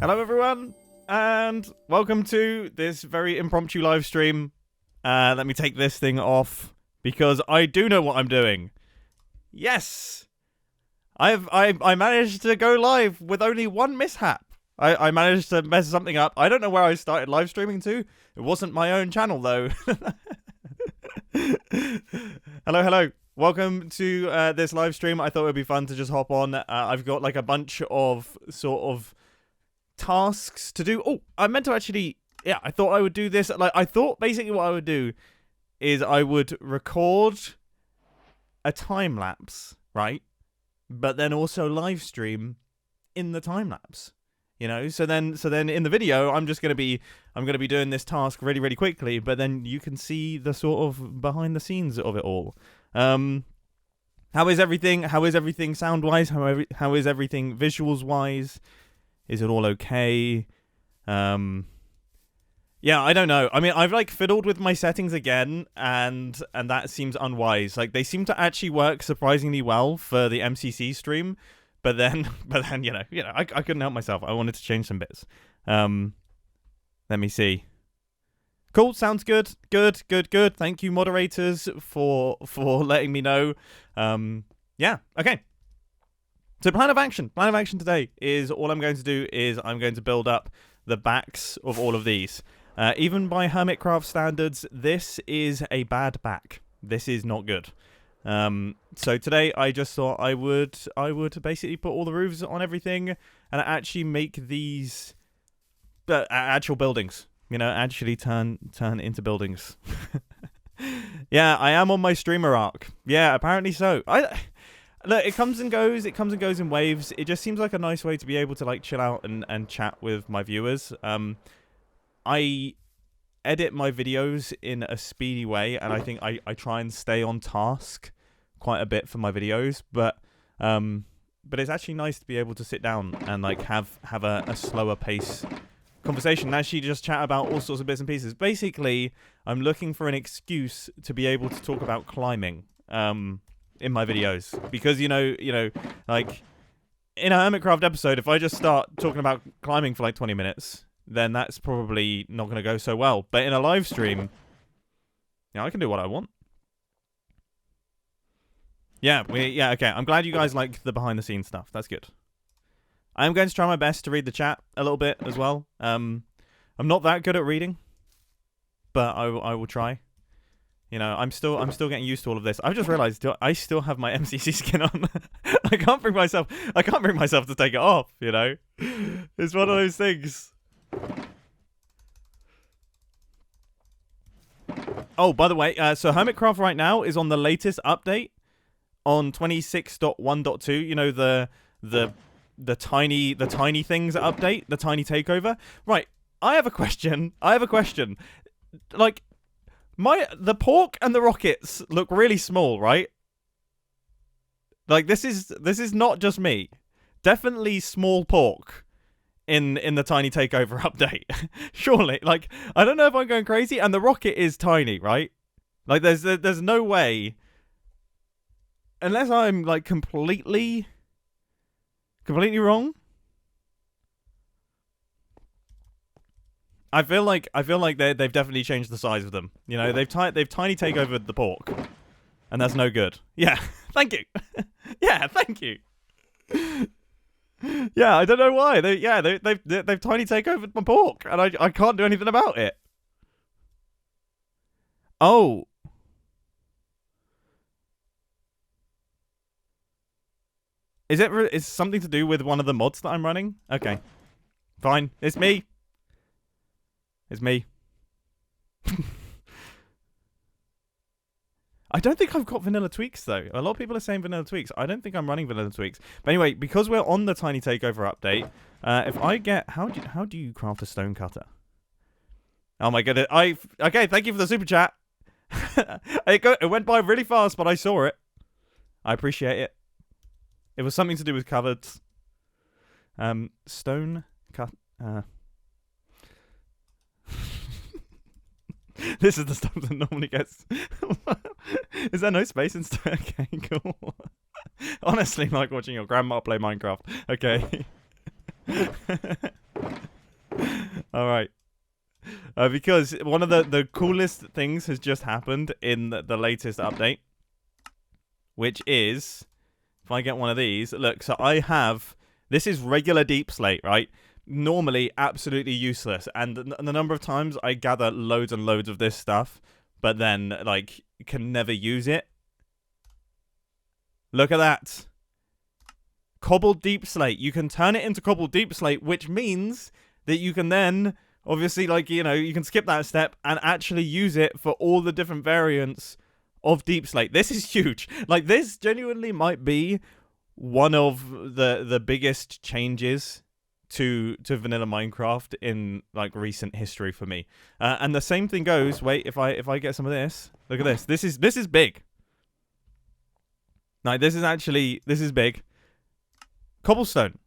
Hello everyone, and welcome to this very impromptu live stream. Let me take this thing off, because I do know what I'm doing. Yes! I managed to go live with only one mishap. I managed to mess something up. I don't know where I started live streaming to. It wasn't my own channel, though. Hello. Welcome to this live stream. I thought it would be fun to just hop on. I've got like a bunch of sort of tasks to do. Oh, I meant to actually, I thought I would do this. Like, I thought basically what I would do is I would record a time lapse, right? But then also live stream in the time lapse. You know, so then in the video, I'm gonna be doing this task really, really quickly, but then you can see the sort of behind the scenes of it all. How is everything? How is everything sound wise? How is everything visuals wise? Is it all okay? Yeah, I don't know. I mean, I've like fiddled with my settings again, and that seems unwise. Like, they seem to actually work surprisingly well for the MCC stream, but then you know, I couldn't help myself. I wanted to change some bits. Let me see. Cool, sounds good. Good. Thank you, moderators, for letting me know. Yeah, okay. So plan of action today is all I'm going to do is I'm going to build up the backs of all of these. Even by Hermitcraft standards, this is a bad back. This is not good. So today I just thought I would basically put all the roofs on everything and actually make these actual buildings. You know, actually turn into buildings. Yeah, I am on my streamer arc. Yeah, apparently so. Look, it comes and goes in waves. It just seems like a nice way to be able to like chill out and chat with my viewers. I edit my videos in a speedy way, and I think I try and stay on task quite a bit for my videos, but it's actually nice to be able to sit down and like have a slower pace conversation and actually just chat about all sorts of bits and pieces. Basically, I'm looking for an excuse to be able to talk about climbing in my videos, because you know, like in a Hermitcraft episode, if I just start talking about climbing for like 20 minutes, then that's probably not going to go so well. But in a live stream, I can do what I want. Yeah, okay. I'm glad you guys like the behind the scenes stuff. That's good. I'm going to try my best to read the chat a little bit as well. I'm not that good at reading, but I will try. You know, I'm still getting used to all of this. I've just realized I still have my MCC skin on. I can't bring myself to take it off, you know. It's one of those things. Oh, by the way, so Hermitcraft right now is on the latest update on 26.1.2. You know, the tiny things update, the tiny takeover. Right. I have a question. Like, the pork and the rockets look really small, right? Like, this is not just me. Definitely small pork in the tiny takeover update. Surely. Like, I don't know if I'm going crazy, and the rocket is tiny, right? Like, there's no way, unless I'm like completely wrong. I feel like they've definitely changed the size of them. You know, they've tiny takeovered the pork, and that's no good. Yeah, thank you. Yeah, thank you. Yeah, I don't know why. They've tiny takeovered my pork, and I can't do anything about it. Oh. Is it something to do with one of the mods that I'm running? Okay, fine. It's me. I don't think I've got vanilla tweaks, though. A lot of people are saying vanilla tweaks. I don't think I'm running vanilla tweaks. But anyway, because we're on the tiny takeover update, if I get... How do you craft a stone cutter? Oh my goodness. Okay, thank you for the super chat. It went by really fast, but I saw it. I appreciate it. It was something to do with cupboards. Stone cut... This is the stuff that normally gets... Is there no space in stone? Okay, cool. Honestly, like watching your grandma play Minecraft. Okay. Because one of the coolest things has just happened in the latest update, which is, if I get one of these, look, so I have, this is regular Deepslate, right? Normally absolutely useless, and the number of times I gather loads and loads of this stuff, but then, like, can never use it. Look at that. Cobbled Deepslate. You can turn it into Cobbled Deepslate, which means that you can then, obviously, like, you know, you can skip that step and actually use it for all the different variants of Deepslate. This is huge. Like, this genuinely might be one of the biggest changes to vanilla Minecraft in, like, recent history for me. And the same thing goes, wait, if I get some of this, look at this. This is big. Like, this is big. Cobblestone.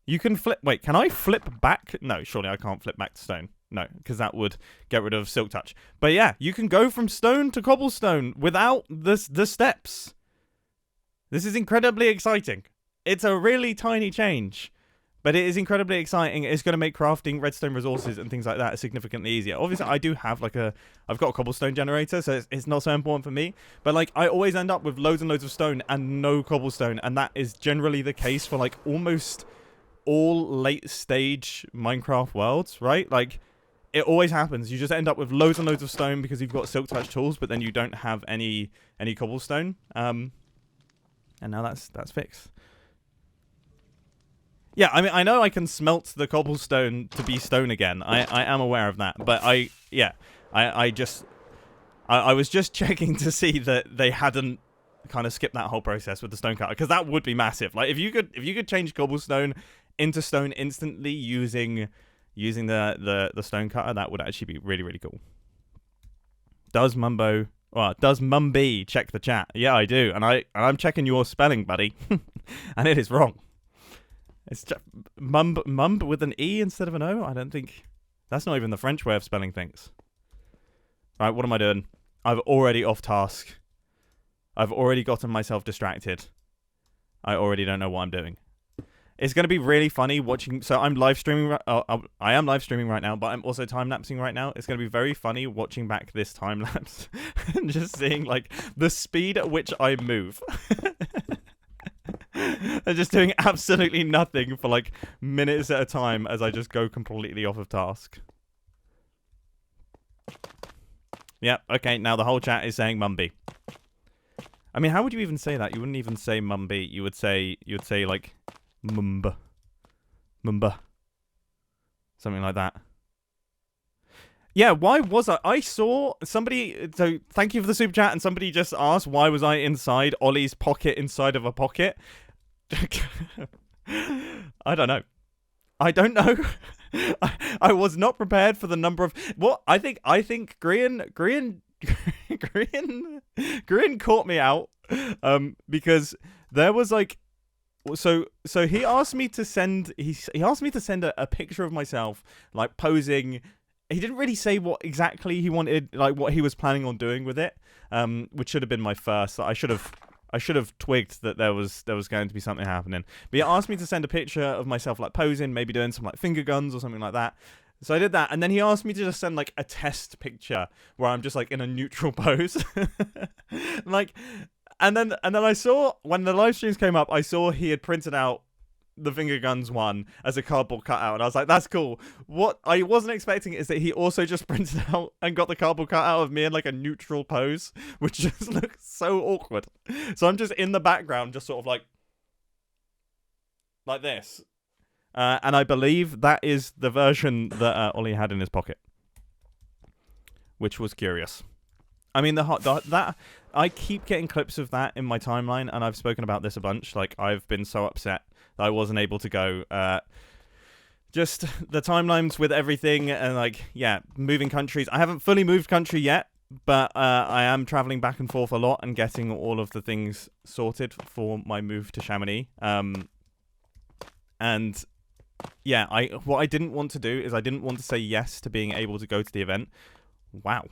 You can flip... Wait, can I flip back? No, surely I can't flip back to stone. No, because that would get rid of Silk Touch. But yeah, you can go from stone to cobblestone without the steps. This is incredibly exciting. It's a really tiny change, but it is incredibly exciting. It's going to make crafting redstone resources and things like that significantly easier. Obviously, I do have, like, I've got a cobblestone generator, so it's not so important for me. But, like, I always end up with loads and loads of stone and no cobblestone, and that is generally the case for, like, almost all late stage Minecraft worlds, right? Like, it always happens. You just end up with loads and loads of stone because you've got Silk Touch tools, but then you don't have any cobblestone. And now that's fixed. Yeah, I mean, I know I can smelt the cobblestone to be stone again. I am aware of that, but I was just checking to see that they hadn't kind of skipped that whole process with the stone cutter, because that would be massive. Like, if you could change cobblestone into stone instantly using the stone cutter, that would actually be really, really cool. Does Mumby check the chat? Yeah, I do, and I'm checking your spelling, buddy, and it is wrong. It's just mumb with an E instead of an O? I don't think... That's not even the French way of spelling things. Alright, what am I doing? I've already off task. I've already gotten myself distracted. I already don't know what I'm doing. It's going to be really funny watching... So I'm live streaming... I am live streaming right now, but I'm also time-lapsing right now. It's going to be very funny watching back this time-lapse and just seeing, like, the speed at which I move. And just doing absolutely nothing for, like, minutes at a time as I just go completely off of task. Yep, okay, now the whole chat is saying Mumby. I mean, how would you even say that? You wouldn't even say Mumby. You would say like, Mumba. Mumba. Something like that. Yeah, why was I? I saw somebody... So, thank you for the super chat, and somebody just asked, why was I inside Ollie's pocket inside of a pocket? I don't know. I don't know. I was not prepared for the number of... What? I think Grian caught me out. Because there was, like... So he asked me to send... He asked me to send a picture of myself, like, posing... He didn't really say what exactly he wanted, like, what he was planning on doing with it, which should have been my first. I should have twigged that there was going to be something happening. But he asked me to send a picture of myself, like, posing, maybe doing some, like, finger guns or something like that. So I did that, and then he asked me to just send, like, a test picture where I'm just, like, in a neutral pose. Like, and then I saw, when the live streams came up, I saw he had printed out the finger guns one as a cardboard cutout, and I was like, that's cool. What I wasn't expecting is that he also just printed out and got the cardboard cutout of me in, like, a neutral pose, which just looks so awkward. So I'm just in the background, just sort of like this, and I believe that is the version that Ollie had in his pocket, which was curious. I mean, that I keep getting clips of that in my timeline, and I've spoken about this a bunch. Like, I've been so upset that I wasn't able to go. Just the timelines with everything, and, like, yeah, moving countries. I haven't fully moved country yet, but I am traveling back and forth a lot and getting all of the things sorted for my move to Chamonix. And yeah, what I didn't want to do is I didn't want to say yes to being able to go to the event. Wow.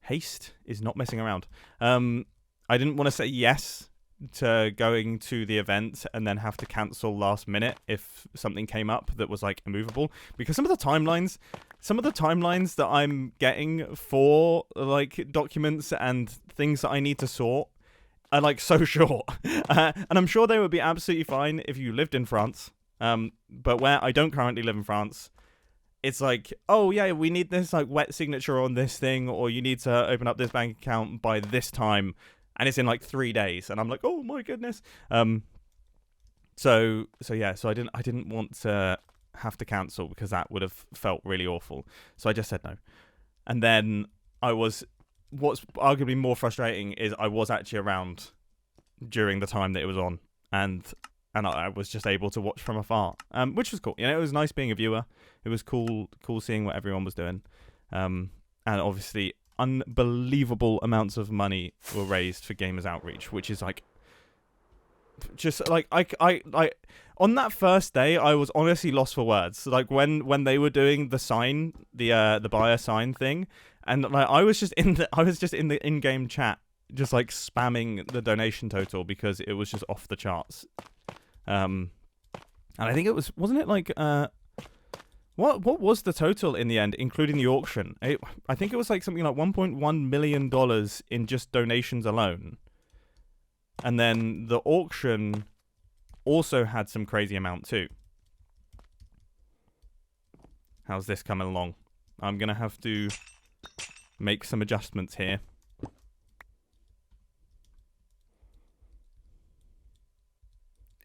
Haste is not messing around. I didn't want to say yes to going to the event and then have to cancel last minute if something came up that was, like, immovable, because some of the timelines some of the timelines that I'm getting for like documents and things that I need to sort are like so short. And I'm sure they would be absolutely fine if you lived in France. But where I don't currently live in France, it's like, oh yeah, we need this like wet signature on this thing, or you need to open up this bank account by this time, and it's in like 3 days, and I'm like, oh my goodness. So I didn't want to have to cancel because that would have felt really awful. So I just said no. And then what's arguably more frustrating is I was actually around during the time that it was on, and I was just able to watch from afar, which was cool. You know, it was nice being a viewer. It was cool seeing what everyone was doing, and obviously unbelievable amounts of money were raised for Gamers Outreach, which is like, just like I on that first day I was honestly lost for words. Like when they were doing the sign, the buyer sign thing, and like I was just in the in-game chat, just like spamming the donation total because it was just off the charts. And I think wasn't it like what was the total in the end, including the auction? I think it was like something like $1.1 million in just donations alone. And then the auction also had some crazy amount too. How's this coming along? I'm going to have to make some adjustments here.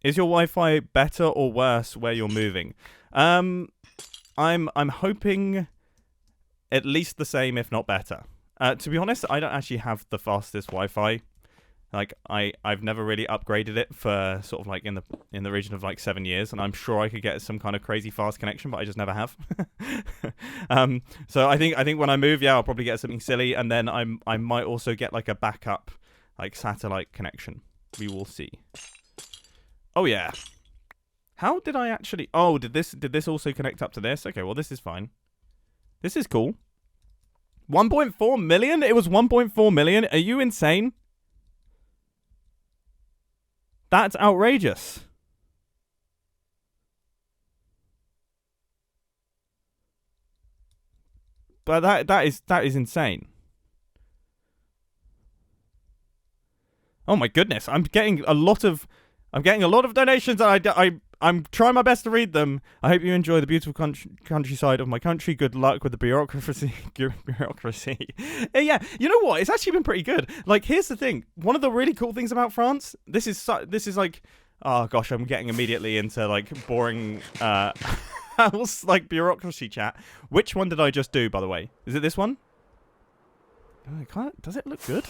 Is your Wi-Fi better or worse where you're moving? I'm hoping at least the same, if not better. To be honest, I don't actually have the fastest Wi-Fi. Like I've never really upgraded it for sort of like in the region of like 7 years, and I'm sure I could get some kind of crazy fast connection, but I just never have. So I think when I move, yeah, I'll probably get something silly, and then I might also get like a backup like satellite connection. We will see. Oh yeah. How did I actually? Oh, did this also connect up to this? Okay, well this is fine. This is cool. 1.4 million? It was 1.4 million. Are you insane? That's outrageous. But that is insane. Oh my goodness, I'm getting a lot of donations, and I'm trying my best to read them. I hope you enjoy the beautiful countryside of my country. Good luck with the bureaucracy. Yeah, you know what? It's actually been pretty good. Like, here's the thing. One of the really cool things about France. This is like, oh gosh, I'm getting immediately into like boring house like bureaucracy chat. Which one did I just do, by the way? Is it this one? Does it look good?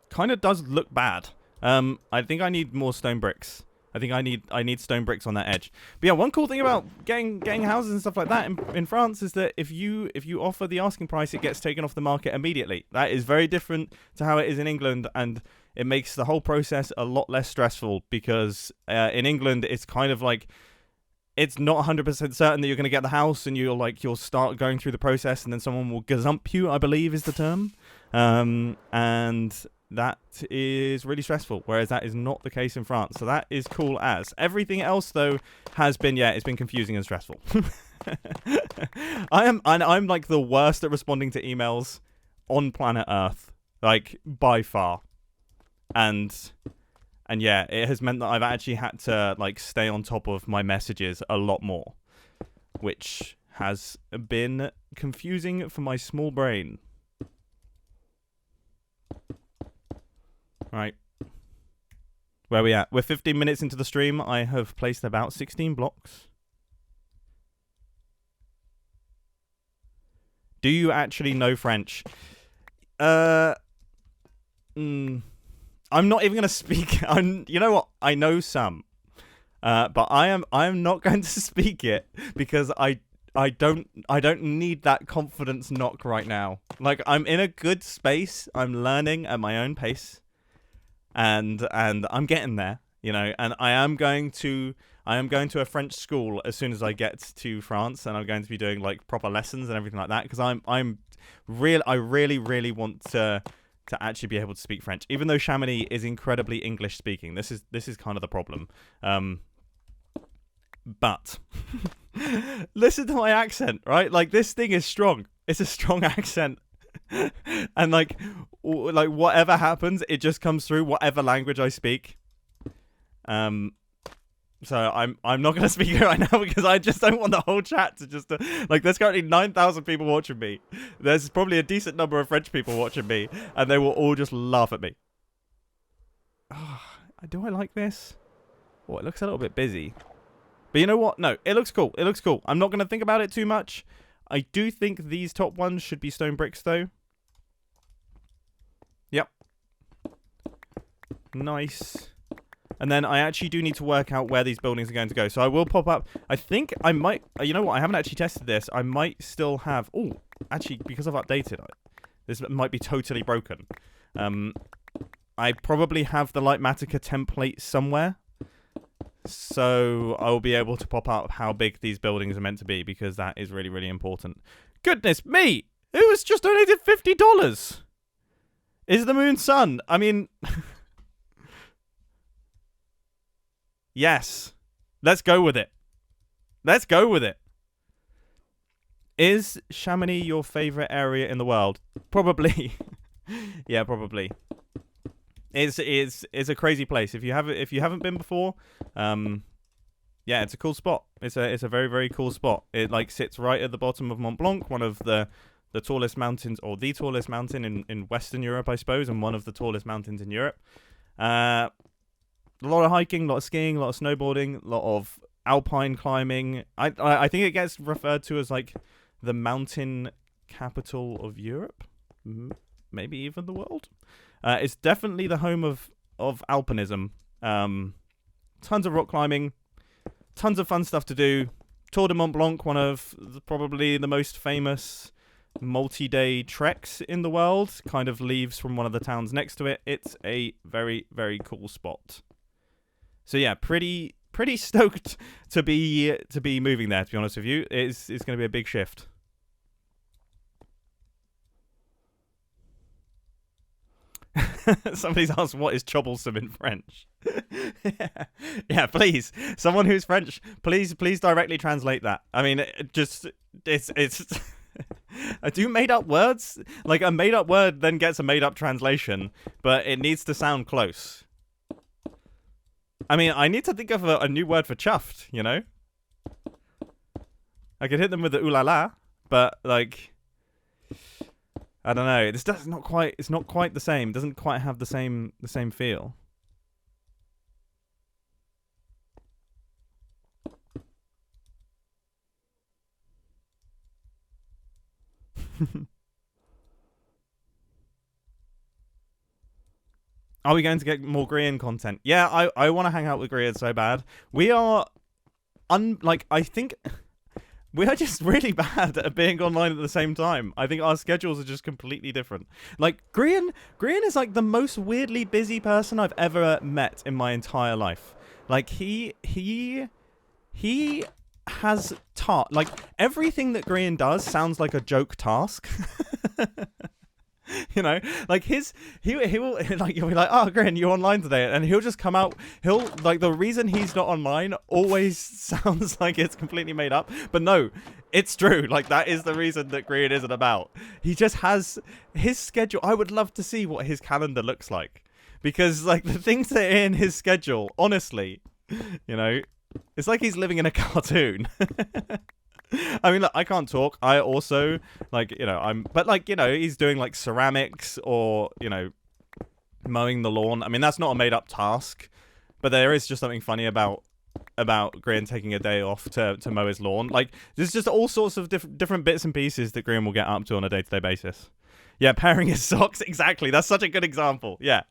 Kind of does look bad. I think I need more stone bricks. I think I need stone bricks on that edge. But yeah, one cool thing about getting houses and stuff like that in France is that if you offer the asking price, it gets taken off the market immediately. That is very different to how it is in England, and it makes the whole process a lot less stressful because in England it's kind of like, it's not 100% certain that you're going to get the house, and you'll start going through the process, and then someone will gazump you, I believe is the term, and that is really stressful, whereas that is not the case in France. So that is cool as. Everything else, though, has been, it's been confusing and stressful. I'm like the worst at responding to emails on planet Earth, like by far. And yeah, it has meant that I've actually had to like stay on top of my messages a lot more, which has been confusing for my small brain. Right. Where are we at? We're 15 minutes into the stream. I have placed about 16 blocks. Do you actually know French? I'm not even going to speak. You know what? I know some. But I am not going to speak it because I don't need that confidence knock right now. Like, I'm in a good space. I'm learning at my own pace. And I'm getting there, you know, and I am going to a French school as soon as I get to France, and I'm going to be doing like proper lessons and everything like that, because I really want to actually be able to speak French, even though Chamonix is incredibly English speaking. This is kind of the problem. But listen to my accent, right? Like, this thing is strong. It's a strong accent. And like whatever happens, it just comes through whatever language I speak. So I'm not gonna speak it right now because I just don't want the whole chat to just like. There's currently 9,000 people watching me. There's probably a decent number of French people watching me, and they will all just laugh at me. Oh, do I like this? Oh, it looks a little bit busy. But you know what? No, it looks cool. It looks cool. I'm not gonna think about it too much. I do think these top ones should be stone bricks though. Yep. Nice. And then I actually do need to work out where these buildings are going to go. So I will pop up. I think I might... You know what? I haven't actually tested this. I might still have... Oh, actually, because I've updated it, this might be totally broken. I probably have the Lightmatica template somewhere. So I'll be able to pop up how big these buildings are meant to be, because that is really, really important. Goodness me! Who has just donated $50? Is the moon sun? I mean... Yes. Let's go with it. Let's go with it. Is Chamonix your favorite area in the world? Probably. Yeah, probably. It's a crazy place. If you haven't been before, yeah, it's a cool spot. It's a very, very cool spot. It like sits right at the bottom of Mont Blanc, one of the tallest mountains, or the tallest mountain in Western Europe, I suppose, and one of the tallest mountains in Europe. A lot of hiking, a lot of skiing, a lot of snowboarding, a lot of alpine climbing. I think it gets referred to as like the mountain capital of Europe, maybe even the world. It's definitely the home of alpinism. Tons of rock climbing, tons of fun stuff to do. Tour de Mont Blanc, one of probably the most famous multi-day treks in the world, kind of leaves from one of the towns next to it. It's a very, very cool spot. So yeah, pretty stoked to be moving there. To be honest with you, it's going to be a big shift. Somebody's asked what is troublesome in French. Yeah, please, someone who's French, please directly translate that. I mean, it's. I do made up words. Like a made up word then gets a made up translation, but it needs to sound close. I mean, I need to think of a new word for chuffed, you know? I could hit them with the ooh la la, but like, I don't know. It's not quite the same. It doesn't quite have the same feel. Are we going to get more Grian content? Yeah, I want to hang out with Grian so bad. We are, I think we are just really bad at being online at the same time. I think our schedules are just completely different. Like, Grian is like the most weirdly busy person I've ever met in my entire life. Like, he has like, everything that Grian does sounds like a joke task. You know, like he will like, you'll be like, oh, Grian, you online today? And he'll just come out. He'll like, the reason he's not online always sounds like it's completely made up, but no, it's true. Like, that is the reason that Grian isn't about. He just has his schedule. I would love to see what his calendar looks like, because like the things that are in his schedule, honestly, you know, it's like he's living in a cartoon. I mean, look, I can't talk. I also, like, you know, but like, you know, he's doing like ceramics or, you know, mowing the lawn. I mean, that's not a made up task, but there is just something funny about Grian taking a day off to mow his lawn. Like, there's just all sorts of different bits and pieces that Grian will get up to on a day-to-day basis. Yeah, pairing his socks. Exactly. That's such a good example. Yeah.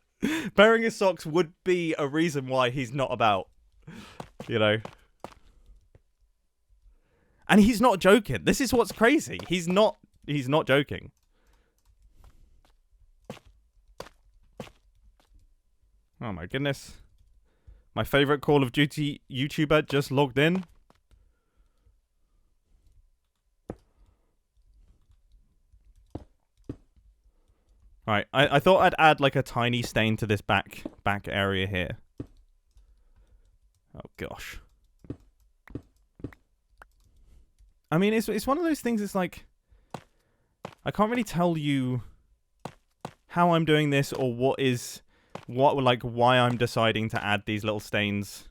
Pairing his socks would be a reason why he's not about, you know. And he's not joking. This is what's crazy. He's not joking. Oh my goodness. My favorite Call of Duty YouTuber just logged in. Right, I thought I'd add like a tiny stain to this back area here. Oh gosh. I mean, it's one of those things. It's like I can't really tell you how I'm doing this or why I'm deciding to add these little stains,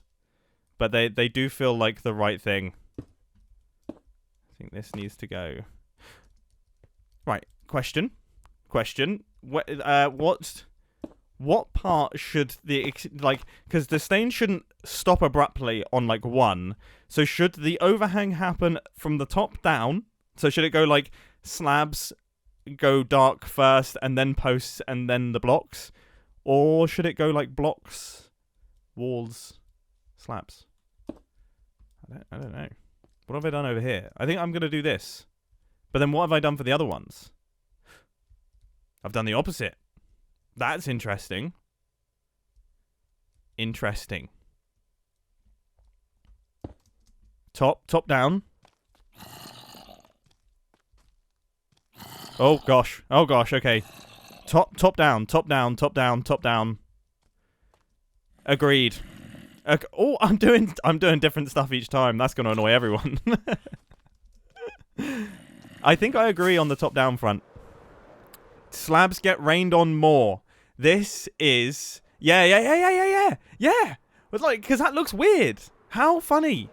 but they do feel like the right thing. I think this needs to go. Right, question. What part should because the stain shouldn't stop abruptly on like 1. So should the overhang happen from the top down? So should it go like slabs go dark first and then posts and then the blocks? Or should it go like blocks, walls, slabs? I don't know. What have I done over here? I think I'm going to do this. But then what have I done for the other ones? I've done the opposite. That's interesting. Interesting. Top down. Oh gosh, okay. Top down. Agreed. Okay. Oh, I'm doing different stuff each time. That's going to annoy everyone. I think I agree on the top down front. Slabs get rained on more. This is yeah. It's like, because that looks weird. How funny.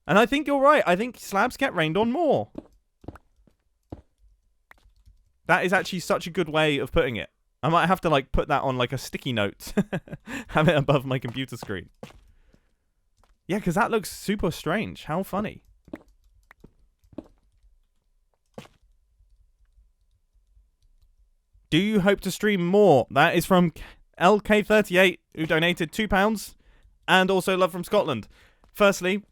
And I think you're right. I think slabs get rained on more. That is actually such a good way of putting it. I might have to like put that on like a sticky note. Have it above my computer screen. Yeah, because that looks super strange. How funny. Do you hope to stream more? That is from LK38, who donated £2. And also love from Scotland. Firstly,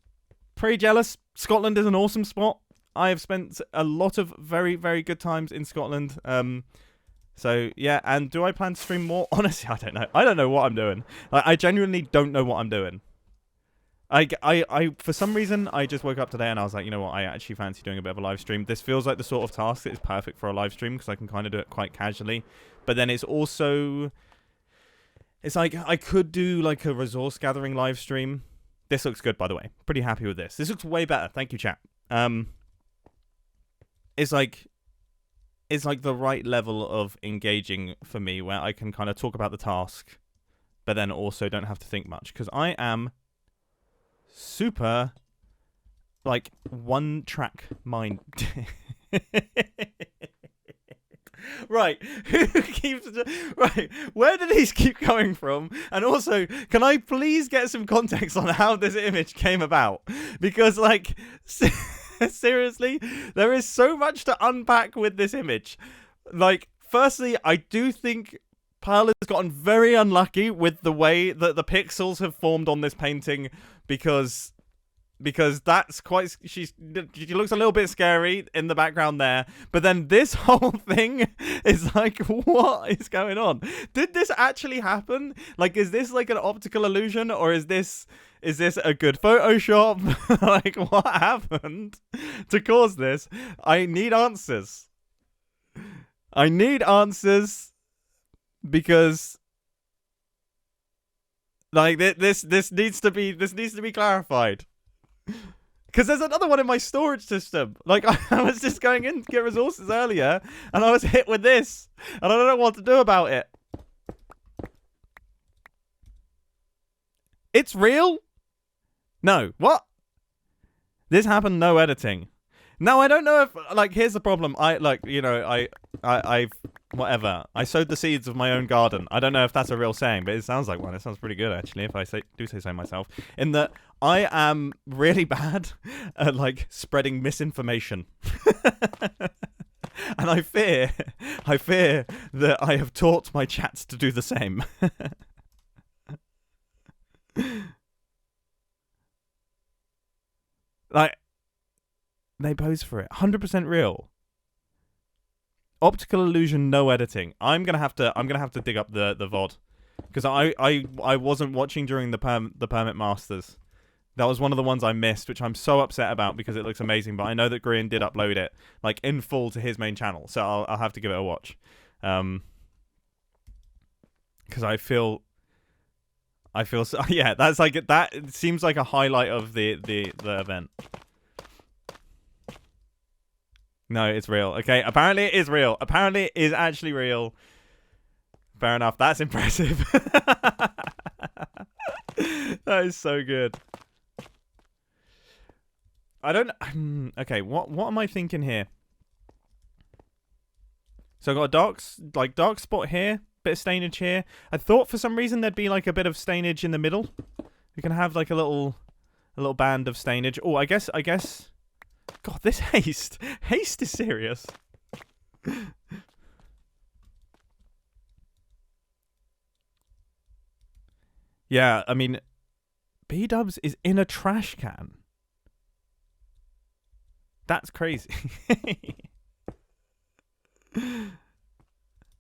pretty jealous. Scotland is an awesome spot. I have spent a lot of very, very good times in Scotland. So, yeah. And do I plan to stream more? Honestly, I don't know. I don't know what I'm doing. I genuinely don't know what I'm doing. I for some reason, I just woke up today and I was like, you know what? I actually fancy doing a bit of a live stream. This feels like the sort of task that is perfect for a live stream because I can kind of do it quite casually. But then it's also... It's like I could do like a resource gathering live stream. This looks good, by the way. Pretty happy with this. This looks way better. Thank you, chat. It's like the right level of engaging for me where I can kind of talk about the task, but then also don't have to think much because I am super like one track mind. Right, who keeps right? Where do these keep coming from? And also, can I please get some context on how this image came about? Because, like, seriously, there is so much to unpack with this image. Like, firstly, I do think Pearl has gotten very unlucky with the way that the pixels have formed on this painting because that's quite... She looks a little bit scary in the background there. But then this whole thing is like, what is going on? Did this actually happen? Like, is this like an optical illusion? Or is this a good Photoshop? Like, what happened to cause this? I need answers. I need answers because... Like, this needs to be clarified. Because there's another one in my storage system. Like, I was just going in to get resources earlier, and I was hit with this. And I don't know what to do about it. It's real? No. What? This happened, no editing. Now, I don't know if... Like, here's the problem. I've whatever. I sowed the seeds of my own garden. I don't know if that's a real saying, but it sounds like one. It sounds pretty good, actually, if I do say so myself. In that I am really bad at, like, spreading misinformation. And I fear that I have taught my chats to do the same. Like, they pose for it. 100% real. Optical illusion, no editing. I'm gonna have to dig up the VOD because I wasn't watching during the Permit Masters. That was one of the ones I missed, which I'm so upset about because it looks amazing. But I know that Grian did upload it like in full to his main channel, so I'll have to give it a watch. Because I feel so, yeah. That's like that. It seems like a highlight of the event. No, it's real. Okay, apparently it is real. Apparently it is actually real. Fair enough. That's impressive. That is so good. I don't... okay, what am I thinking here? So I've got a dark spot here. Bit of stainage here. I thought for some reason there'd be like a bit of stainage in the middle. You can have like a little band of stainage. Oh, I guess... God, this haste. Haste is serious. Yeah, I mean, B-dubs is in a trash can. That's crazy.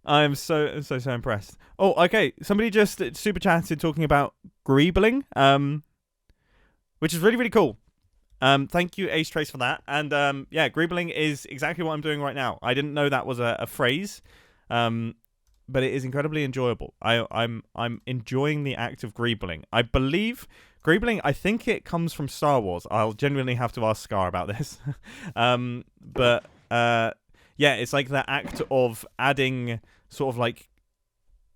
I'm so impressed. Oh, okay. Somebody just super chatted talking about gribbling, which is really, really cool. Thank you, Ace Trace, for that. And yeah, gribbling is exactly what I'm doing right now. I didn't know that was a phrase, but it is incredibly enjoyable. I'm enjoying the act of gribbling. I believe gribbling, I think it comes from Star Wars. I'll genuinely have to ask Scar about this. But yeah, it's like the act of adding sort of like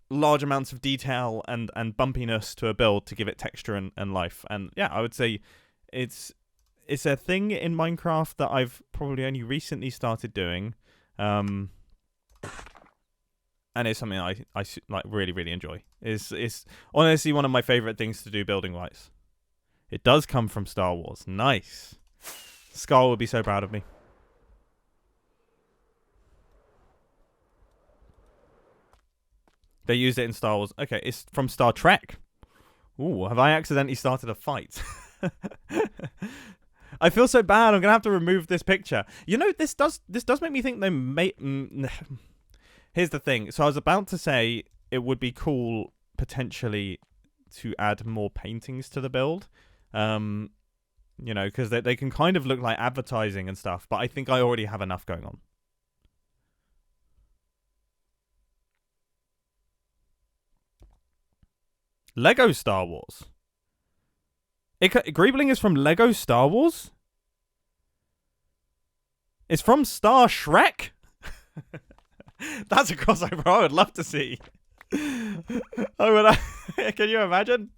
large amounts of detail and bumpiness to a build to give it texture and life. And yeah, I would say it's a thing in Minecraft that I've probably only recently started doing. And it's something I like really, really enjoy. It's honestly one of my favorite things to do building wise. It does come from Star Wars. Nice. Scar would be so proud of me. They used it in Star Wars. Okay, it's from Star Trek. Ooh, have I accidentally started a fight? I feel so bad. I'm gonna have to remove this picture. You know, this does make me think they may. Here's the thing. So I was about to say it would be cool potentially to add more paintings to the build. You know, because they can kind of look like advertising and stuff. But I think I already have enough going on. Lego Star Wars. Gribbling is from Lego Star Wars? It's from Star Shrek? That's a crossover I would love to see. Can you imagine?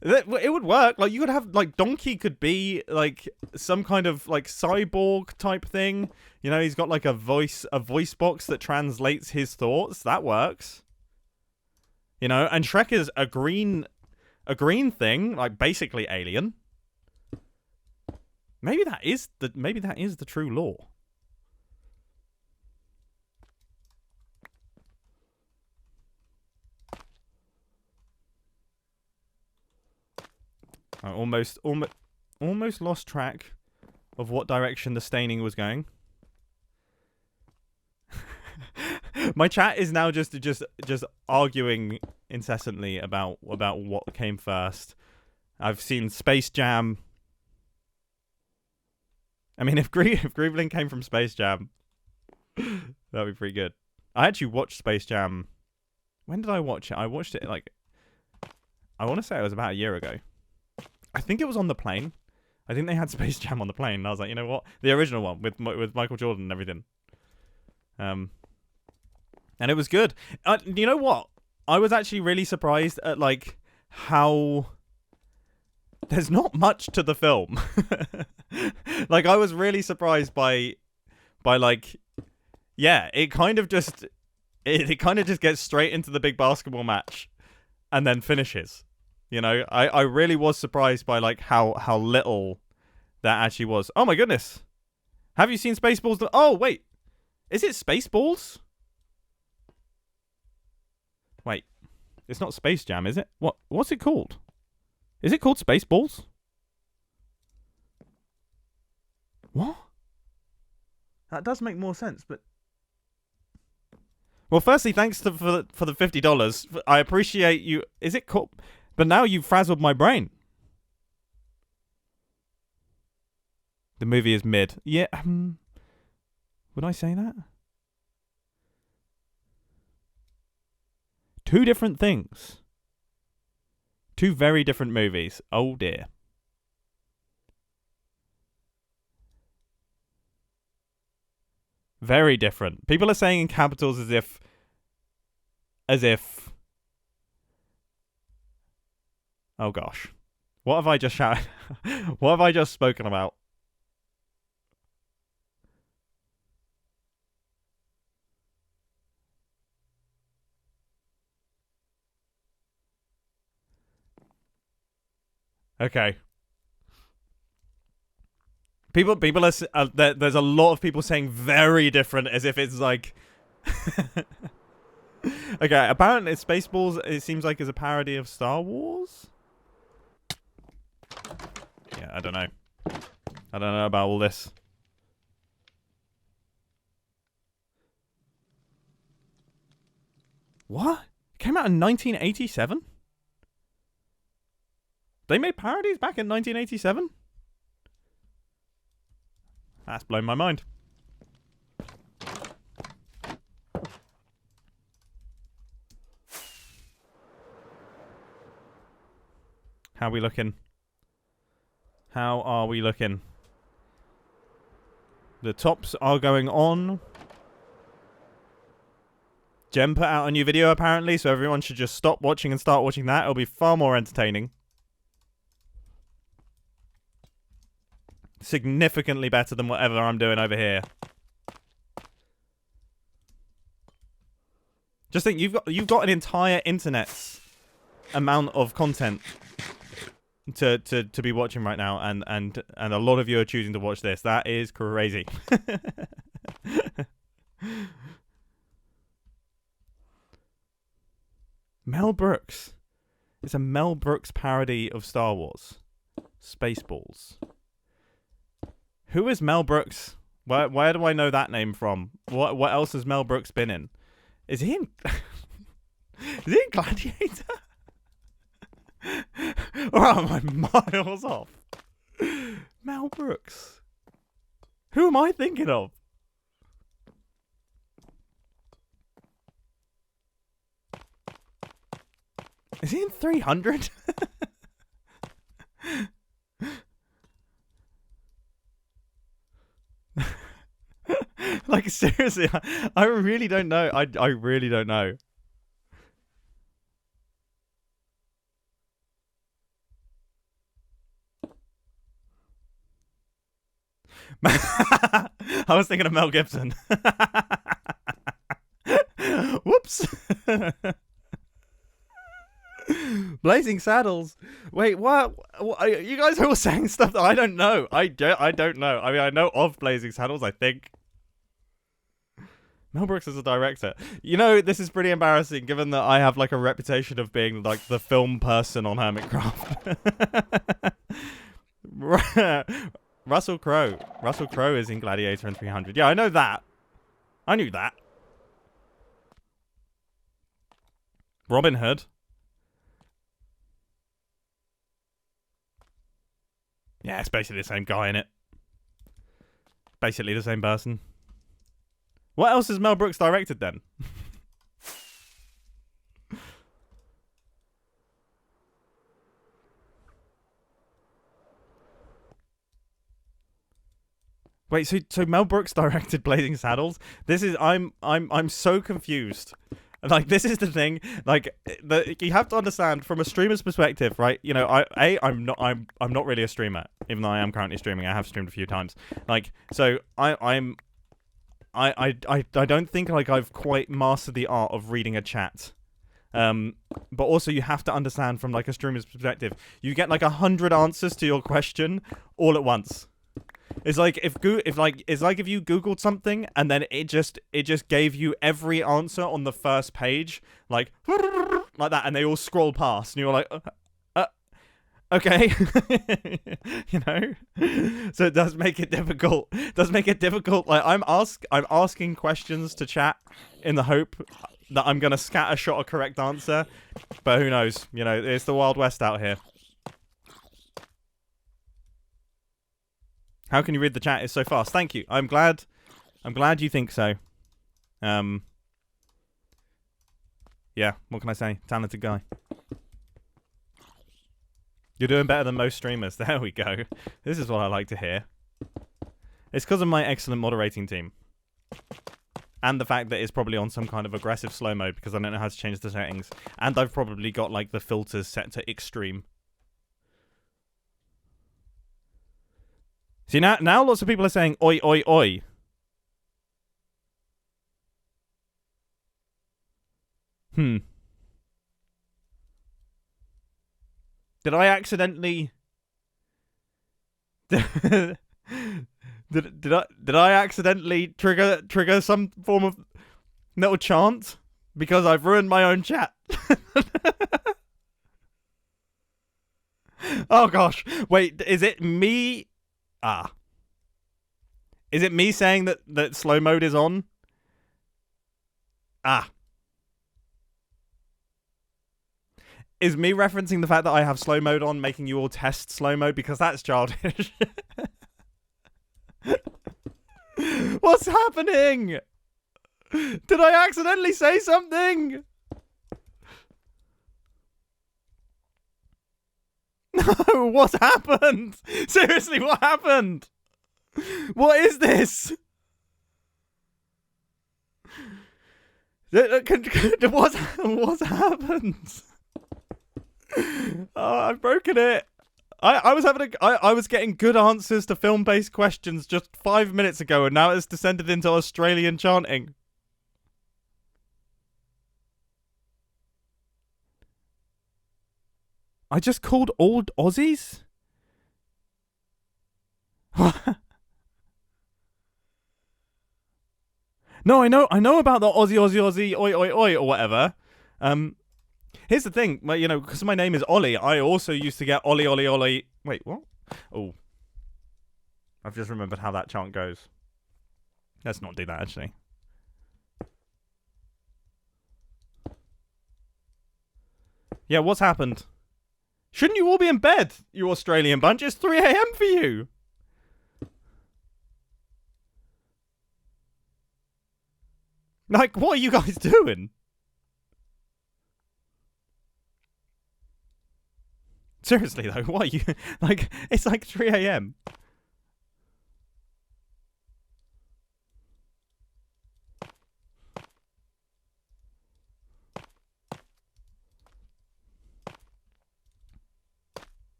It would work. Like, you could have, like, Donkey could be, like, some kind of, like, cyborg type thing. You know, he's got, like, a voice box that translates his thoughts. That works. You know, and Shrek is a green thing, like basically alien. Maybe that is the true lore. I almost lost track of what direction the staining was going. My chat is now just arguing incessantly about what came first. I've seen Space Jam. I mean, if Gribbling came from Space Jam, that'd be pretty good. I actually watched Space Jam. When did I watch it? I watched it like, I want to say it was about a year ago. I think it was on the plane. I think they had Space Jam on the plane. And I was like, you know what? The original one with Michael Jordan and everything. And it was good. You know what? I was actually really surprised at like how there's not much to the film. Like, I was really surprised by like, yeah, it kind of just gets straight into the big basketball match and then finishes. You know, I really was surprised by like how little that actually was. Oh my goodness. Have you seen Spaceballs? Oh wait. Is it Spaceballs? Wait, it's not Space Jam, is it? What's it called? Is it called Spaceballs? What? That does make more sense, but... Well, firstly, thanks for the $50. I appreciate you... Is it called... But now you've frazzled my brain. The movie is mid. Yeah, would I say that? Two different things. Two very different movies. Oh dear. Very different. People are saying in capitals as if oh gosh. What have I just shouted? What have I just spoken about? Okay. People are there's a lot of people saying very different as if it's like okay, apparently Spaceballs it seems like is a parody of Star Wars. Yeah, I don't know. I don't know about all this. What? It came out in 1987? They made parodies back in 1987? That's blown my mind. How are we looking? How are we looking? The tops are going on. Jem put out a new video apparently, so everyone should just stop watching and start watching that. It'll be far more entertaining. Significantly better than whatever I'm doing over here. Just think, you've got an entire internet's amount of content to be watching right now, and a lot of you are choosing to watch this. That is crazy. Mel Brooks. It's a Mel Brooks parody of Star Wars. Spaceballs. Who is Mel Brooks? Where do I know that name from? What else has Mel Brooks been in? Is he in is he in Gladiator? Or am I miles off? Mel Brooks. Who am I thinking of? Is he in 300? Like, seriously, I really don't know. I really don't know. I was thinking of Mel Gibson. Whoops. Blazing Saddles. Wait, what? You guys are all saying stuff that I don't know. I don't know. I mean, I know of Blazing Saddles, I think. Mel Brooks is a director. You know, this is pretty embarrassing given that I have like a reputation of being like the film person on Hermitcraft. Russell Crowe. Russell Crowe is in Gladiator and 300. Yeah, I know that. I knew that. Robin Hood. Yeah, it's basically the same guy in it. Basically the same person. What else has Mel Brooks directed then? Wait, so Mel Brooks directed Blazing Saddles? This is I'm so confused. Like, this is the thing. Like, you have to understand from a streamer's perspective, right? You know, I'm not really a streamer, even though I am currently streaming. I have streamed a few times. Like, so I don't think like I've quite mastered the art of reading a chat. But also you have to understand from like a streamer's perspective, you get like 100 answers to your question all at once. It's like if you Googled something and then it just gave you every answer on the first page, like that, and they all scroll past, and you're like, okay, you know. So it does make it difficult. Like I'm asking questions to chat in the hope that I'm gonna scattershot a correct answer, but who knows? You know, it's the Wild West out here. How can you read the chat? It's so fast. Thank you. I'm glad you think so. Yeah, what can I say? Talented guy. You're doing better than most streamers. There we go. This is what I like to hear. It's because of my excellent moderating team. And the fact that it's probably on some kind of aggressive slow mode because I don't know how to change the settings. And I've probably got like the filters set to extreme. See, now lots of people are saying oi, oi, oi. Did I accidentally... Did I accidentally trigger some form of little chant? Because I've ruined my own chat. Oh gosh. Wait, is it me? Is it me saying that slow mode is on? Is me referencing the fact that I have slow mode on making you all test slow mode? Because that's childish. What's happening? Did I accidentally say something? No, what happened? Seriously, what happened? What is this? What's happened? Oh, I've broken it. I was getting good answers to film-based questions just 5 minutes ago, and now it's descended into Australian chanting. I just called old Aussies? No, I know about the Aussie, oi, oi, oi, or whatever. Here's the thing, you know, because my name is Ollie, I also used to get Ollie, Ollie, Ollie. Wait, what? Oh. I've just remembered how that chant goes. Let's not do that, actually. Yeah, what's happened? Shouldn't you all be in bed, you Australian bunch? It's 3 a.m. for you. Like, what are you guys doing? Seriously, though, what are you... Like, it's like 3 a.m.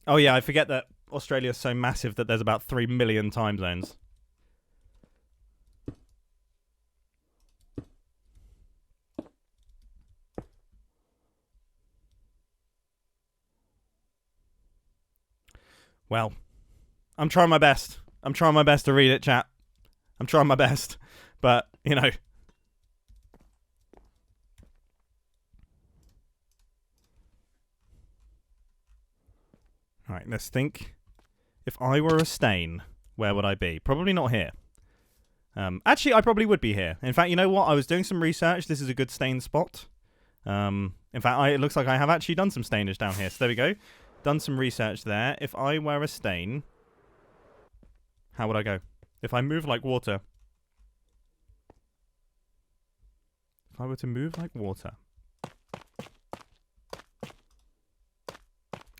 Oh, yeah, I forget that Australia's so massive that there's about 3 million time zones. Well, I'm trying my best. I'm trying my best to read it, chat. I'm trying my best. But, you know. Alright, let's think. If I were a stain, where would I be? Probably not here. Actually, I probably would be here. In fact, you know what? I was doing some research. This is a good stain spot. In fact, it looks like I have actually done some stainage down here. So there we go. Done some research there. If I were a stain, how would I go? If I move like water. If I were to move like water.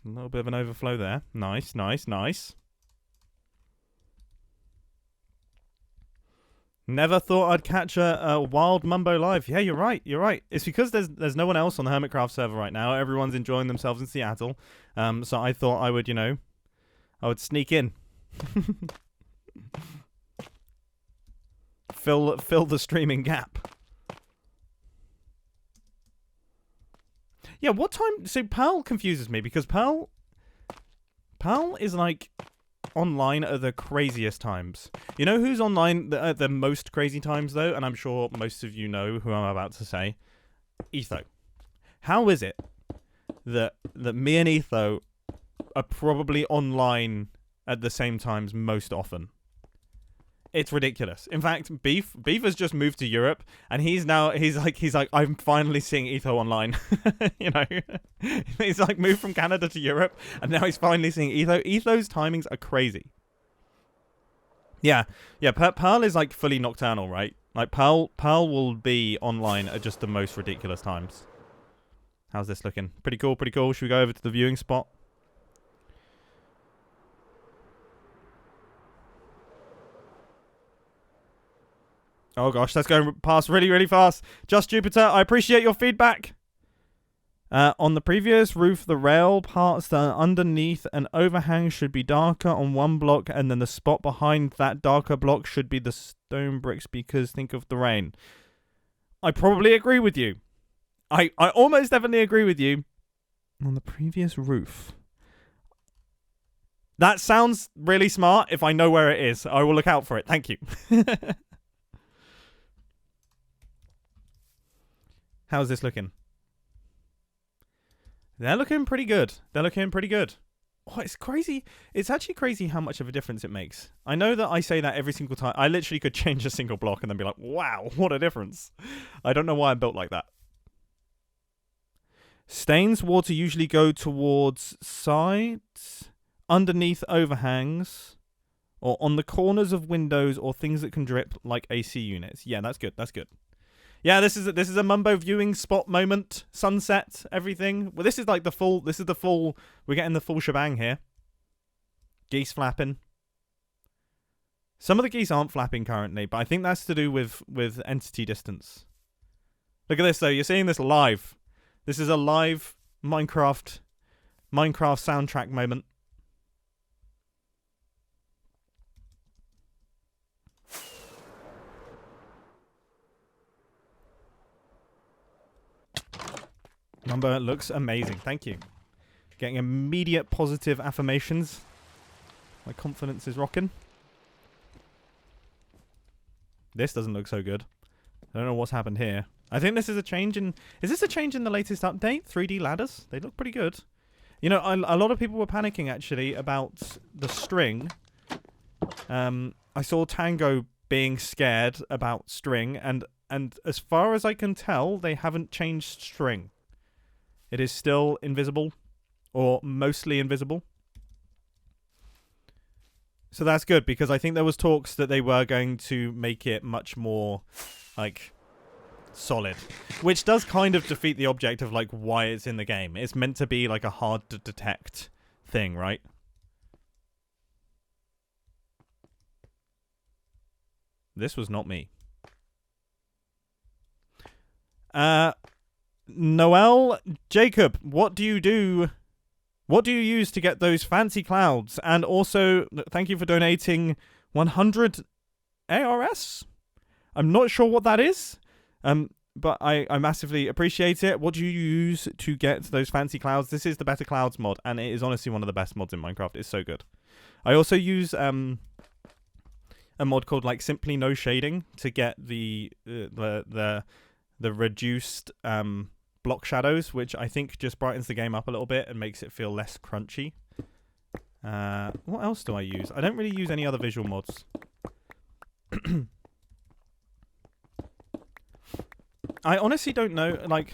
A little bit of an overflow there. Nice, nice, nice. Never thought I'd catch a wild Mumbo live. Yeah, you're right. You're right. It's because there's no one else on the Hermitcraft server right now. Everyone's enjoying themselves in Seattle. So I thought I would, you know, I would sneak in. Fill the streaming gap. Yeah, what time? So Pearl confuses me because Pearl is like online at the craziest times. You know who's online at the most crazy times though? And I'm sure most of you know who I'm about to say. Etho. How is it that me and Etho are probably online at the same times most often? It's ridiculous. In fact, Beef has just moved to Europe, and he's like I'm finally seeing Etho online. You know, he's like moved from Canada to Europe, and now he's finally seeing Etho. Etho's timings are crazy. Yeah. Pearl is like fully nocturnal, right? Like Pearl will be online at just the most ridiculous times. How's this looking? Pretty cool. Pretty cool. Should we go over to the viewing spot? Oh gosh, that's going past really, really fast. Just Jupiter, I appreciate your feedback. On the previous roof, the rail parts that are underneath an overhang should be darker on one block, and then the spot behind that darker block should be the stone bricks, because think of the rain. I probably agree with you. I almost definitely agree with you. On the previous roof. That sounds really smart. If I know where it is, I will look out for it. Thank you. How's this looking? They're looking pretty good. They're looking pretty good. Oh, it's crazy. It's actually crazy how much of a difference it makes. I know that I say that every single time. I literally could change a single block and then be like, wow, what a difference. I don't know why I'm built like that. Stains water usually go towards sides, underneath overhangs, or on the corners of windows or things that can drip like AC units. Yeah, that's good. That's good. Yeah, this is a Mumbo viewing spot moment, sunset, everything. Well, this is like the full. This is the full. We're getting the full shebang here. Geese flapping. Some of the geese aren't flapping currently, but I think that's to do with entity distance. Look at this though. You're seeing this live. This is a live Minecraft soundtrack moment. Number looks amazing. Thank you. Getting immediate positive affirmations. My confidence is rocking. This doesn't look so good. I don't know what's happened here. I think this is a change in... Is this a change in the latest update? 3D ladders? They look pretty good. You know, a lot of people were panicking, actually, about the string. I saw Tango being scared about string, and as far as I can tell, they haven't changed string. It is still invisible, or mostly invisible. So that's good, because I think there was talks that they were going to make it much more, like... solid, which does kind of defeat the object of like why it's in the game. It's meant to be like a hard to detect thing, right? This was not me. Noel Jacob, what do you do? What do you use to get those fancy clouds? And also, thank you for donating 100 ARS. I'm not sure what that is. But I massively appreciate it. What do you use to get those fancy clouds? This is the Better Clouds mod, and it is honestly one of the best mods in Minecraft. It's so good. I also use a mod called like Simply No Shading to get the reduced block shadows, which I think just brightens the game up a little bit and makes it feel less crunchy. What else do I use? I don't really use any other visual mods. I honestly don't know, like...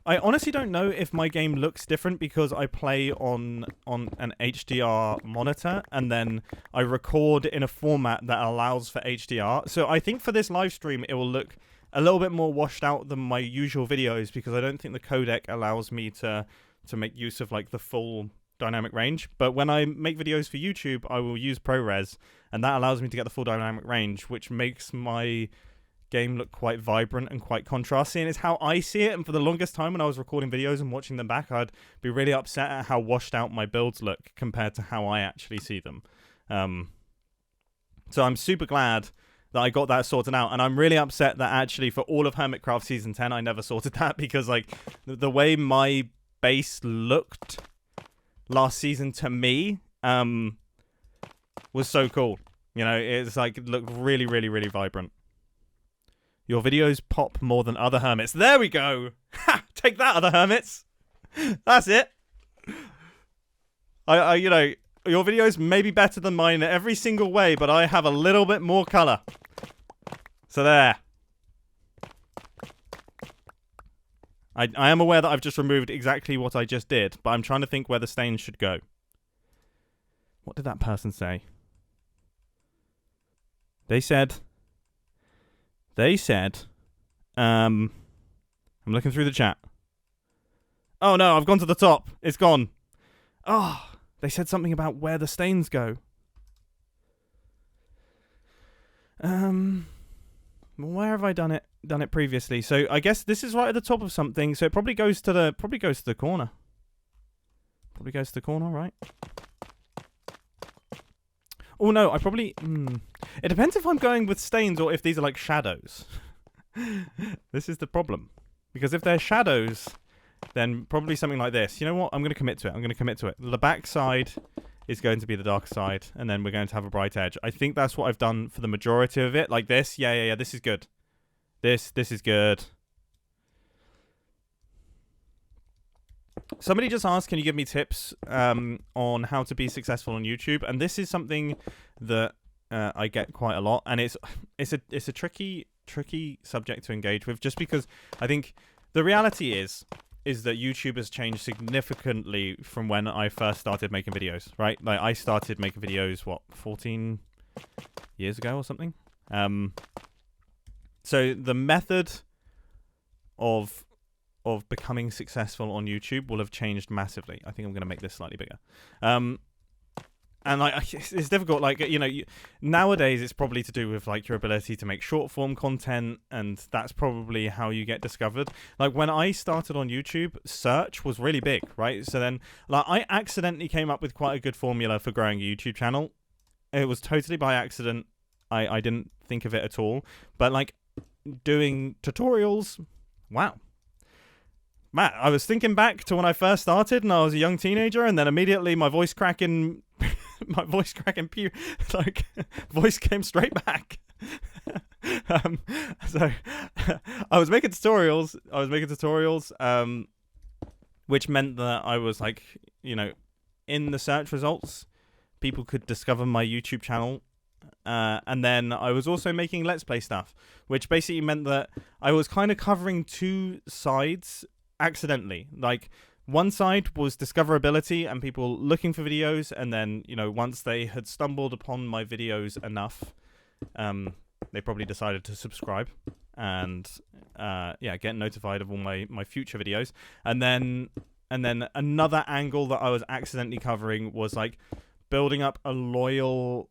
I honestly don't know if my game looks different because I play on an HDR monitor and then I record in a format that allows for HDR. So I think for this live stream, it will look a little bit more washed out than my usual videos because I don't think the codec allows me to make use of like the full dynamic range. But when I make videos for YouTube, I will use ProRes, and that allows me to get the full dynamic range, which makes my game look quite vibrant and quite contrasty, and it's how I see it. And for the longest time when I was recording videos and watching them back, I'd be really upset at how washed out my builds look compared to how I actually see them. So I'm super glad that I got that sorted out, and I'm really upset that actually for all of Hermitcraft Season 10 I never sorted that, because like the way my base looked last season to me was so cool. You know, it's like it looked really, really, really vibrant. Your videos pop more than other hermits. There we go. Ha! Take that, other hermits. That's it. You know, your videos may be better than mine in every single way, but I have a little bit more color. So there. I am aware that I've just removed exactly what I just did, but I'm trying to think where the stains should go. What did that person say? They said, I'm looking through the chat. Oh no, I've gone to the top. It's gone. Oh, they said something about where the stains go. Where have I done it previously? So I guess this is right at the top of something. So it probably goes to the corner. Probably goes to the corner, right? Oh no, I probably. It depends if I'm going with stains or if these are like shadows. This is the problem, because if they're shadows, then probably something like this. You know what? I'm going to commit to it. The back side is going to be the dark side, and then we're going to have a bright edge. I think that's what I've done for the majority of it. Like this. Yeah. This is good. This is good. Somebody just asked, can you give me tips on how to be successful on YouTube? And this is something that I get quite a lot, and it's a tricky subject to engage with, just because I think the reality is that YouTube has changed significantly from when I first started making videos, right? Like I started making videos 14 years ago or something. So the method of becoming successful on YouTube will have changed massively. I think I'm going to make this slightly bigger. And like it's difficult. Like, you know, nowadays it's probably to do with like your ability to make short form content, and that's probably how you get discovered. Like when I started on YouTube, search was really big, right? So then, like, I accidentally came up with quite a good formula for growing a YouTube channel. It was totally by accident. I didn't think of it at all. But like doing tutorials, wow. Matt, I was thinking back to when I first started and I was a young teenager, and then immediately my voice cracking voice came straight back. So I was making tutorials, which meant that I was like, you know, in the search results, people could discover my YouTube channel. And then I was also making Let's Play stuff, which basically meant that I was kind of covering two sides accidentally. Like one side was discoverability and people looking for videos, and then, you know, once they had stumbled upon my videos enough, they probably decided to subscribe and get notified of all my future videos. And then another angle that I was accidentally covering was like building up a loyal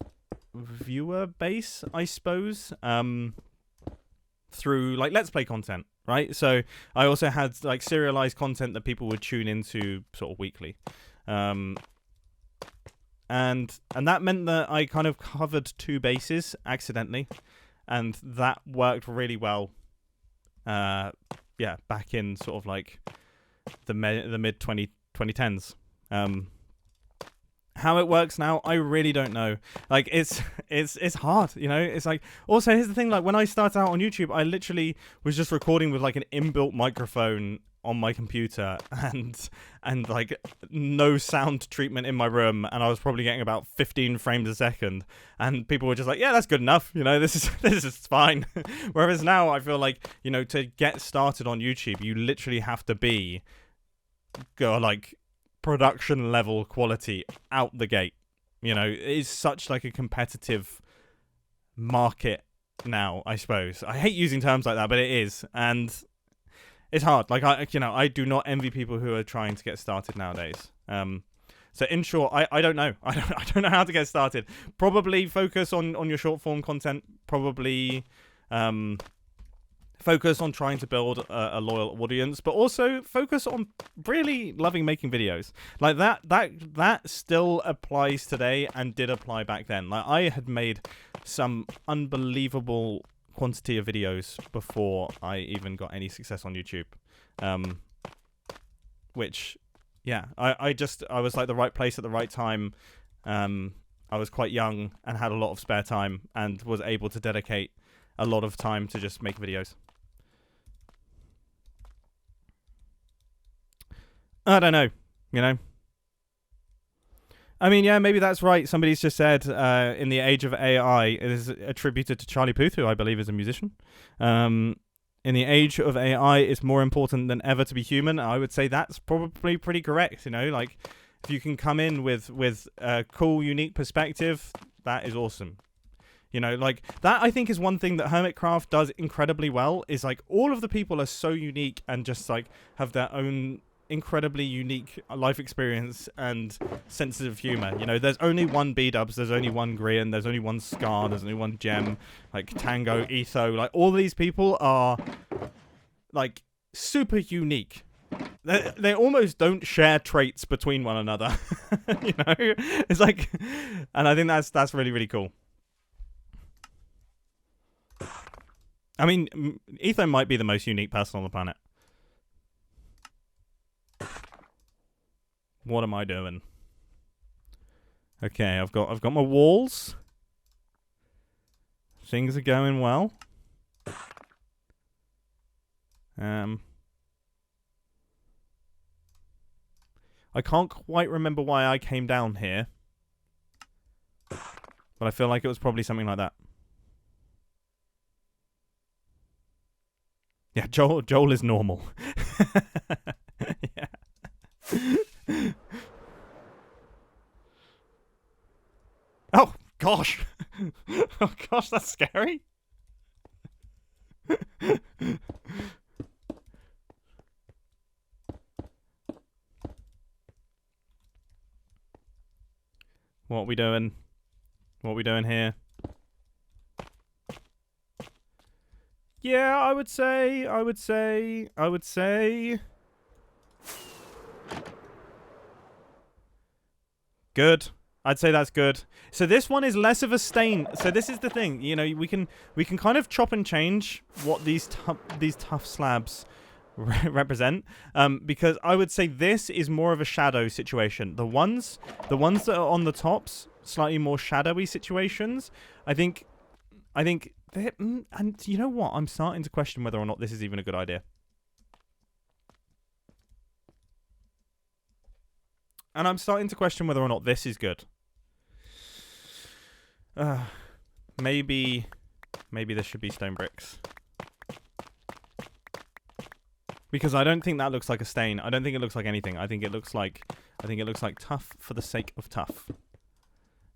viewer base, I suppose, through like Let's Play content, right? So I also had like serialized content that people would tune into sort of weekly, and that meant that I kind of covered two bases accidentally, and that worked really well. Back in sort of like the mid 2010s. How it works now, I really don't know. Like it's hard, you know. It's like, also here's the thing, like when I started out on YouTube, I literally was just recording with like an inbuilt microphone on my computer and like no sound treatment in my room, and I was probably getting about 15 frames a second, and people were just like, yeah, that's good enough, you know, this is fine. Whereas now I feel like, you know, to get started on YouTube, you literally have to go like production level quality out the gate. You know, it is such like a competitive market now, I suppose. I hate using terms like that, but it is, and it's hard. Like I do not envy people who are trying to get started nowadays. So in short, I don't know. I don't know how to get started. Probably focus on your short form content. Probably focus on trying to build a loyal audience, but also focus on really loving making videos. Like that still applies today and did apply back then. Like I had made some unbelievable quantity of videos before I even got any success on YouTube. Which, yeah, I was like the right place at the right time. I was quite young and had a lot of spare time and was able to dedicate a lot of time to just make videos. I don't know, you know. I mean, yeah, maybe that's right. Somebody's just said, in the age of AI, it is attributed to Charlie Puth, who I believe is a musician. In the age of AI, it's more important than ever to be human. I would say that's probably pretty correct, you know. Like, if you can come in with a cool, unique perspective, that is awesome. You know, like, that I think is one thing that Hermitcraft does incredibly well, is like all of the people are so unique and just like have their own incredibly unique life experience and senses of humor. You know, there's only one B-dubs, there's only one Grian, there's only one Scar, there's only one Gem, like Tango, Etho, like all these people are like super unique. They almost don't share traits between one another. You know, it's like, and I think that's really, really cool. I mean, Etho might be the most unique person on the planet. What am I doing? Okay, I've got my walls. Things are going well. I can't quite remember why I came down here, but I feel like it was probably something like that. Yeah, Joel is normal. Yeah. Oh gosh. Oh gosh, that's scary. What are we doing? What are we doing here? Yeah, I would say. Good. I'd say that's good. So this one is less of a stain. So this is the thing, you know, we can kind of chop and change what these tough slabs represent, because I would say this is more of a shadow situation. The ones that are on the tops, slightly more shadowy situations. I think, and you know what? I'm starting to question whether or not this is even a good idea. And I'm starting to question whether or not this is good. Maybe this should be stone bricks. Because I don't think that looks like a stain. I don't think it looks like anything. I think it looks like tough for the sake of tough.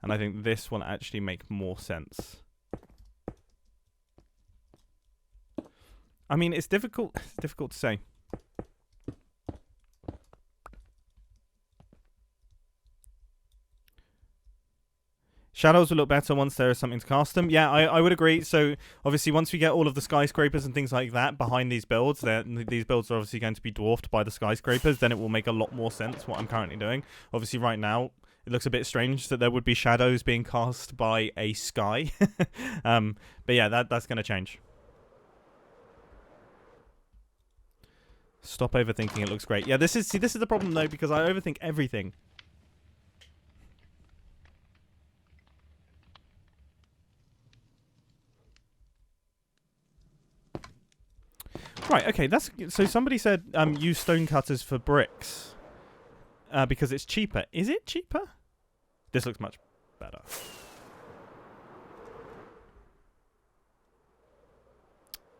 And I think this will actually make more sense. I mean, it's difficult to say. Shadows will look better once there is something to cast them. Yeah, I would agree. So, obviously, once we get all of the skyscrapers and things like that behind these builds, these builds are obviously going to be dwarfed by the skyscrapers, then it will make a lot more sense what I'm currently doing. Obviously, right now, it looks a bit strange that there would be shadows being cast by a sky. But yeah, that's going to change. Stop overthinking, it looks great. Yeah, this is the problem, though, because I overthink everything. Right, okay, so somebody said use stone cutters for bricks because it's cheaper. Is it cheaper? This looks much better.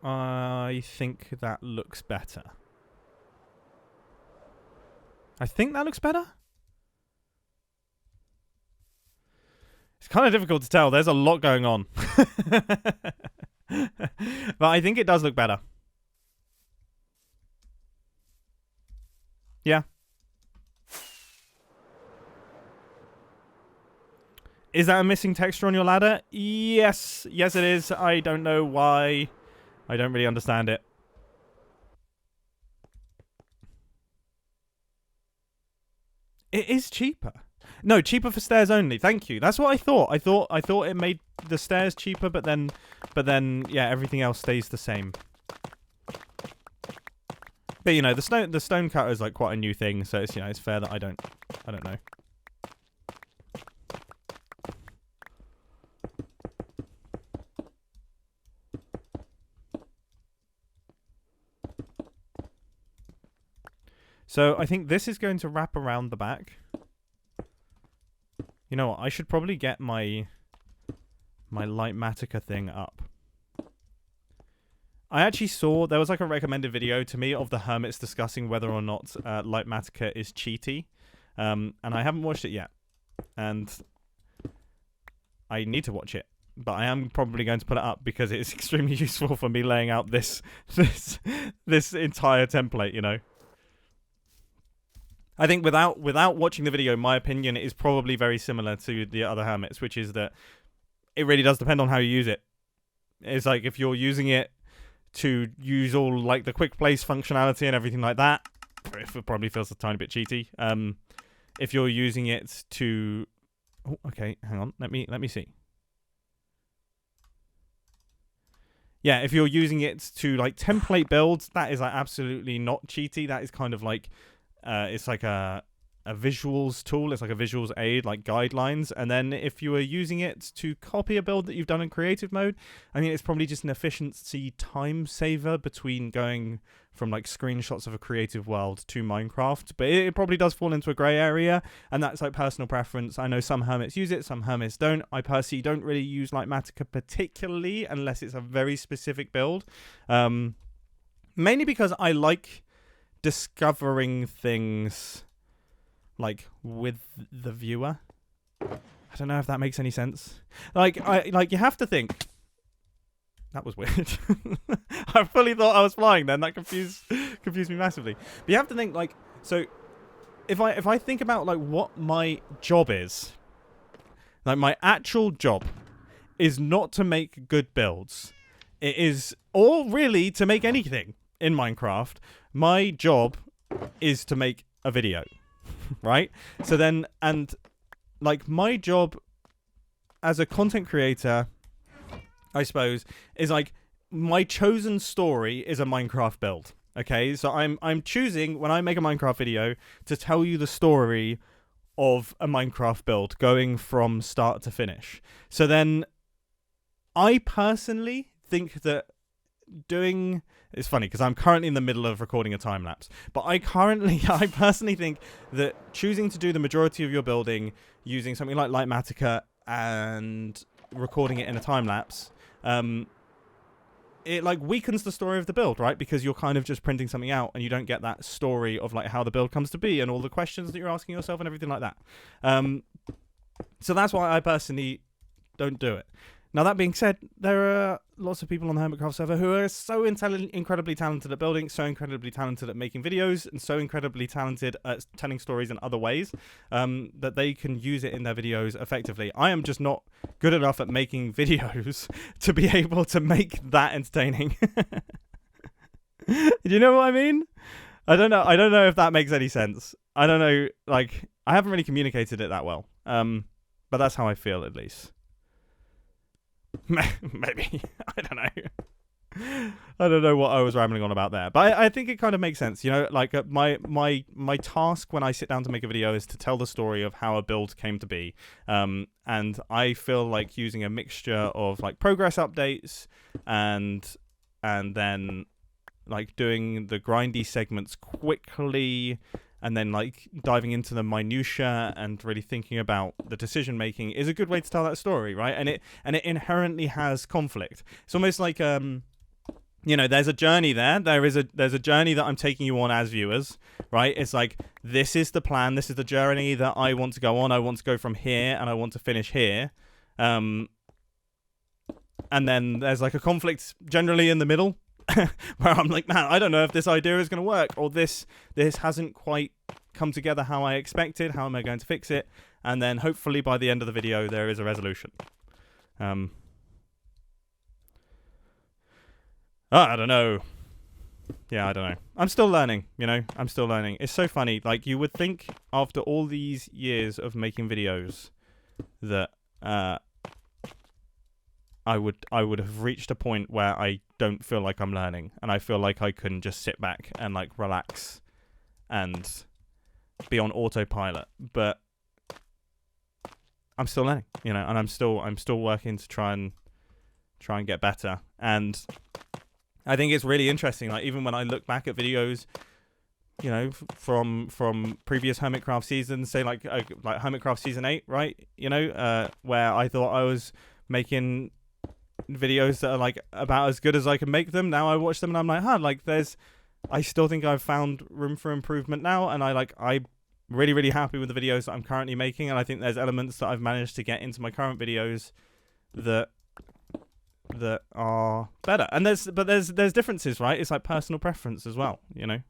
I think that looks better. It's kind of difficult to tell. There's a lot going on. But I think it does look better. Yeah. Is that a missing texture on your ladder? Yes. Yes, it is. I don't know why. I don't really understand it. It is cheaper. No, cheaper for stairs only. Thank you. That's what I thought. I thought it made the stairs cheaper, but then yeah, everything else stays the same. But you know, the stone cutter is like quite a new thing, so it's, you know, it's fair that I don't know. So I think this is going to wrap around the back. You know what? I should probably get my Lightmatica thing up. I actually saw, there was like a recommended video to me of the hermits discussing whether or not Lightmatica is cheaty. And I haven't watched it yet. And I need to watch it. But I am probably going to put it up because it's extremely useful for me laying out this entire template, you know. I think without watching the video, my opinion is probably very similar to the other hermits, which is that it really does depend on how you use it. It's like if you're using it to use all like the quick place functionality and everything like that, it probably feels a tiny bit cheaty. If you're using it to, oh, okay, hang on, let me see. Yeah, if you're using it to like template builds, that is like absolutely not cheaty. That is kind of like, it's like a visuals tool. It's like a visuals aid, like guidelines. And then if you are using it to copy a build that you've done in creative mode, I mean, it's probably just an efficiency time saver between going from like screenshots of a creative world to Minecraft. But it probably does fall into a grey area, and that's like personal preference. I know some hermits use it, some hermits don't. I personally don't really use Lightmatica particularly unless it's a very specific build. Mainly because I like discovering things like with the viewer. I don't know if that makes any sense. Like you have to think. That was weird. I fully thought I was flying then. That confused me massively. But you have to think like, so if I think about like what my job is, like my actual job is not to make good builds. It is, or really to make anything in Minecraft. My job is to make a video. Right? So then, and like my job as a content creator, I suppose, is like my chosen story is a Minecraft build. Okay, so I'm choosing when I make a Minecraft video to tell you the story of a Minecraft build going from start to finish. So then I personally think that doing, it's funny because I'm currently in the middle of recording a time lapse, but I personally think that choosing to do the majority of your building using something like Lightmatica and recording it in a time lapse, it like weakens the story of the build, right? Because you're kind of just printing something out and you don't get that story of like how the build comes to be and all the questions that you're asking yourself and everything like that. So that's why I personally don't do it. Now, that being said, there are lots of people on the Hermitcraft server who are so incredibly talented at building, so incredibly talented at making videos, and so incredibly talented at telling stories in other ways that they can use it in their videos effectively. I am just not good enough at making videos to be able to make that entertaining. Do you know what I mean? I don't know if that makes any sense. I don't know. Like, I haven't really communicated it that well. But that's how I feel, at least. Maybe. I don't know. I don't know what I was rambling on about there, but I think it kind of makes sense. You know, like my task when I sit down to make a video is to tell the story of how a build came to be. And I feel like using a mixture of like progress updates and then like doing the grindy segments quickly, and then like diving into the minutiae and really thinking about the decision making is a good way to tell that story, right? And it inherently has conflict. It's almost like you know, there's a journey there. There's a journey that I'm taking you on as viewers, right? It's like, this is the plan, this is the journey that I want to go on. I want to go from here and I want to finish here. And then there's like a conflict generally in the middle. Where I'm like, man, I don't know if this idea is going to work, or this hasn't quite come together how I expected. How am I going to fix it? And then hopefully by the end of the video there is a resolution. I don't know. Yeah, I don't know. I'm still learning, you know. I'm still learning. It's so funny. Like, you would think after all these years of making videos that I would have reached a point where I don't feel like I'm learning, and I feel like I can just sit back and like relax and be on autopilot. But I'm still learning, you know, and I'm still working to try and get better. And I think it's really interesting. Like, even when I look back at videos, you know, from previous Hermitcraft seasons, say like Hermitcraft season 8, right? You know, where I thought I was making videos that are like about as good as I can make them. Now I watch them and I'm like, like I still think I've found room for improvement now, and I'm really happy with the videos that I'm currently making, and I think there's elements that I've managed to get into my current videos that are better. And there's differences, right? It's like personal preference as well, you know.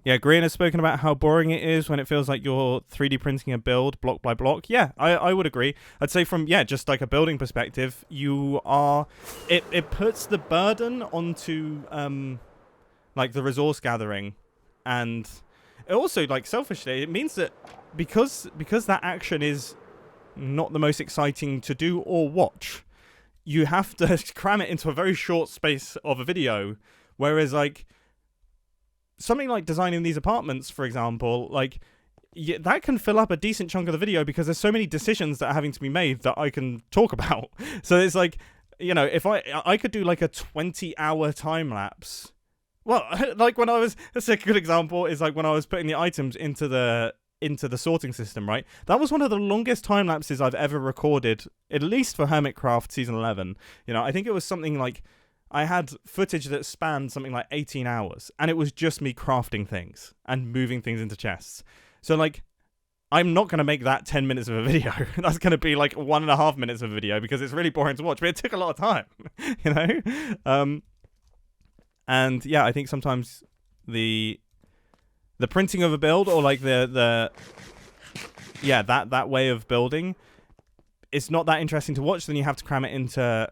Yeah, Grian has spoken about how boring it is when it feels like you're 3D printing a build block by block. Yeah, I would agree. I'd say from, just like a building perspective, it puts the burden onto, like, the resource gathering. And it also, like, selfishly, it means that because that action is not the most exciting to do or watch, you have to cram it into a very short space of a video. Whereas, like, something like designing these apartments, for example, like, that can fill up a decent chunk of the video because there's so many decisions that are having to be made that I can talk about. So it's like, if I could do like a 20-hour time lapse. Well, like that's a good example, is like when I was putting the items into the sorting system, right? That was one of the longest time lapses I've ever recorded, at least for Hermitcraft Season 11. I think it was something like, I had footage that spanned something like 18 hours, and it was just me crafting things and moving things into chests. So, like, I'm not going to make that 10 minutes of a video. That's going to be like 1.5 minutes of a video because it's really boring to watch, but it took a lot of time, And yeah, I think sometimes the printing of a build, or like that way of building, it's not that interesting to watch. Then you have to cram it into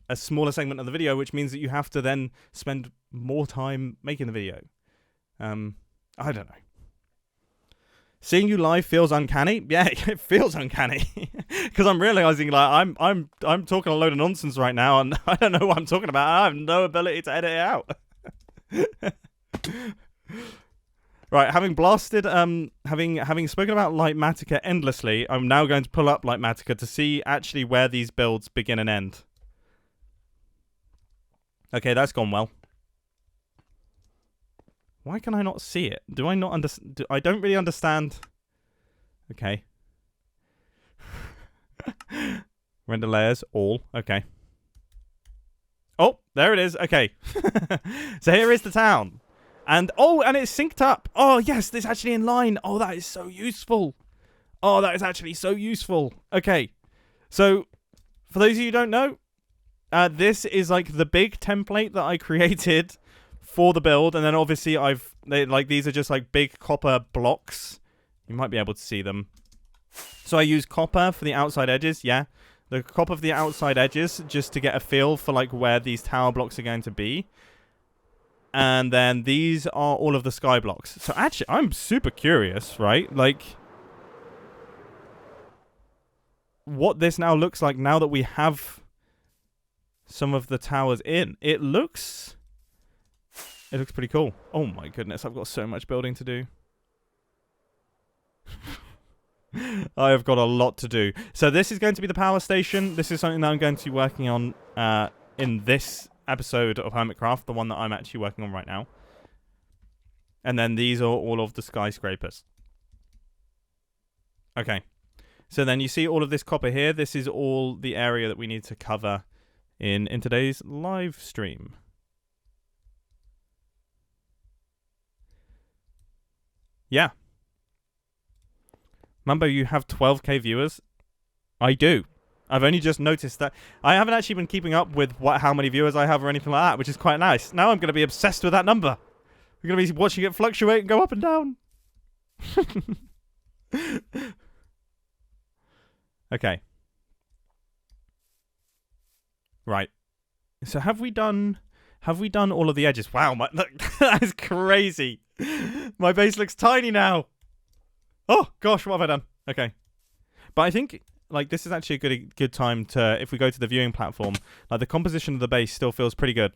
a smaller segment of the video, which means that you have to then spend more time making the video. I don't know. Seeing you live feels uncanny. Yeah, it feels uncanny because I'm realizing, like, I'm talking a load of nonsense right now, and I don't know what I'm talking about. I have no ability to edit it out. Right, having blasted, having spoken about Lightmatica endlessly, I'm now going to pull up Lightmatica to see actually where these builds begin and end. Okay, that's gone well. Why can I not see it? Do I not understand? I don't really understand. Okay. Render layers, all. Okay. Oh, there it is. Okay. So here is the town. And it's synced up. Oh, yes, it's actually in line. Oh, that is so useful. Oh, that is actually so useful. Okay. So, for those of you who don't know, this is like the big template that I created for the build, and then obviously these are just like big copper blocks. You might be able to see them. So I use copper for the outside edges, yeah. The copper for the outside edges, just to get a feel for like where these tower blocks are going to be. And then these are all of the sky blocks. So actually, I'm super curious, right? Like, what this now looks like now that we have some of the towers in. It looks pretty cool. Oh my goodness, I've got so much building to do. I have got a lot to do. So this is going to be the power station. This is something that I'm going to be working on in this episode of Hermitcraft, the one that I'm actually working on right now. And then these are all of the skyscrapers. Okay. So then you see all of this copper here. This is all the area that we need to cover in today's live stream. Yeah. Mumbo, you have 12k viewers? I do. I've only just noticed that. I haven't actually been keeping up with how many viewers I have or anything like that, which is quite nice. Now I'm going to be obsessed with that number. We're going to be watching it fluctuate and go up and down. Okay. Right. So have we done all of the edges? Wow, look, that is crazy. My base looks tiny now. Oh gosh, what have I done? Okay. But I think like this is actually a good time to, if we go to the viewing platform, like the composition of the base still feels pretty good.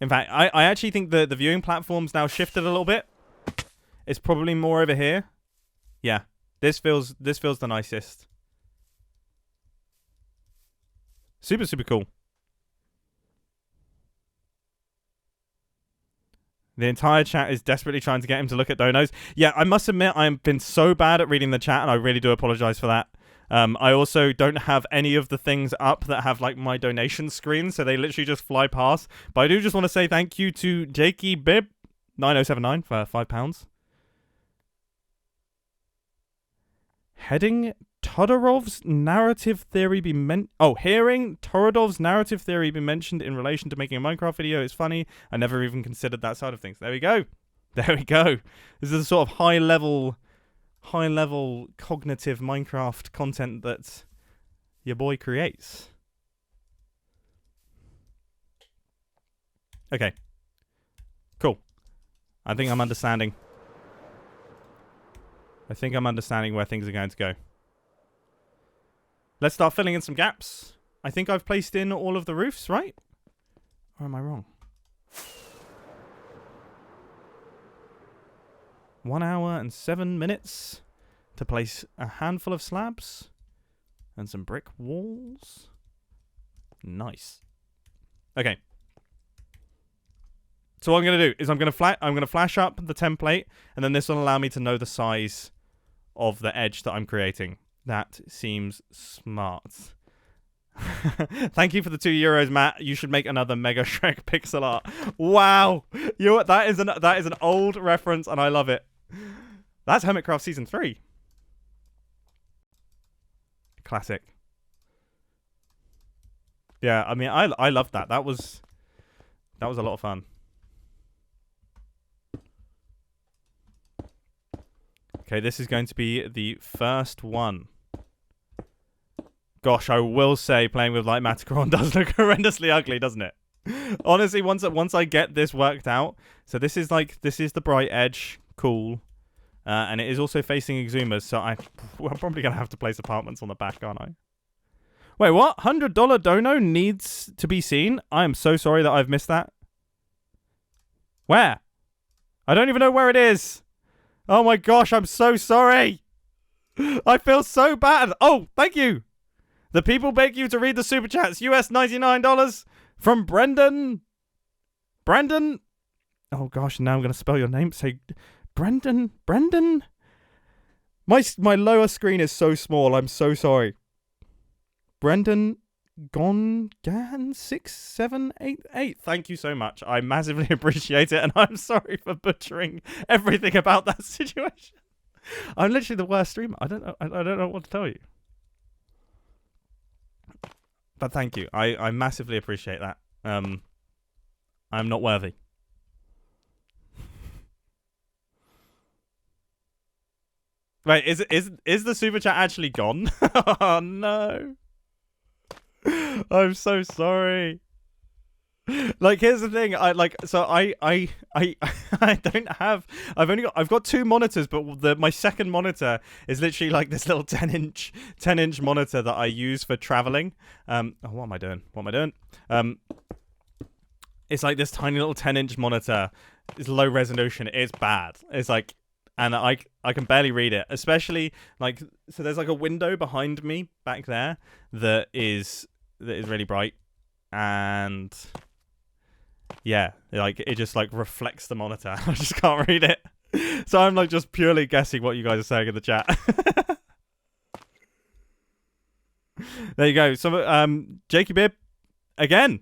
In fact, I actually think the viewing platform's now shifted a little bit. It's probably more over here. Yeah. This feels the nicest. Super, super cool. The entire chat is desperately trying to get him to look at donos. Yeah, I must admit, I've been so bad at reading the chat, and I really do apologize for that. I also don't have any of the things up that have, like, my donation screen, so they literally just fly past. But I do just want to say thank you to Jakey Bib 9079 for £5. Heading Todorov's narrative theory be hearing Torodov's narrative theory be mentioned in relation to making a Minecraft video is funny. I never even considered that side of things. There we go. There we go. This is a sort of high level cognitive Minecraft content that your boy creates. Okay. Cool. I think I'm understanding where things are going to go. Let's start filling in some gaps. I think I've placed in all of the roofs, right? Or am I wrong? 1 hour and 7 minutes to place a handful of slabs and some brick walls. Nice. Okay. So what I'm going to do is I'm going to flash up the template, and then this will allow me to know the size of the edge that I'm creating. That seems smart. Thank you for the €2, Matt. You should make another Mega Shrek pixel art. Wow, that is an old reference, and I love it. That's Hermitcraft Season 3. Classic. Yeah, I mean, I loved that. That was a lot of fun. Okay, this is going to be the first one. Gosh, I will say playing with Lightmatica on does look horrendously ugly, doesn't it? Honestly, once I get this worked out, so this is the bright edge, cool, and it is also facing exhumers. So I'm probably gonna have to place apartments on the back, aren't I? Wait, what? $100 dono needs to be seen. I am so sorry that I've missed that. Where? I don't even know where it is. Oh my gosh, I'm so sorry. I feel so bad. Oh, thank you. The people beg you to read the super chats. US $99 from Brendan. Brendan. Oh gosh, now I'm going to spell your name. Say Brendan. Brendan. My lower screen is so small. I'm so sorry. Brendan Gongan 6788. Thank you so much. I massively appreciate it, and I'm sorry for butchering everything about that situation. I'm literally the worst streamer. I don't know what to tell you. But thank you. I massively appreciate that. I'm not worthy. Wait, is the super chat actually gone? Oh no. I'm so sorry. Like, here's the thing. I don't have. I've got 2 monitors, but my second monitor is literally like this little 10-inch monitor that I use for traveling. Oh, what am I doing? It's like this tiny little 10-inch monitor. It's low resolution. It's bad. It's like, and I can barely read it. Especially like, so there's like a window behind me back there that is really bright, and yeah, like it just like reflects the monitor. I just can't read it. So I'm like just purely guessing what you guys are saying in the chat. There you go. So Jakey Bibb again,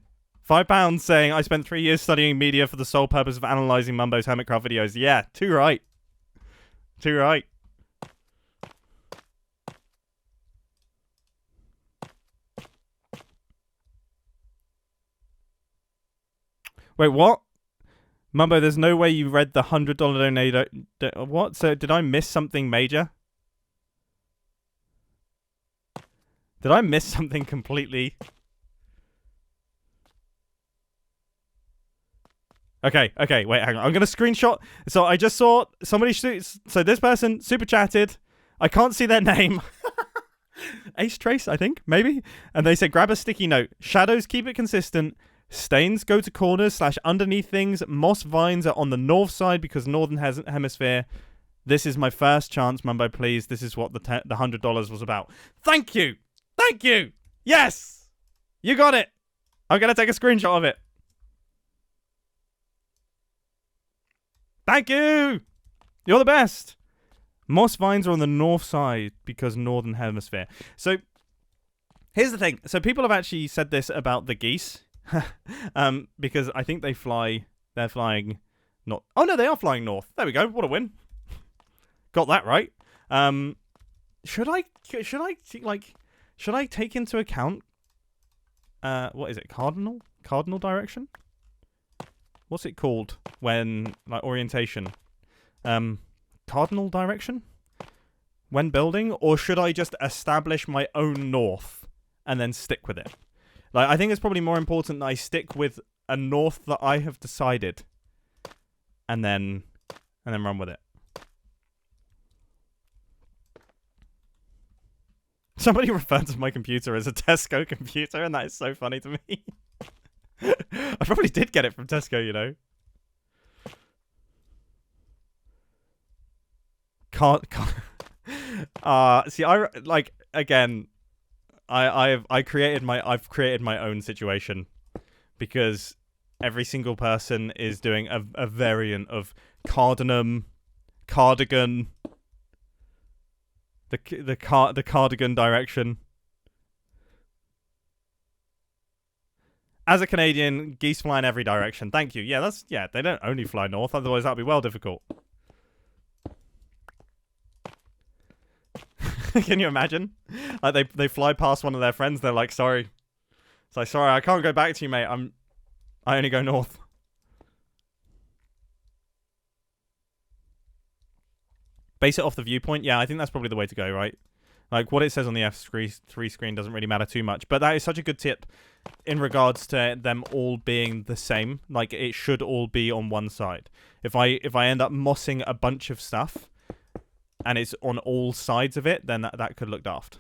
£5 saying I spent 3 years studying media for the sole purpose of analysing Mumbo's Hermitcraft videos. Yeah, too right. Too right. Wait, what? Mumbo, there's no way you read the $100 donator. What? So did I miss something major? Did I miss something completely? Okay, wait, hang on. I'm going to screenshot. So I just saw somebody... So this person super chatted. I can't see their name. Ace Trace, I think, maybe. And they said, grab a sticky note. Shadows, keep it consistent. Stains go to corners / underneath things. Moss vines are on the north side because northern hemisphere. This is my first chance, Mumbo, please. This is what the $100 was about. Thank you. Thank you. Yes. You got it. I'm going to take a screenshot of it. Thank you. You're the best. Moss vines are on the north side because northern hemisphere. So here's the thing. So people have actually said this about the geese. Because I think they're flying not. Oh no, they are flying north. There we go. What a win. Got that right. should I take into account what is it, cardinal direction? What's it called when, like, orientation? Cardinal direction when building, or should I just establish my own north and then stick with it? Like, I think it's probably more important that I stick with a north that I have decided, and then run with it. Somebody referred to my computer as a Tesco computer, and that is so funny to me. I probably did get it from Tesco, you know. Can't. See, I've created my own situation, because every single person is doing a variant of cardigan, the cardigan direction. As a Canadian, geese fly in every direction. Thank you. Yeah, they don't only fly north, otherwise that'd be well difficult. Can you imagine? Like they fly past one of their friends, they're like, sorry. It's like, sorry, I can't go back to you, mate. I only go north. Base it off the viewpoint. Yeah, I think that's probably the way to go, right? Like, what it says on the F3 screen doesn't really matter too much. But that is such a good tip in regards to them all being the same. Like, it should all be on one side. If I end up mossing a bunch of stuff and it's on all sides of it, then that could look daft.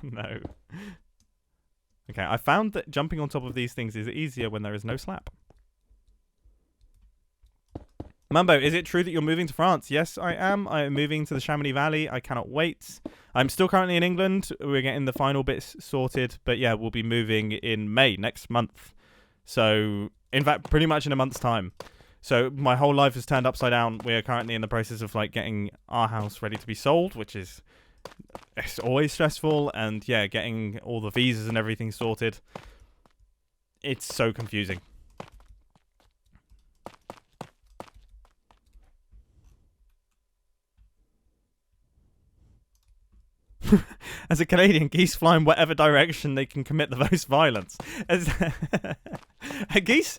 No. Okay, I found that jumping on top of these things is easier when there is no slap. Mumbo, is it true that you're moving to France? Yes, I am. I am moving to the Chamonix Valley. I cannot wait. I'm still currently in England. We're getting the final bits sorted. But yeah, we'll be moving in May, next month. So, in fact, pretty much in a month's time. So my whole life has turned upside down. We're currently in the process of like getting our house ready to be sold, which is, it's always stressful. And yeah, getting all the visas and everything sorted. It's so confusing. As a Canadian, geese fly in whatever direction they can commit the most violence. Are geese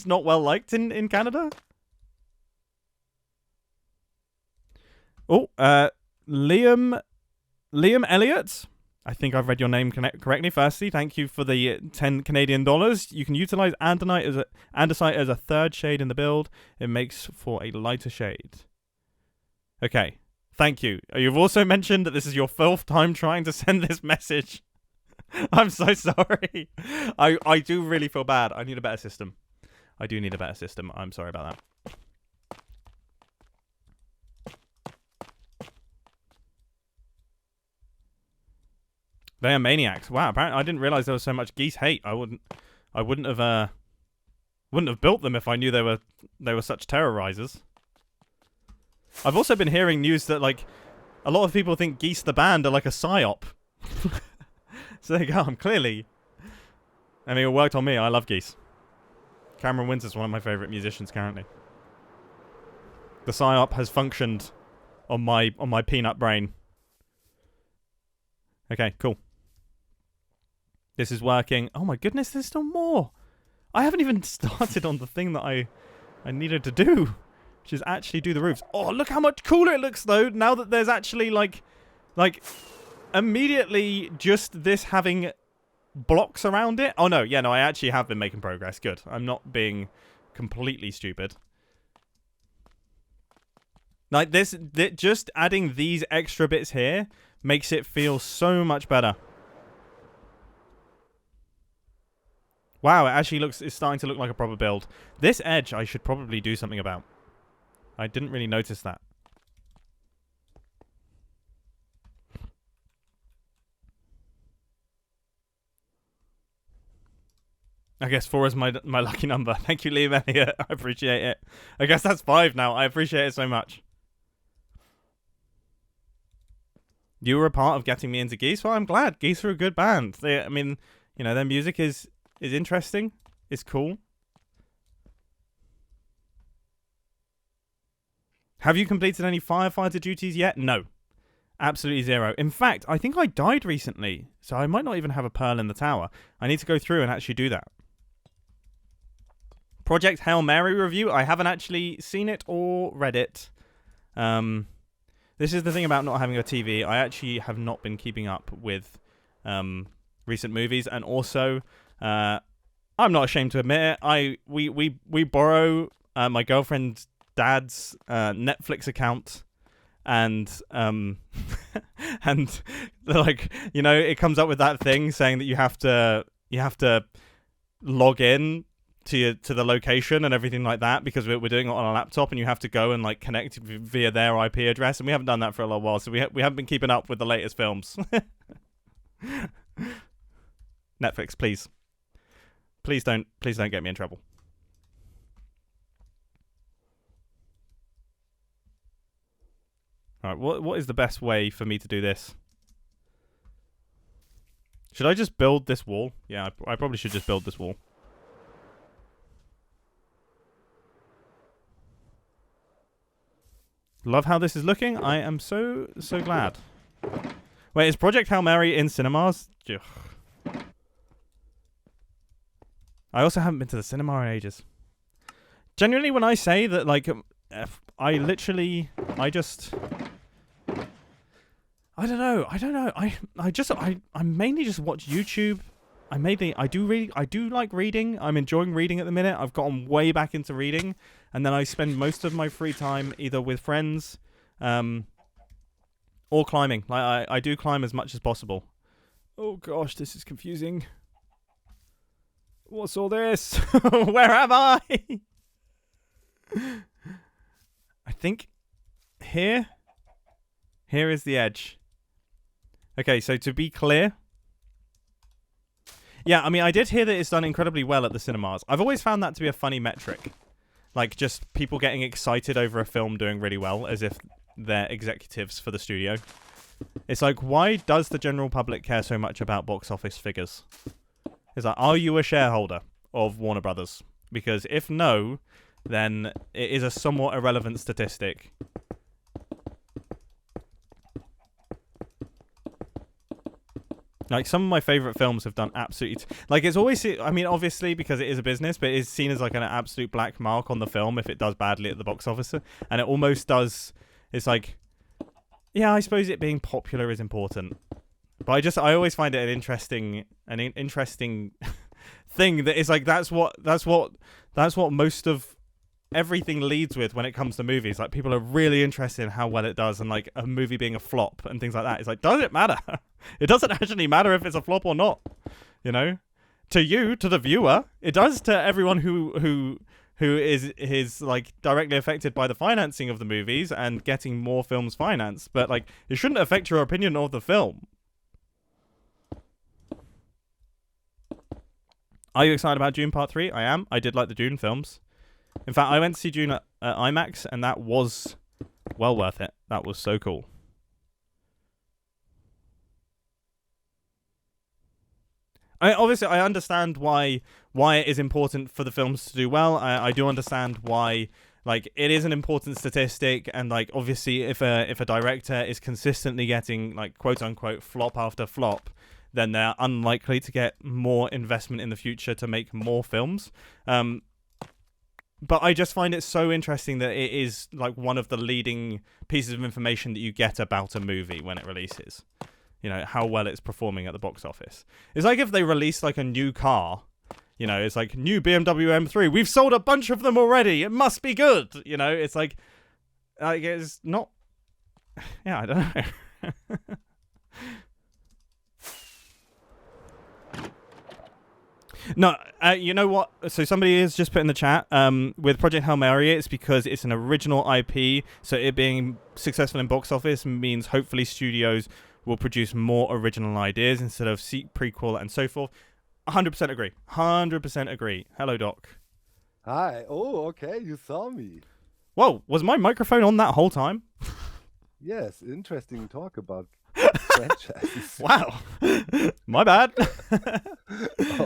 not well liked in Canada? Oh, Liam Elliott. I think I've read your name correctly. Firstly, thank you for the 10 Canadian dollars. You can utilize andesite as a third shade in the build. It makes for a lighter shade. Okay. Thank you. You've also mentioned that this is your 4th time trying to send this message. I'm so sorry. I do really feel bad. I need a better system. I do need a better system. I'm sorry about that. They are maniacs. Wow, apparently I didn't realize there was so much geese hate. I wouldn't have built them if I knew they were such terrorizers. I've also been hearing news that, like, a lot of people think Geese the band are like a psyop. So there you go. Clearly, I mean, it worked on me. I love Geese. Cameron Winter's one of my favourite musicians currently. The psyop has functioned on my peanut brain. Okay, cool. This is working. Oh my goodness, there's still more. I haven't even started on the thing that I needed to do. Which is actually do the roofs. Oh, look how much cooler it looks, though, now that there's actually, like, immediately just this having blocks around it. Oh, no, yeah, no, I actually have been making progress. Good. I'm not being completely stupid. Like, just adding these extra bits here makes it feel so much better. Wow, it actually it's starting to look like a proper build. This edge I should probably do something about. I didn't really notice that. I guess 4 is my lucky number. Thank you, Liam Elliott. I appreciate it. I guess that's 5 now. I appreciate it so much. You were a part of getting me into Geese. Well, I'm glad. Geese are a good band. I mean, you know, their music is interesting. It's cool. Have you completed any firefighter duties yet? No. Absolutely zero. In fact, I think I died recently, so I might not even have a pearl in the tower. I need to go through and actually do that. Project Hail Mary review. I haven't actually seen it or read it. This is the thing about not having a TV. I actually have not been keeping up with recent movies, and also, I'm not ashamed to admit it. We borrow my girlfriend's dad's Netflix account. And and like, you know, it comes up with that thing saying that you have to log in to the location and everything like that, because we're doing it on a laptop, and you have to go and like connect via their IP address, and we haven't done that for a little while, so we haven't been keeping up with the latest films. Netflix, please don't get me in trouble. Alright, what is the best way for me to do this? Should I just build this wall? Yeah, I probably should just build this wall. Love how this is looking. I am so glad. Wait, is Project Hail Mary in cinemas? Ugh. I also haven't been to the cinema in ages. Genuinely, when I say that, like, I don't know. I mainly just watch YouTube. I do like reading. I'm enjoying reading at the minute. I've gotten way back into reading, and then I spend most of my free time either with friends, or climbing. Like I do climb as much as possible. Oh gosh, this is confusing. What's all this? Where am I? I think here is the edge. Okay, so to be clear, yeah, I mean, I did hear that it's done incredibly well at the cinemas. I've always found that to be a funny metric. Like, just people getting excited over a film doing really well as if they're executives for the studio. It's like, why does the general public care so much about box office figures? It's like, are you a shareholder of Warner Brothers? Because if no, then it is a somewhat irrelevant statistic. Like, some of my favourite films have done absolutely... like, it's always... I mean, obviously, because it is a business, but it's seen as, like, an absolute black mark on the film if it does badly at the box office. And it almost does... It's like... yeah, I suppose it being popular is important. But I always find it an interesting thing that is, like, that's what most of everything leads with when it comes to movies. Like, people are really interested in how well it does, and like a movie being a flop and things like that. It's like, does it matter? It doesn't actually matter if it's a flop or not, you know. To you, to the viewer, it does. To everyone who is like directly affected by the financing of the movies and getting more films financed, but like, it shouldn't affect your opinion of the film. Are you excited about Dune Part 3? I am. I did like the Dune films. In fact, I went to see Dune at IMAX, and that was well worth it. That was so cool. Obviously, I understand why it is important for the films to do well. I do understand why, like, it is an important statistic, and like, obviously, if a director is consistently getting, like, quote unquote flop after flop, then they're unlikely to get more investment in the future to make more films. But I just find it so interesting that it is like one of the leading pieces of information that you get about a movie when it releases. You know, how well it's performing at the box office. It's like if they release like a new car, you know, it's like new BMW M3. We've sold a bunch of them already. It must be good. You know, it's like it's not. Yeah, I don't know. No, you know what? So somebody has just put in the chat, with Project Hail Mary, it's because it's an original IP, so it being successful in box office means hopefully studios will produce more original ideas instead of prequel and so forth. 100% agree. 100% agree. Hello, Doc. Hi. Oh, okay. You saw me. Whoa, was my microphone on that whole time? Yes, interesting talk about franchises. Wow. My bad.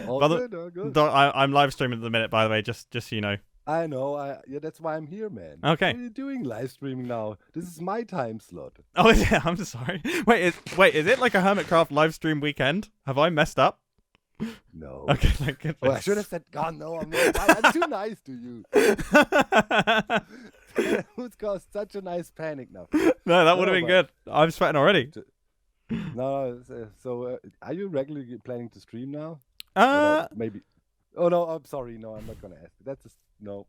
All good, all good. I'm live streaming at the minute, by the way, just so you know. I know. Yeah, that's why I'm here, man. Okay. What are you doing live streaming now? This is my time slot. Oh, yeah. I'm sorry. Wait, is it like a Hermitcraft live stream weekend? Have I messed up? No. Okay, thank goodness. Oh, I should have said, God, no, I'm not. I'm too nice to you. Who's caused such a nice panic now? No, that would have been good. I'm sweating already. No, so are you regularly planning to stream now? Uh, no, maybe. Oh no, I'm sorry. No, I'm not gonna ask. No.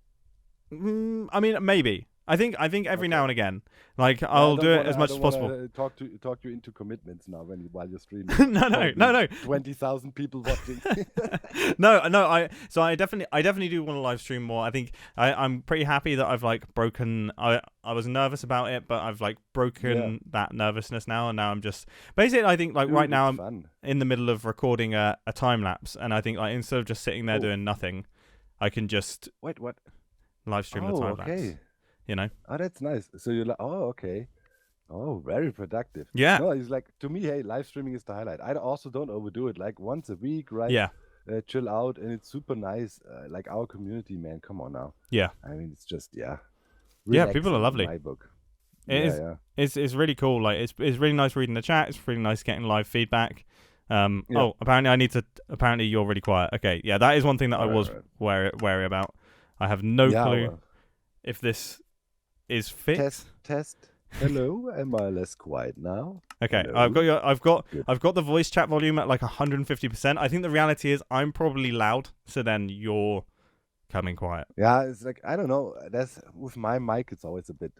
I mean, maybe. I think every now and again, like I'll do it as much as possible. Talk you into commitments now while you're streaming. No. 20,000 people watching. No. I definitely do want to live stream more. I think I'm pretty happy that I've like broken. I was nervous about it, but I've like broken that nervousness now, and now I'm just basically. I think like Dude, right now I'm fun. in the middle of recording a time lapse, and I think like instead of just sitting there doing nothing, I can just Wait, what? live stream the time lapse. You know? Oh, that's nice. So you're like, oh, okay. Oh, very productive. Yeah. No, it's like, to me, hey, live streaming is the highlight. I also don't overdo it. Like once a week, right? Yeah. Chill out, and it's super nice. Like our community, man. Come on now. Yeah. I mean, it's just People are lovely. In my book. It's really cool. Like it's really nice reading the chat. It's really nice getting live feedback. Oh, apparently you're really quiet. Okay, yeah, that is one thing that I was wary about. I have no clue if this is fixed. Test. Hello, am I less quiet now? Okay, Hello? I've got the voice chat volume at like 150%. I think the reality is I'm probably loud, so then you're coming quiet. Yeah, it's like I don't know. That's with my mic. It's always a bit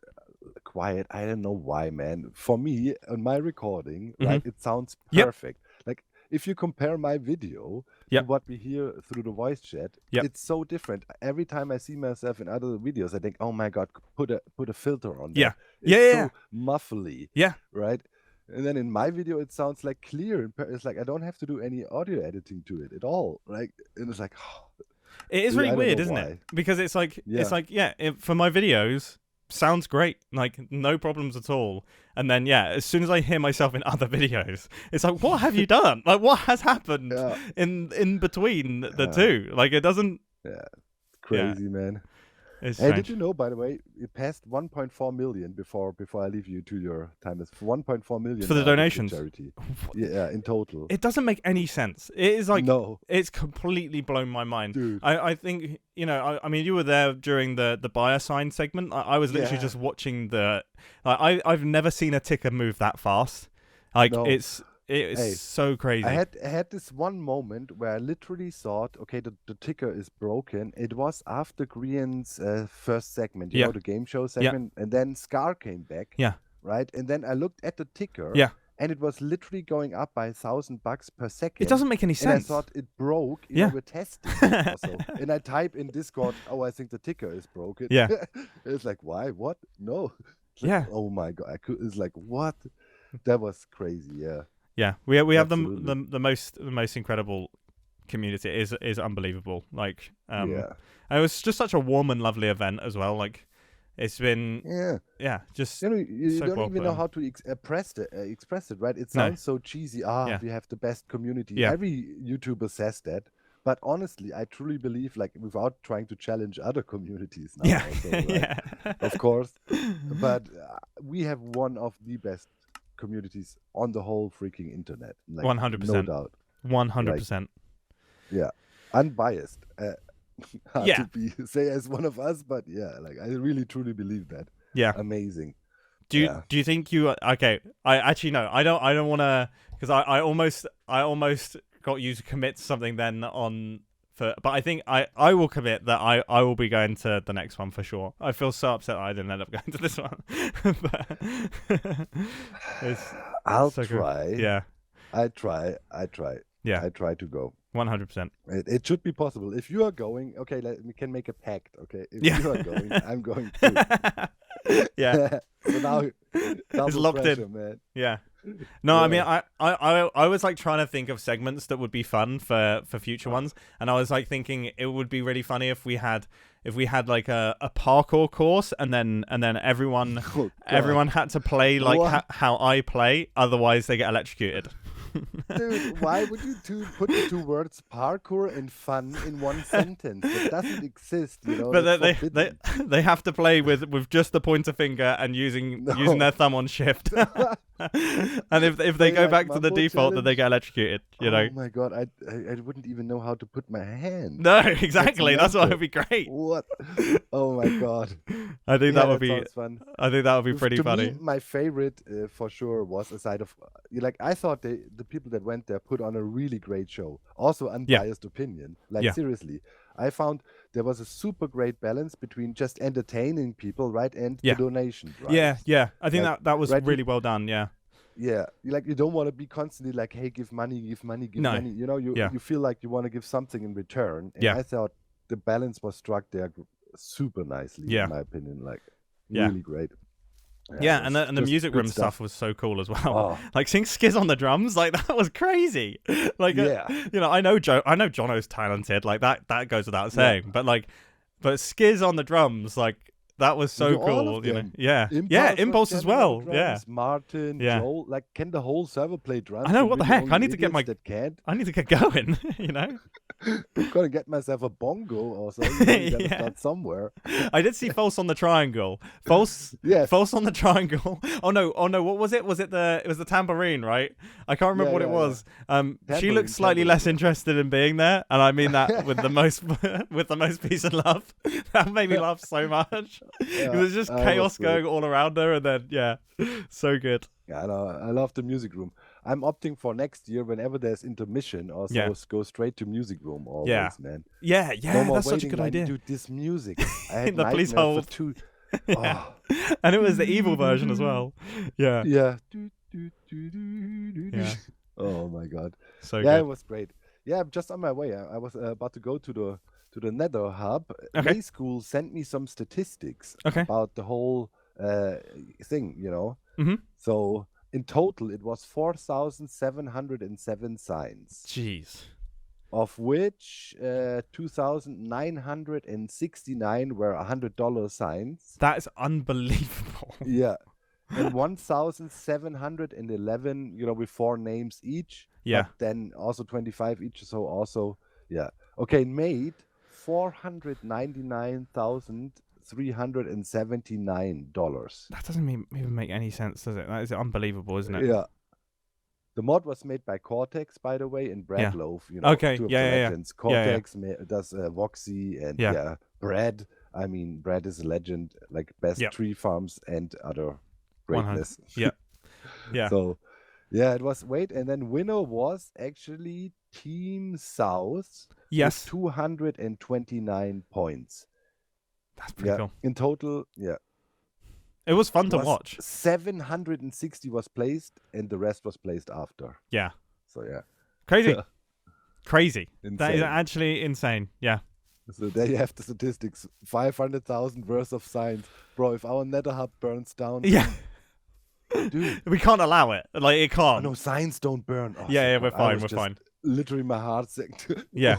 quiet. I don't know why, man. For me, on my recording, right, it sounds perfect. Like if you compare my video to what we hear through the voice chat, it's so different. Every time I see myself in other videos, I think, oh my God, put a filter on that. It's so muffly. Yeah. Right. And then in my video, it sounds like clear. It's like I don't have to do any audio editing to it at all. Like, and it's like, it is really weird, isn't it? Because it's like, for my videos, sounds great, like no problems at all. And then as soon as I hear myself in other videos, it's like, what have you done? Like, what has happened in between the two? Like, it doesn't. Yeah, it's crazy, man. Hey, did you know, by the way, it passed 1.4 million before I leave you to your time. It's 1.4 million for the donations. Charity. Yeah, in total. It doesn't make any sense. It is like it's completely blown my mind. Dude. I think I mean you were there during the buyer sign segment. I was literally just watching the. I've never seen a ticker move that fast. Like it's so crazy. I had this one moment where I literally thought, okay, the ticker is broken. It was after Grian's first segment, you know, the game show segment, and then Scar came back. Yeah. Right, and then I looked at the ticker. Yeah. And it was literally going up by $1,000 per second. It doesn't make any sense. And I thought it broke. You know, we're testing it also. And I type in Discord, oh, I think the ticker is broken. Yeah. It's like, why? What? No. Like, oh my God. It's like, what? That was crazy. Yeah. Yeah, we have the most incredible community. It is unbelievable. Like, and it was just such a warm and lovely event as well. Like, it's been just you so don't even know how to express it, right? It sounds so cheesy. We have the best community. Yeah. Every YouTuber says that. But honestly, I truly believe, like, without trying to challenge other communities now, also, right? Of course. But we have one of the best communities on the whole freaking internet. Like, 100%. No doubt. 100%. Yeah. Unbiased. To say as one of us, but like I really truly believe that. Yeah. Amazing. Do you think you okay? I actually no. I don't want to, because I almost got you to commit to something then but I think I will commit that I will be going to the next one for sure. I feel so upset that I didn't end up going to this one. I'll try. Yeah. I try. Yeah. I try to go. 100%. It should be possible. If you are going, okay, we can make a pact. Okay, if you are going, I'm going too. Yeah. So now it's locked pressure, in, man. Yeah. No, I mean, I was like trying to think of segments that would be fun for future ones, and I was like thinking it would be really funny if we had like a parkour course, and then everyone had to play like how I play, otherwise they get electrocuted. Dude, why would you put the two words parkour and fun in one sentence? That doesn't exist, you know. But That's they have to play with just the pointer finger and using their thumb on shift. And if they go back to the default, then they get electrocuted. You know. Oh my god, I wouldn't even know how to put my hand. No, exactly. That's why it would be great. What? Oh my god. I think that would be. Sounds fun. I think that would be pretty funny. Me, my favorite for sure was aside of like I thought the people that went there put on a really great show. Also unbiased opinion. Like seriously, I found there was a super great balance between just entertaining people, right, and the donation. Right? Yeah. I think that was really well done. Yeah. Yeah, like you don't want to be constantly like, hey, give money, give money. You know, you feel like you want to give something in return. And I thought the balance was struck there super nicely, in my opinion. Like, really great. Yeah, and the music room stuff was so cool as well. Oh. Like seeing Skiz on the drums, like that was crazy. Like, you know, I know Jono's talented. Like that goes without saying. But Skiz on the drums, like. That was so cool, you know. Yeah, Impulse as well. Drums, Martin, Joel, like can the whole server play drums? I know, what the heck? I need to get going, you know. I've got to get myself a bongo or something. You gotta start somewhere. I did see False on the Triangle. False on the Triangle. Oh no, what was it? It was the tambourine, right? I can't remember what it was. She looked slightly less interested in being there, and I mean that with the most peace and love. That made me laugh so much. It was just chaos going all around her, and then so good. Yeah, I love the music room. I'm opting for next year whenever there's intermission or so go straight to music room always, man. Yeah, no more that's such a good idea. Do this music. I had in the police hold. And it was the evil version as well. Yeah. Yeah. Yeah. Oh my god. So good. It was great. Yeah, I'm just on my way. I was about to go to the Nether Hub. May School sent me some statistics about the whole thing, you know. Mm-hmm. So in total, it was 4,707 signs. Jeez. Of which 2,969 were $100 signs. That is unbelievable. Yeah. And 1,711, you know, with 4 names each. Yeah. But then also 25 each. So also, okay, made $499,379. That doesn't even make any sense, does it? That is unbelievable, isn't it? Yeah. The mod was made by Cortex, by the way, and Brad Loaf. You know, two of the legends. Cortex does Voxy and Brad. I mean, Brad is a legend, like best tree farms and other greatness. Yeah. So, it was and then winner was actually Team South. Yes. With 229 points. That's pretty cool. In total, It was fun to watch. 760 was placed, and the rest was placed after. Yeah. So, Crazy. Crazy. Insane. That is actually insane. Yeah. So there you have the statistics. 500,000 worth of signs. Bro, if our Nether Hub burns down... Yeah. Dude. We can't allow it. Like, it can't. Oh, no, signs don't burn. Oh, we're fine. We're fine. Literally my heart sank. Yeah.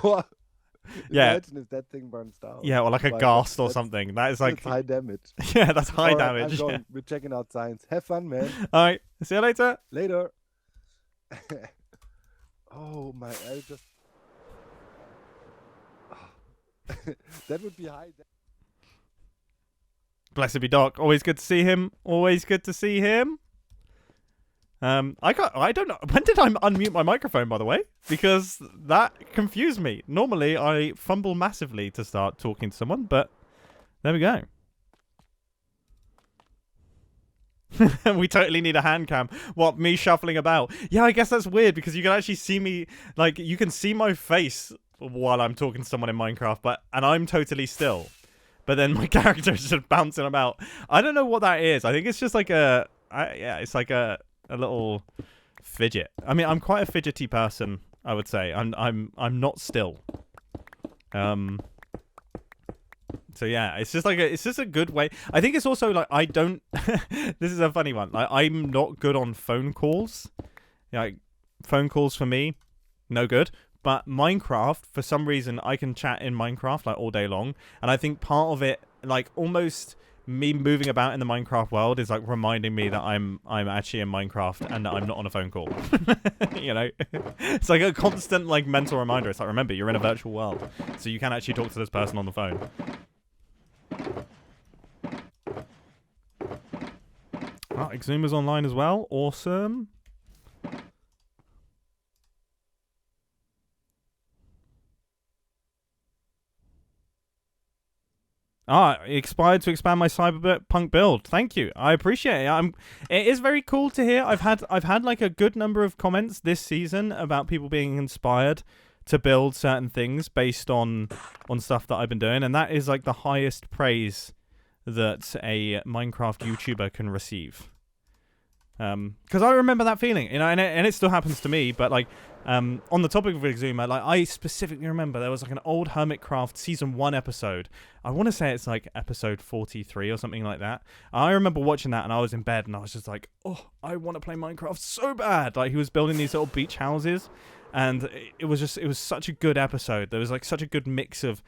Imagine if that thing burns down. Yeah, or like a ghast or something. That is like... That's high damage. Yeah, that's high damage. We're checking out signs. Have fun, man. All right. See you later. Later. Oh, my... I just... That would be high. Blessed be Doc. Always good to see him. Always good to see him. I don't know. When did I unmute my microphone, by the way? Because that confused me. Normally, I fumble massively to start talking to someone, but there we go. We totally need a hand cam. What, me shuffling about? Yeah, I guess that's weird because you can actually see me, like, you can see my face while I'm talking to someone in Minecraft, and I'm totally still. But then my character is just bouncing about. I don't know what that is. I think it's just like it's like a little fidget. I mean, I'm quite a fidgety person, I would say. I'm not still. So yeah, it's just a good way. I think it's also like I don't. This is a funny one. Like I'm not good on phone calls. Like phone calls for me, no good. But Minecraft, for some reason, I can chat in Minecraft like all day long, and I think part of it like almost me moving about in the Minecraft world is like reminding me that I'm actually in Minecraft and that I'm not on a phone call. You know, it's like a constant like mental reminder. It's like, remember, you're in a virtual world, so you can actually talk to this person on the phone. Oh, Exuma's online as well. Awesome. Expired to expand my cyberpunk build. Thank you. I appreciate it. It is very cool to hear. I've had like a good number of comments this season about people being inspired to build certain things based on stuff that I've been doing, and that is like the highest praise that a Minecraft YouTuber can receive. Because I remember that feeling, you know, and it still happens to me. But like, on the topic of Exuma, like I specifically remember there was like an old Hermitcraft season 1 episode. I want to say it's like episode 43 or something like that. I remember watching that and I was in bed and I was just like, oh, I want to play Minecraft so bad. Like he was building these little beach houses, and it was such a good episode. There was like such a good mix of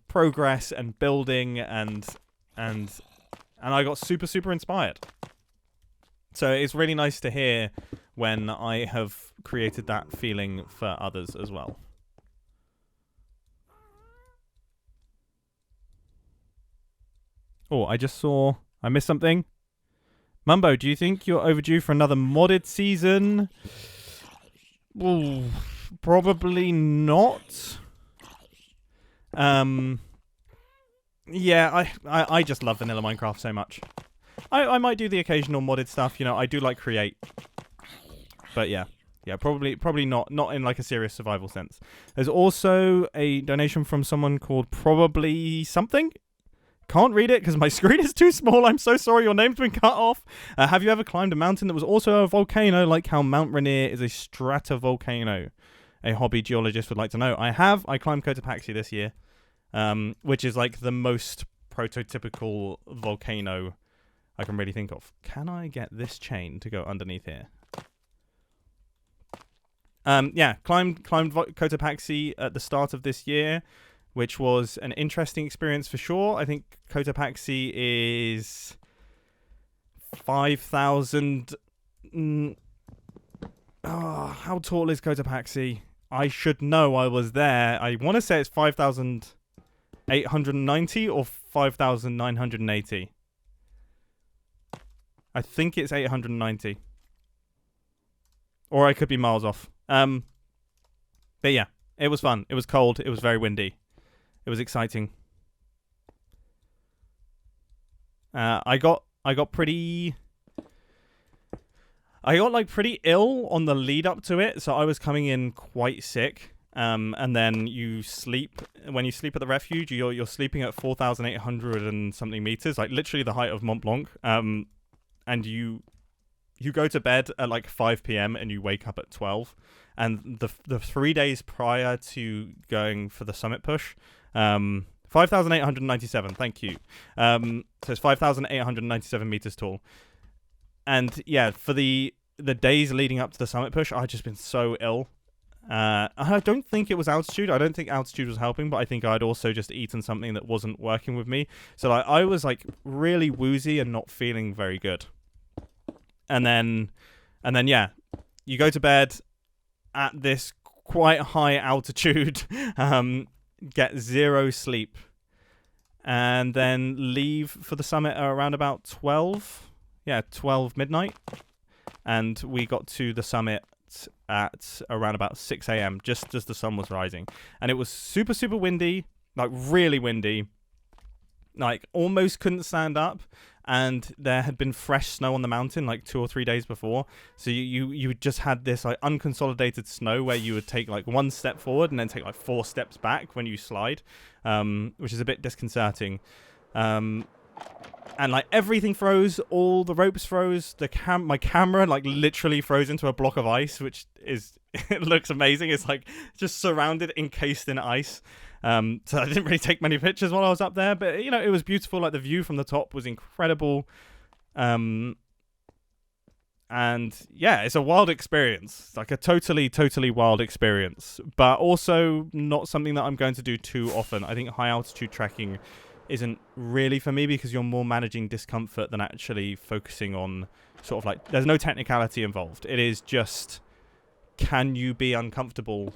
progress and building and I got super inspired. So it's really nice to hear when I have created that feeling for others as well. Oh, I just saw... I missed something. Mumbo, do you think you're overdue for another modded season? Ooh, probably not. Yeah, I just love vanilla Minecraft so much. I might do the occasional modded stuff, you know, I do like create. But yeah, probably not in like a serious survival sense. There's also a donation from someone called Probably Something. Can't read it because my screen is too small. I'm so sorry, your name's been cut off. Have you ever climbed a mountain that was also a volcano, like how Mount Rainier is a stratovolcano? A hobby geologist would like to know. I have. I climbed Cotopaxi this year, which is like the most prototypical volcano I can really think of. Can I get this chain to go underneath here? Yeah, climbed Cotopaxi at the start of this year, which was an interesting experience for sure. I think Cotopaxi is 5,000... how tall is Cotopaxi? I should know, I was there. I want to say it's 5,890 or 5,980. I think it's 890. Or I could be miles off. But yeah, it was fun. It was cold. It was very windy. It was exciting. I got pretty ill on the lead up to it, so I was coming in quite sick. And then you sleep. When you sleep at the refuge, you're sleeping at 4,800 and something meters, like literally the height of Mont Blanc. And you go to bed at like 5 p.m. and you wake up at 12. And the 3 days prior to going for the summit push, 5,897. Thank you. So it's 5,897 meters tall. And yeah, for the days leading up to the summit push, I'd just been so ill. I don't think it was altitude. I don't think altitude was helping, but I think I'd also just eaten something that wasn't working with me. So like, I was like really woozy and not feeling very good. And then yeah, you go to bed at this quite high altitude, get zero sleep, and then leave for the summit around about 12 midnight. And we got to the summit at around about 6 a.m. just as the sun was rising, and it was super windy, like really windy, like almost couldn't stand up, and there had been fresh snow on the mountain like 2 or 3 days before, so you just had this like unconsolidated snow where you would take like 1 step forward and then take like 4 steps back when you slide, which is a bit disconcerting. And like everything froze, all the ropes froze, my camera like literally froze into a block of ice, which is it looks amazing. It's like just surrounded, encased in ice. So I didn't really take many pictures while I was up there, but you know, it was beautiful. Like the view from the top was incredible. And yeah, it's a wild experience. It's like a totally wild experience, but also not something that I'm going to do too often. I think high altitude trekking isn't really for me, because you're more managing discomfort than actually focusing on sort of like, there's no technicality involved. It is just, can you be uncomfortable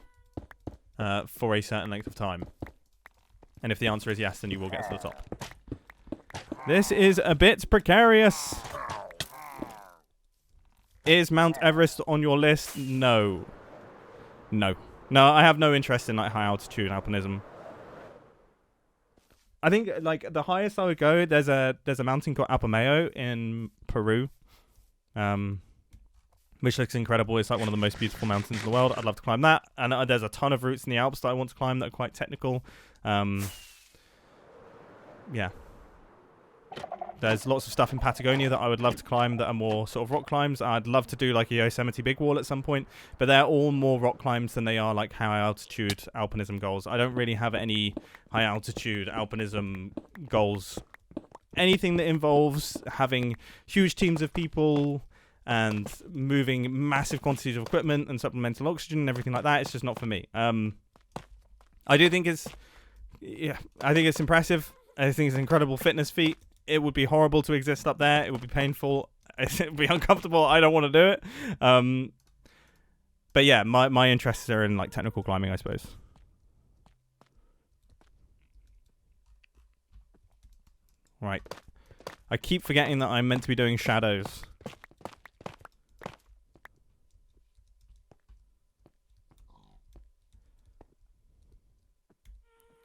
for a certain length of time? And if the answer is yes, then you will get to the top. This is a bit precarious. Is Mount Everest on your list? No. No. No, I have no interest in like high altitude alpinism. I think like the highest I would go, there's a mountain called Alpamayo in Peru, which looks incredible. It's like one of the most beautiful mountains in the world. I'd love to climb that. And there's a ton of routes in the Alps that I want to climb that are quite technical. Yeah. There's lots of stuff in Patagonia that I would love to climb that are more sort of rock climbs. I'd love to do like a Yosemite Big Wall at some point, but they're all more rock climbs than they are like high altitude alpinism goals. I don't really have any high altitude alpinism goals. Anything that involves having huge teams of people and moving massive quantities of equipment and supplemental oxygen and everything like that, it's just not for me. I do think it's, yeah, I think it's impressive. I think it's an incredible fitness feat. It would be horrible to exist up there. It would be painful. It would be uncomfortable. I don't want to do it. But yeah, my interests are in like technical climbing, I suppose. Right. I keep forgetting that I'm meant to be doing shadows.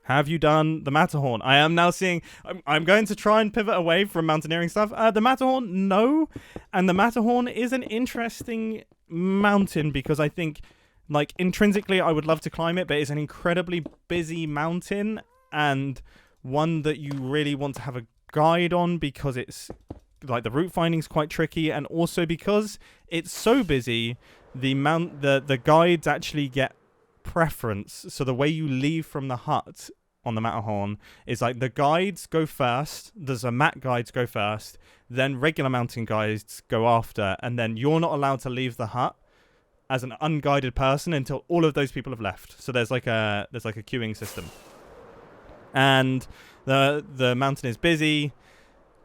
Have you done the Matterhorn? I am now seeing... I'm going to try and pivot away from mountaineering stuff. The Matterhorn, no. And the Matterhorn is an interesting mountain because I think, like, intrinsically I would love to climb it, but it's an incredibly busy mountain and one that you really want to have a guide on because it's, like, the route finding's quite tricky, and also because it's so busy, the guides actually get preference. So the way you leave from the hut on the Matterhorn is like the guides go first, there's a mat guides go first, then regular mountain guides go after, and then you're not allowed to leave the hut as an unguided person until all of those people have left. So there's like a queuing system. And the mountain is busy.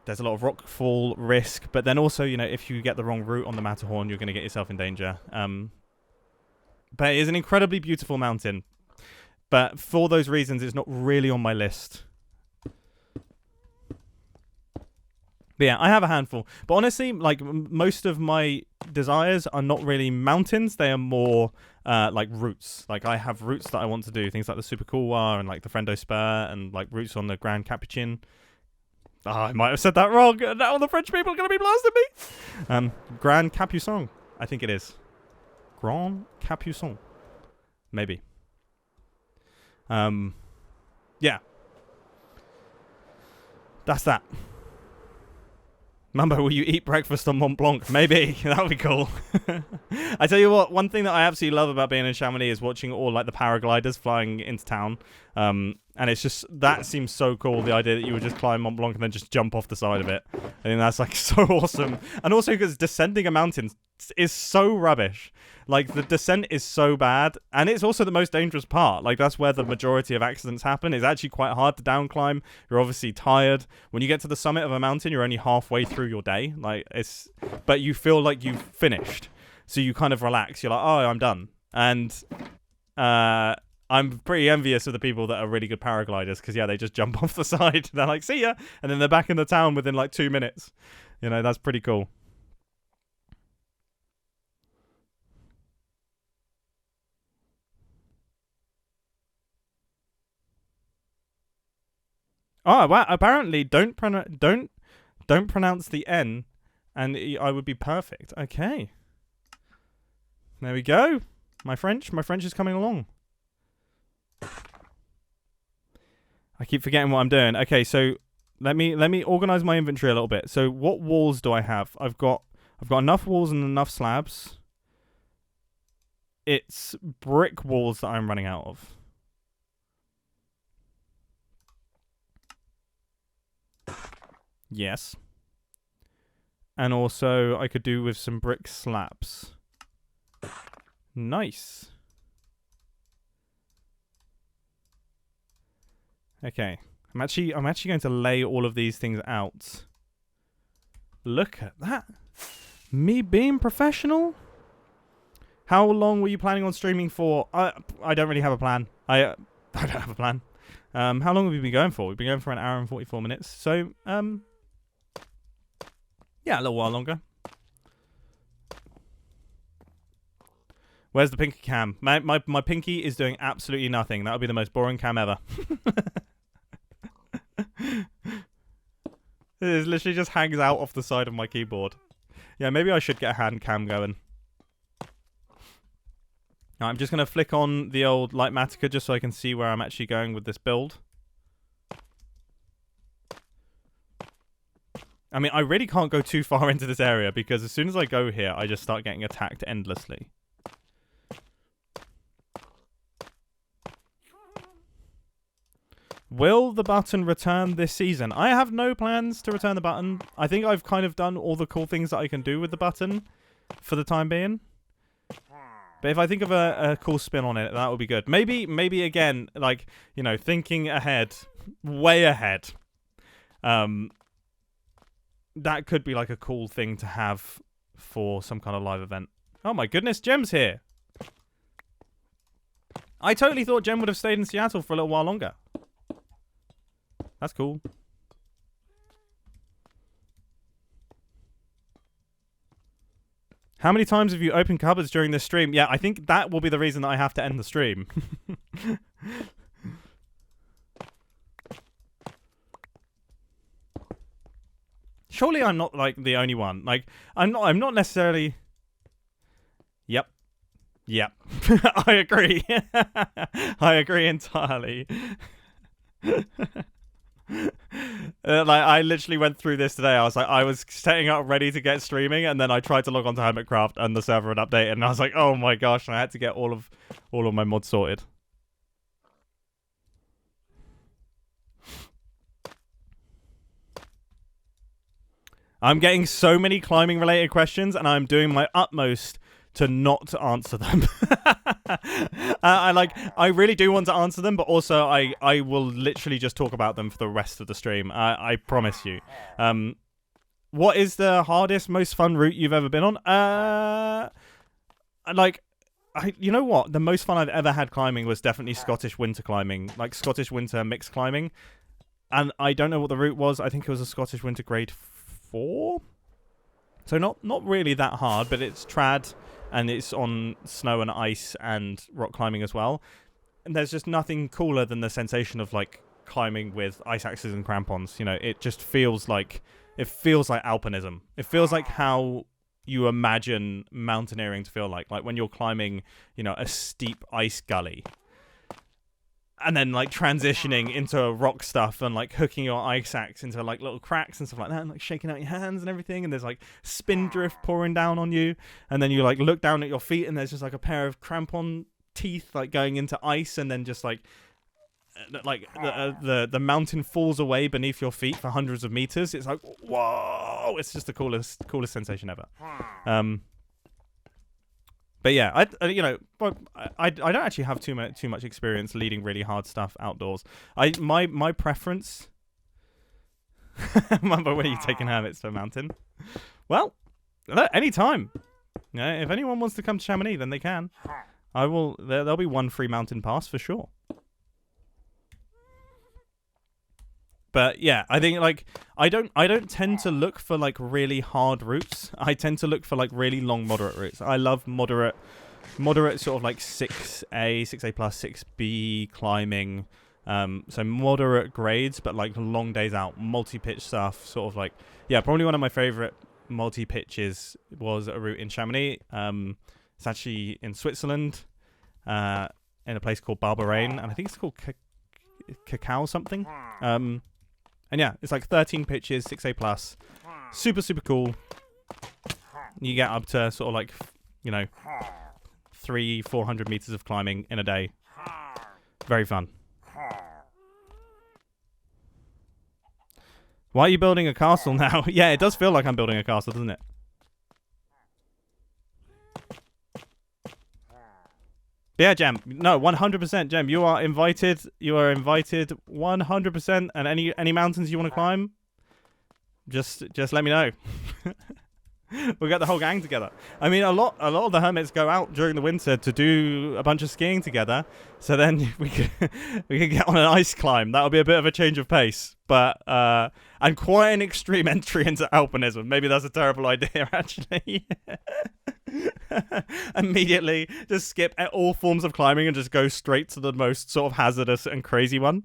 There's a lot of rockfall risk, but then also, you know, if you get the wrong route on the Matterhorn, you're going to get yourself in danger. But it is an incredibly beautiful mountain. But for those reasons, it's not really on my list. But yeah, I have a handful. But honestly, like, most of my desires are not really mountains. They are more like routes. Like, I have routes that I want to do. Things like the Super Couloir and like the Frendo Spur and like routes on the Grand Capuchin. Oh, I might have said that wrong. Now the French people are going to be blasting me. Grand Capucin, I think it is. Grand Capucin. Maybe. Yeah. That's that. Mumbo, will you eat breakfast on Mont Blanc? Maybe. That would be cool. I tell you what, one thing that I absolutely love about being in Chamonix is watching all like the paragliders flying into town. And it's just, that seems so cool, the idea that you would just climb Mont Blanc and then just jump off the side of it. I think that's like so awesome. And also because descending a mountain is so rubbish. Like, the descent is so bad, and it's also the most dangerous part. Like, that's where the majority of accidents happen. It's actually quite hard to down climb. You're obviously tired. When you get to the summit of a mountain, you're only halfway through your day. Like, but you feel like you've finished. So you kind of relax. You're like, oh, I'm done. And I'm pretty envious of the people that are really good paragliders, because, yeah, they just jump off the side. They're like, see ya. And then they're back in the town within like 2 minutes. You know, that's pretty cool. Oh, wow. Apparently, don't pronounce the N, and I would be perfect. Okay. There we go. My French is coming along. I keep forgetting what I'm doing. Okay, so let me organize my inventory a little bit. So what walls do I have? I've got enough walls and enough slabs. It's brick walls that I'm running out of. Yes. And also, I could do with some brick slabs. Nice. Okay. I'm actually going to lay all of these things out. Look at that. Me being professional. How long were you planning on streaming for? I don't really have a plan. I don't have a plan. How long have we been going for? We've been going for an hour and 44 minutes. So, yeah, a little while longer. Where's the pinky cam? My pinky is doing absolutely nothing. That would be the most boring cam ever. It literally just hangs out off the side of my keyboard. Yeah, maybe I should get a hand cam going. Now, I'm just going to flick on the old Lightmatica just so I can see where I'm actually going with this build. I mean, I really can't go too far into this area because as soon as I go here, I just start getting attacked endlessly. Will the button return this season? I have no plans to return the button. I think I've kind of done all the cool things that I can do with the button for the time being. But if I think of a cool spin on it, that would be good. Maybe again, like, you know, thinking ahead, way ahead. That could be like a cool thing to have for some kind of live event. Oh my goodness, Gem's here. I totally thought Gem would have stayed in Seattle for a little while longer. That's cool. How many times have you opened cupboards during this stream? Yeah, I think that will be the reason that I have to end the stream. Surely I'm not like the only one. Like I'm not necessarily. Yep. I agree. I agree entirely. Like I literally went through this today. I was setting up ready to get streaming, and then I tried to log on to Hermitcraft, and the server had updated, and I was like, oh my gosh! And I had to get all of my mods sorted. I'm getting so many climbing related questions, and I'm doing my utmost to not answer them. I really do want to answer them, but also I will literally just talk about them for the rest of the stream. I promise you. What is the hardest, most fun route you've ever been on? You know what? The most fun I've ever had climbing was definitely Scottish winter climbing, like Scottish winter mixed climbing. And I don't know what the route was. I think it was a Scottish winter grade 4. So not really that hard, but it's trad. And it's on snow and ice and rock climbing as well. And there's just nothing cooler than the sensation of like climbing with ice axes and crampons. You know, it just feels like alpinism. It feels like how you imagine mountaineering to feel like when you're climbing, you know, a steep ice gully. And then like transitioning into rock stuff and like hooking your ice axe into like little cracks and stuff like that, and like shaking out your hands and everything, and there's like spin drift pouring down on you, and then you like look down at your feet and there's just like a pair of crampon teeth like going into ice, and then just like the mountain falls away beneath your feet for hundreds of meters. It's like, whoa! It's just the coolest sensation ever. But yeah, I don't actually have too much experience leading really hard stuff outdoors. My preference. Mumbo, when are you taking hermits to a mountain? Well, anytime. Yeah, if anyone wants to come to Chamonix, then they can. I will. There'll be one free mountain pass for sure. But yeah, I think like I don't tend to look for like really hard routes. I tend to look for like really long moderate routes. I love moderate sort of like 6A plus 6B climbing. So moderate grades, but like long days out, multi-pitch stuff. Sort of like, yeah, probably one of my favorite multi-pitches was a route in Chamonix. It's actually in Switzerland, in a place called Barbarain, and I think it's called Cacao something. And yeah, it's like 13 pitches, 6A plus. Super cool. You get up to sort of like, you know, 300-400 meters of climbing in a day. Very fun. Why are you building a castle now? Yeah, it does feel like I'm building a castle, doesn't it? Yeah, Jem. No, 100%, Jem. You are invited. You are invited 100%. And any mountains you want to climb, just let me know. We'll get the whole gang together. I mean, a lot of the hermits go out during the winter to do a bunch of skiing together. So then we could get on an ice climb. That'll be a bit of a change of pace, but and quite an extreme entry into alpinism. Maybe that's a terrible idea, actually. Immediately, just skip all forms of climbing and just go straight to the most sort of hazardous and crazy one.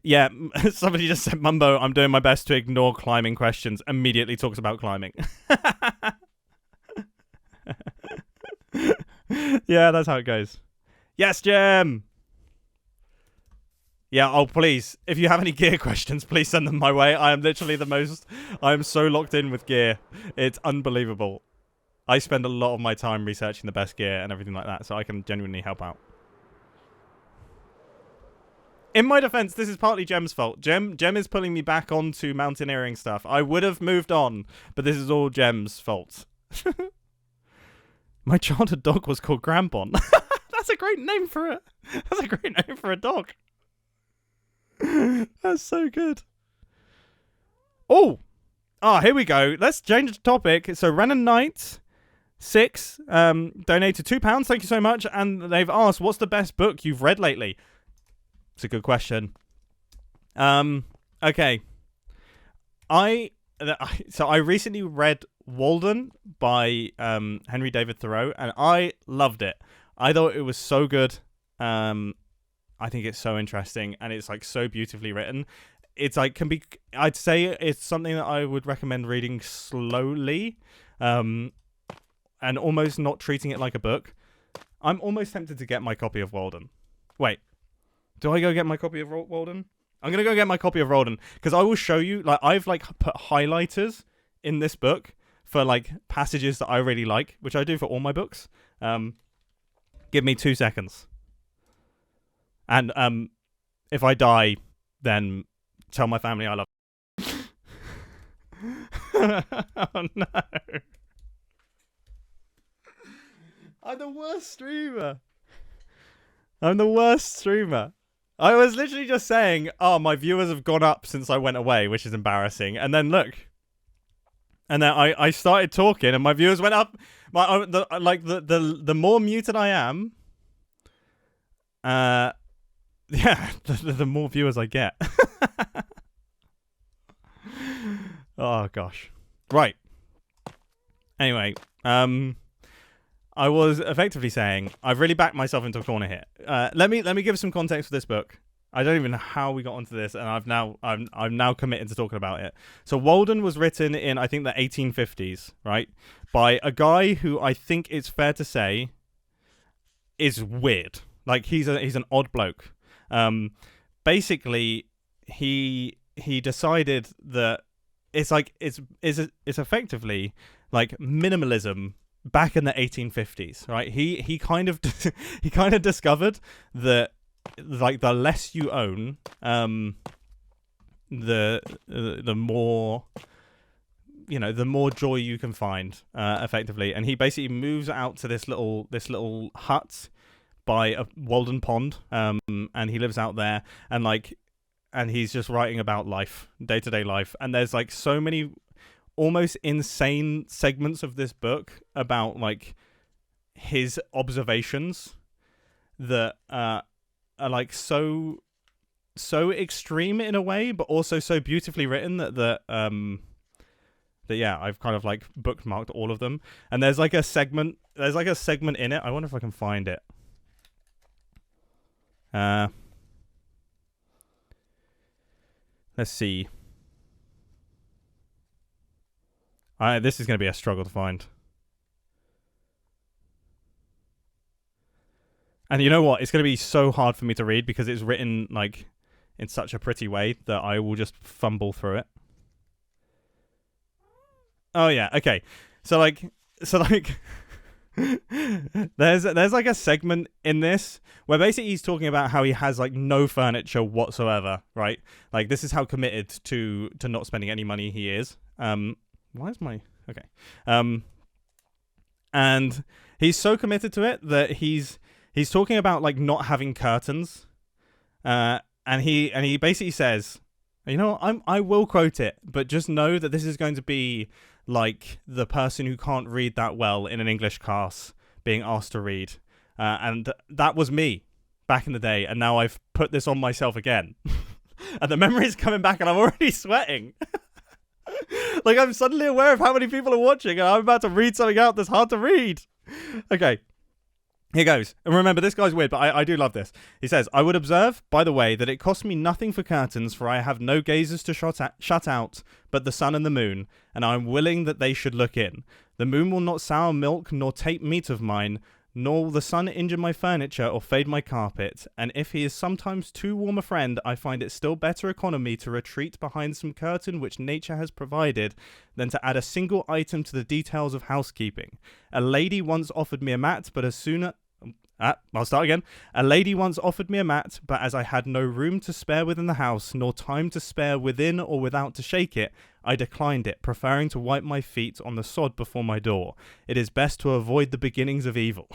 Yeah, somebody just said, Mumbo, I'm doing my best to ignore climbing questions. Immediately talks about climbing. Yeah, that's how it goes. Yes, Jem! Yeah, oh, please. If you have any gear questions, please send them my way. I am literally I am so locked in with gear. It's unbelievable. I spend a lot of my time researching the best gear and everything like that, so I can genuinely help out. In my defense, this is partly Jem's fault. Jem is pulling me back onto mountaineering stuff. I would have moved on, but this is all Jem's fault. My childhood dog was called Grumbot. That's a great name for it. That's a great name for a dog. That's so good. Oh, here we go. Let's change the topic. So Renan Knight 6 donated £2. Thank you so much. And they've asked, what's the best book you've read lately? It's a good question. Okay. So I recently read Walden by Henry David Thoreau, and I loved it. I thought it was so good. I think it's so interesting, and it's like so beautifully written. It's like I'd say it's something that I would recommend reading slowly, and almost not treating it like a book. I'm almost tempted to get my copy of Walden. Wait. Do I go get my copy of Walden? I'm going to go get my copy of Walden, because I will show you, like, I've, like, put highlighters in this book for, like, passages that I really like, which I do for all my books. Give me 2 seconds. And, if I die, then tell my family I love Oh, no. I'm the worst streamer. I was literally just saying, oh, my viewers have gone up since I went away, which is embarrassing. And then look. And then I started talking and my viewers went up. The more muted I am, yeah, the more viewers I get. Oh, gosh. Right. Anyway, I was effectively saying I've really backed myself into a corner here. Let me give some context for this book. I don't even know how we got onto this, and I'm now committed to talking about it. So Walden was written in, I think, the 1850s, right, by a guy who I think it's fair to say is weird. Like he's an odd bloke. Basically, he decided that it's effectively like minimalism back in the 1850s, right? He kind of discovered that like the less you own, the more, you know, the more joy you can find, effectively. And he basically moves out to this little hut by a Walden Pond, and he lives out there, and he's just writing about life, day-to-day life. And there's like so many almost insane segments of this book about like his observations that are like so extreme in a way, but also so beautifully written that yeah, I've kind of like bookmarked all of them. And there's like a segment in it. I wonder if I can find it. Let's see. This is going to be a struggle to find. And you know what? It's going to be so hard for me to read because it's written like in such a pretty way that I will just fumble through it. Oh yeah, okay. So like there's like a segment in this where basically he's talking about how he has like no furniture whatsoever, right? Like this is how committed to not spending any money he is. Why is my Okay. And he's so committed to it that he's talking about like not having curtains. And he basically says, you know, I will quote it, but just know that this is going to be like the person who can't read that well in an English class being asked to read. And that was me back in the day, and now I've put this on myself again. And the memory's coming back, and I'm already sweating. Like, I'm suddenly aware of how many people are watching, and I'm about to read something out that's hard to read. Okay. Here goes. And remember, this guy's weird, but I do love this. He says, I would observe, by the way, that it costs me nothing for curtains, for I have no gazers to shut out, but the sun and the moon, and I am willing that they should look in. The moon will not sour milk, nor take meat of mine, nor will the sun injure my furniture or fade my carpet, and if he is sometimes too warm a friend, I find it still better economy to retreat behind some curtain which nature has provided than to add a single item to the details of housekeeping. A lady once offered me a mat, but as soon as... I'll start again. A lady once offered me a mat, but as I had no room to spare within the house, nor time to spare within or without to shake it, I declined it, preferring to wipe my feet on the sod before my door. It is best to avoid the beginnings of evil.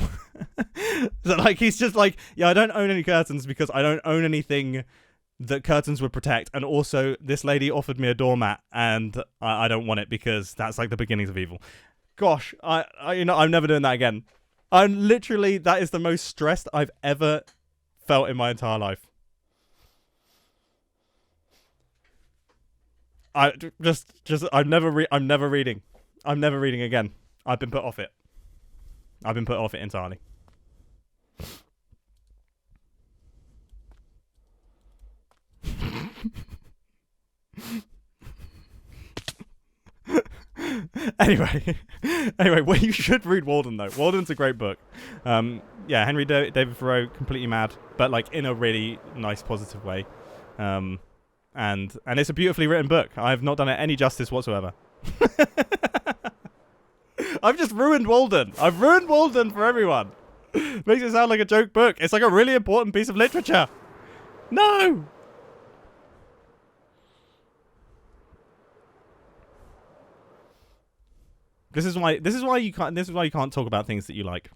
So, like, he's just like, yeah, I don't own any curtains because I don't own anything that curtains would protect, and also this lady offered me a doormat, and I don't want it because that's like the beginnings of evil. Gosh, I'm never doing that again. I'm literally, that is the most stressed I've ever felt in my entire life. I'm never reading. I'm never reading again. I've been put off it. I've been put off it entirely. Anyway, well, you should read Walden though. Walden's a great book. Henry David Thoreau, completely mad, but like in a really nice, positive way. And it's a beautifully written book. I've not done it any justice whatsoever. I've just ruined Walden. I've ruined Walden for everyone. Makes it sound like a joke book. It's like a really important piece of literature. No. This is why you can't talk about things that you like.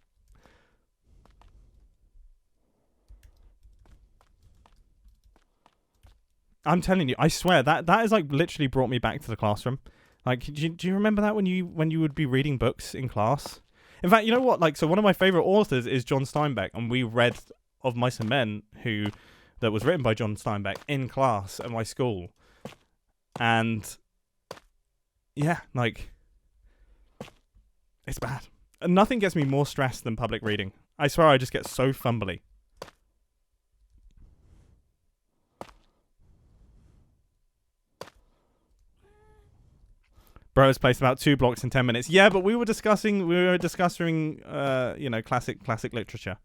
I'm telling you, I swear that has like literally brought me back to the classroom. Like, do you remember that when you would be reading books in class? In fact, you know what? Like, so one of my favorite authors is John Steinbeck, and we read Of Mice and Men, that was written by John Steinbeck in class at my school. And yeah, like, it's bad. And nothing gets me more stressed than public reading. I swear I just get so fumbly. Bro has placed about 2 blocks in 10 minutes. Yeah, but we were discussing classic literature.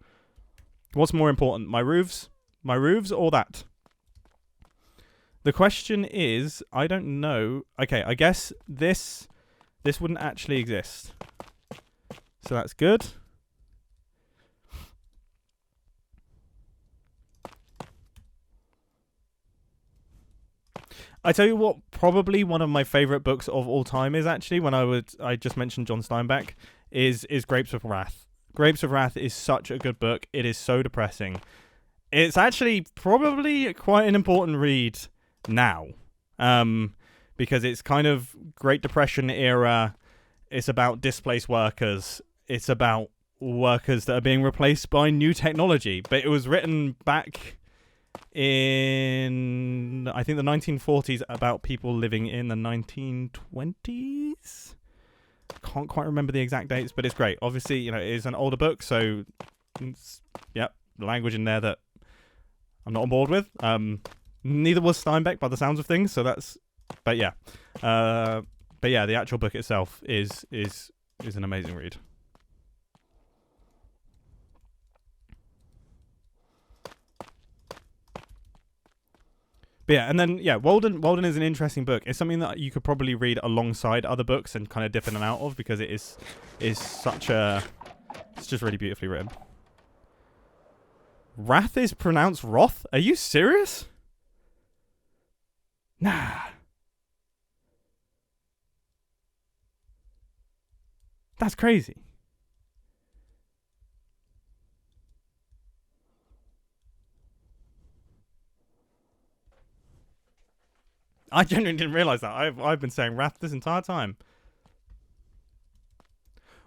What's more important, my roofs or that? The question is, I don't know. Okay, I guess this wouldn't actually exist. So that's good. I tell you what, probably one of my favorite books of all time is actually, I just mentioned John Steinbeck, is Grapes of Wrath. Grapes of Wrath is such a good book. It is so depressing. It's actually probably quite an important read now. Because it's kind of Great Depression era. It's about displaced workers. It's about workers that are being replaced by new technology. But it was written back in, I think, the 1940s about people living in the 1920s. Can't quite remember the exact dates, but it's great. Obviously, it is an older book, so language in there that I'm not on board with. Neither was Steinbeck by the sounds of things, so that's... But yeah. The actual book itself is an amazing read. But yeah, and then Walden is an interesting book. It's something that you could probably read alongside other books and kind of dip in and out of, because it is such a... It's just really beautifully written. Wrath is pronounced Roth? Are you serious? Nah. That's crazy. I genuinely didn't realize that. I've been saying wrath this entire time.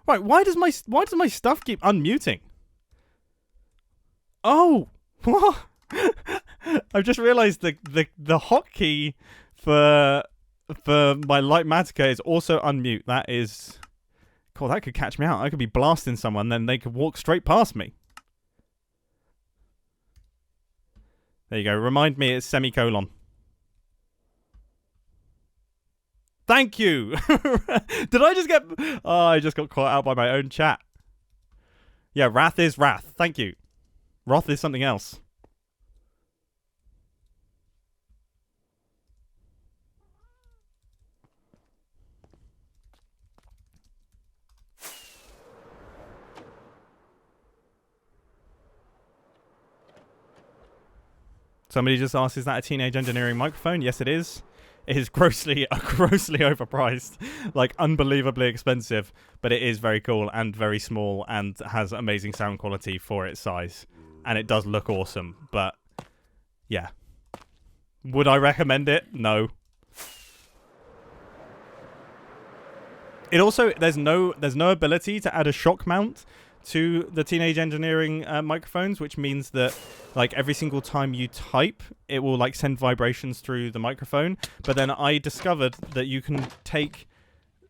Right, why does my stuff keep unmuting? Oh, what? I've just realized the hotkey for my Lightmatica is also unmute. That is, cool. That could catch me out. I could be blasting someone, then they could walk straight past me. There you go. Remind me it's semicolon. Thank you. Did I just get... Oh, I just got caught out by my own chat. Yeah, wrath is wrath. Thank you. Wrath is something else. Somebody just asked, is that a teenage engineering microphone? Yes, it is. It is grossly overpriced, like unbelievably expensive, but it is very cool and very small and has amazing sound quality for its size. And it does look awesome, but yeah. Would I recommend it? No. It also, there's no ability to add a shock mount to the teenage engineering microphones, which means that like every single time you type, it will like send vibrations through the microphone. But then I discovered that you can take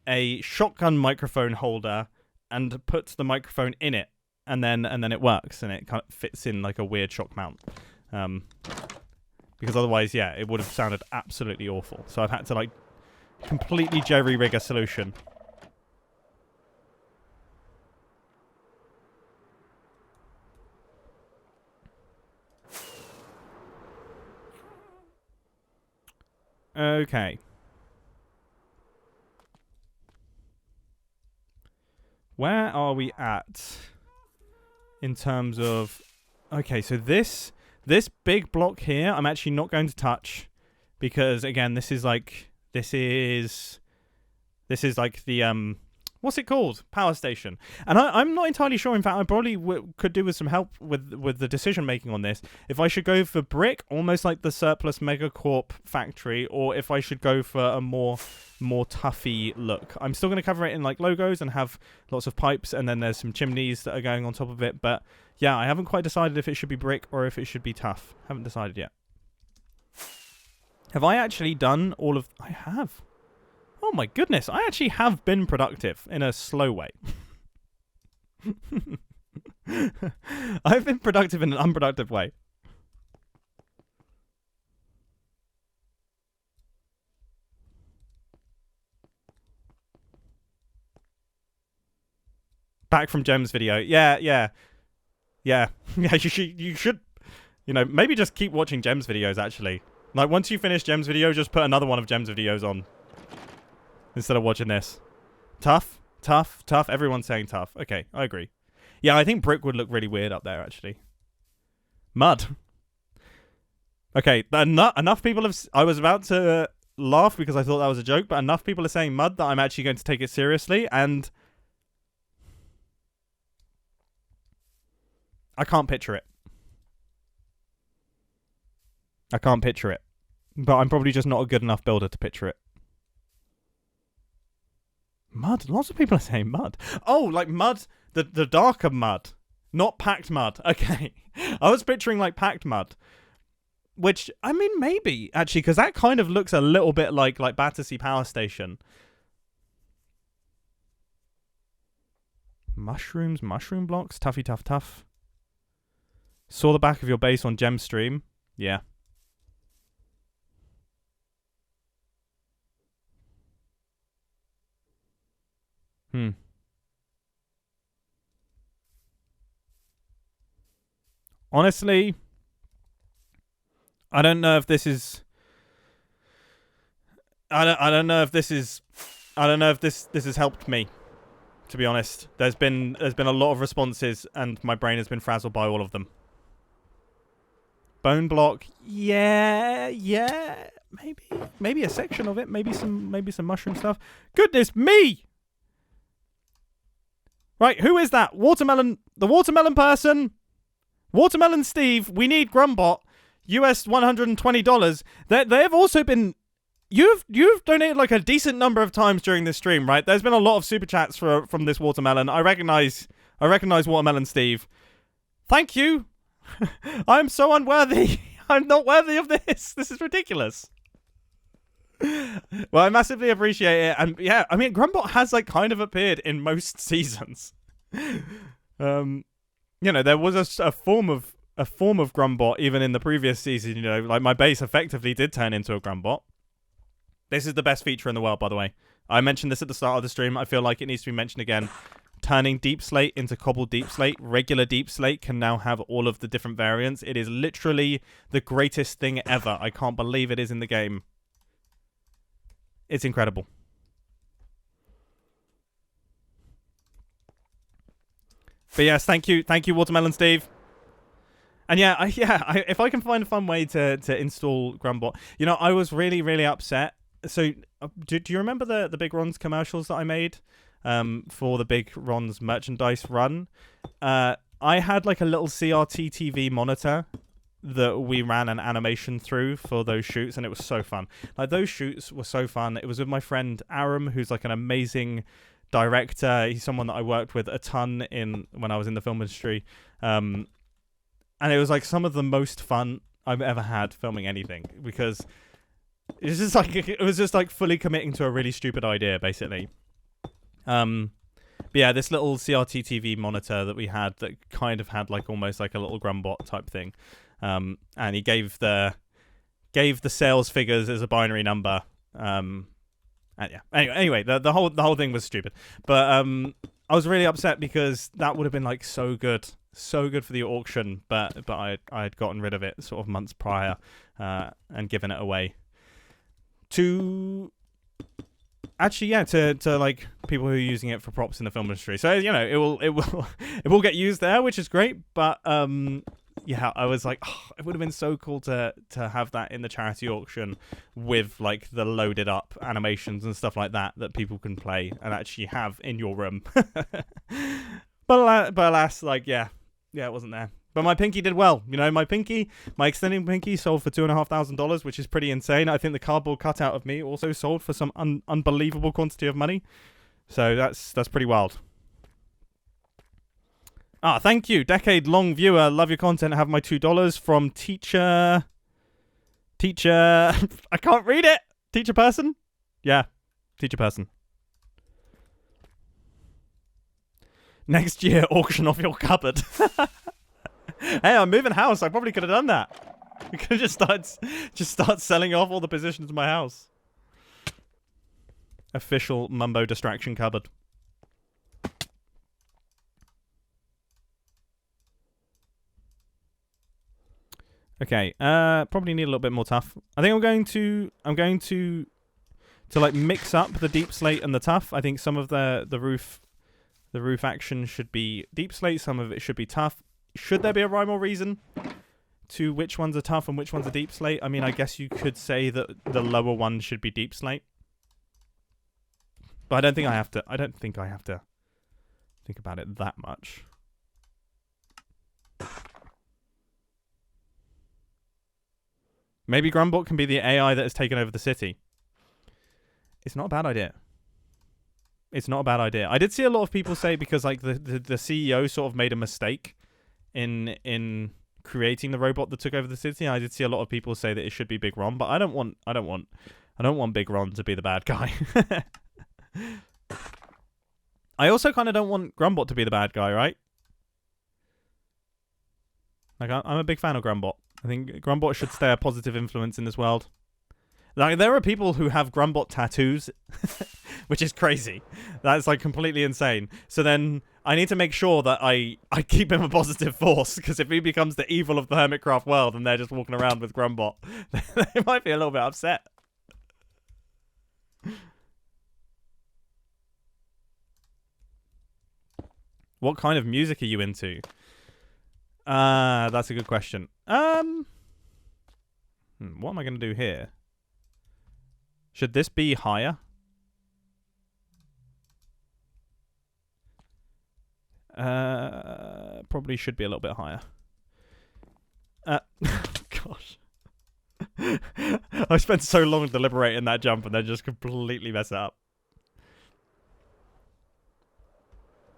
a shotgun microphone holder and put the microphone in it, and then it works, and it kind of fits in like a weird shock mount. Because otherwise, yeah, it would have sounded absolutely awful. So I've had to like completely jerry-rig a solution. Okay. Where are we at in terms of... Okay, so this big block here, I'm actually not going to touch because, again, this is like the what's it called? Power station. And I'm not entirely sure. In fact, I probably could do with some help with the decision making on this. If I should go for brick, almost like the surplus megacorp factory, or if I should go for a more toughy look. I'm still going to cover it in like logos and have lots of pipes, and then there's some chimneys that are going on top of it. But yeah, I haven't quite decided if it should be brick or if it should be tough. Haven't decided yet. Have I actually done all of... I have. Oh my goodness, I actually have been productive in a slow way. I've been productive in an unproductive way. Back from Gem's video. Yeah. You should, maybe just keep watching Gem's videos, actually. Like, once you finish Gem's video, just put another one of Gem's videos on. Instead of watching this. Tough. Everyone's saying tough. Okay, I agree. Yeah, I think brick would look really weird up there, actually. Mud. Okay, enough people have... I was about to laugh because I thought that was a joke, but enough people are saying mud that I'm actually going to take it seriously, and... I can't picture it. But I'm probably just not a good enough builder to picture it. Mud? Lots of people are saying mud. Oh, like mud, the darker mud. Not packed mud. Okay. I was picturing like packed mud. Which, I mean, maybe, actually, because that kind of looks a little bit like Battersea Power Station. Mushrooms, mushroom blocks, tough. Saw the back of your base on Gem stream. Yeah. Honestly, I don't know if this is... I don't know if this has helped me, to be honest. There's been a lot of responses, and my brain has been frazzled by all of them. Bone block, yeah, maybe a section of it, maybe some mushroom stuff. Goodness me! Right, who is that? Watermelon, the watermelon person. Watermelon Steve, we need Grumbot. US $120. They've also been... You've donated like a decent number of times during this stream, right? There's been a lot of super chats from this watermelon. I recognize Watermelon Steve. Thank you. I'm so unworthy. I'm not worthy of this. This is ridiculous. Well, I massively appreciate it. And yeah, I mean, Grumbot has like kind of appeared in most seasons. You know, there was a form of Grumbot even in the previous season. You know, like my base effectively did turn into a Grumbot. This is the best feature in the world, by the way. I mentioned this at the start of the stream. I feel like it needs to be mentioned again. Turning Deepslate into cobbled Deepslate. Regular Deepslate can now have all of the different variants. It is literally the greatest thing ever. I can't believe it is in the game. It's incredible. But yes, thank you, Watermelon Steve. And yeah, if I can find a fun way to install Grumbot, you know, I was really, really upset. So, do you remember the Big Ron's commercials that I made for the Big Ron's merchandise run? I had like a little CRT TV monitor that we ran an animation through for those shoots, and it was so fun. Like, those shoots were so fun. It was with my friend Aram, who's like an amazing director. He's someone that I worked with a ton when I was in the film industry. And it was like some of the most fun I've ever had filming anything, because it was just like fully committing to a really stupid idea, basically. But yeah, this little CRT TV monitor that we had that kind of had like almost like a little Grumbot type thing. And he gave the sales figures as a binary number. And yeah. Anyway, the whole thing was stupid. But I was really upset because that would have been like so good for the auction. But I had gotten rid of it sort of months prior and given it away to. Actually, yeah, to like people who are using it for props in the film industry. So, you know, it will get used there, which is great. But yeah, I was like, oh, it would have been so cool to have that in the charity auction with like the loaded up animations and stuff like that people can play and actually have in your room. But alas, like yeah, it wasn't there. But my pinky did well. You know, my extending pinky sold for $2,500, which is pretty insane. I think the cardboard cutout of me also sold for some unbelievable quantity of money. So that's pretty wild. Ah, thank you, decade-long viewer. Love your content. Have my $2 from teacher. I can't read it. Teacher person. Yeah, teacher person. Next year, auction off your cupboard. Hey, I'm moving house. I probably could have done that. We could have just start selling off all the positions in my house. Official Mumbo distraction cupboard. Okay, probably need a little bit more tough. I think I'm going to like mix up the deep slate and the tough. I think some of the roof action should be deep slate, some of it should be tough. Should there be a rhyme or reason to which ones are tough and which ones are deep slate? I mean, I guess you could say that the lower one should be deep slate. But I don't think I have to think about it that much. Maybe Grumbot can be the AI that has taken over the city. It's not a bad idea. It's not a bad idea. I did see a lot of people say, because like the CEO sort of made a mistake in creating the robot that took over the city. I did see a lot of people say that it should be Big Ron, but I don't want Big Ron to be the bad guy. I also kind of don't want Grumbot to be the bad guy, right? Like, I'm a big fan of Grumbot. I think Grumbot should stay a positive influence in this world. Like, there are people who have Grumbot tattoos, which is crazy. That's like completely insane. So then I need to make sure that I keep him a positive force, because if he becomes the evil of the Hermitcraft world and they're just walking around with Grumbot, they might be a little bit upset. What kind of music are you into? That's a good question. What am I going to do here? Should this be higher? Probably should be a little bit higher. Gosh. I spent so long deliberating that jump and then just completely mess it up.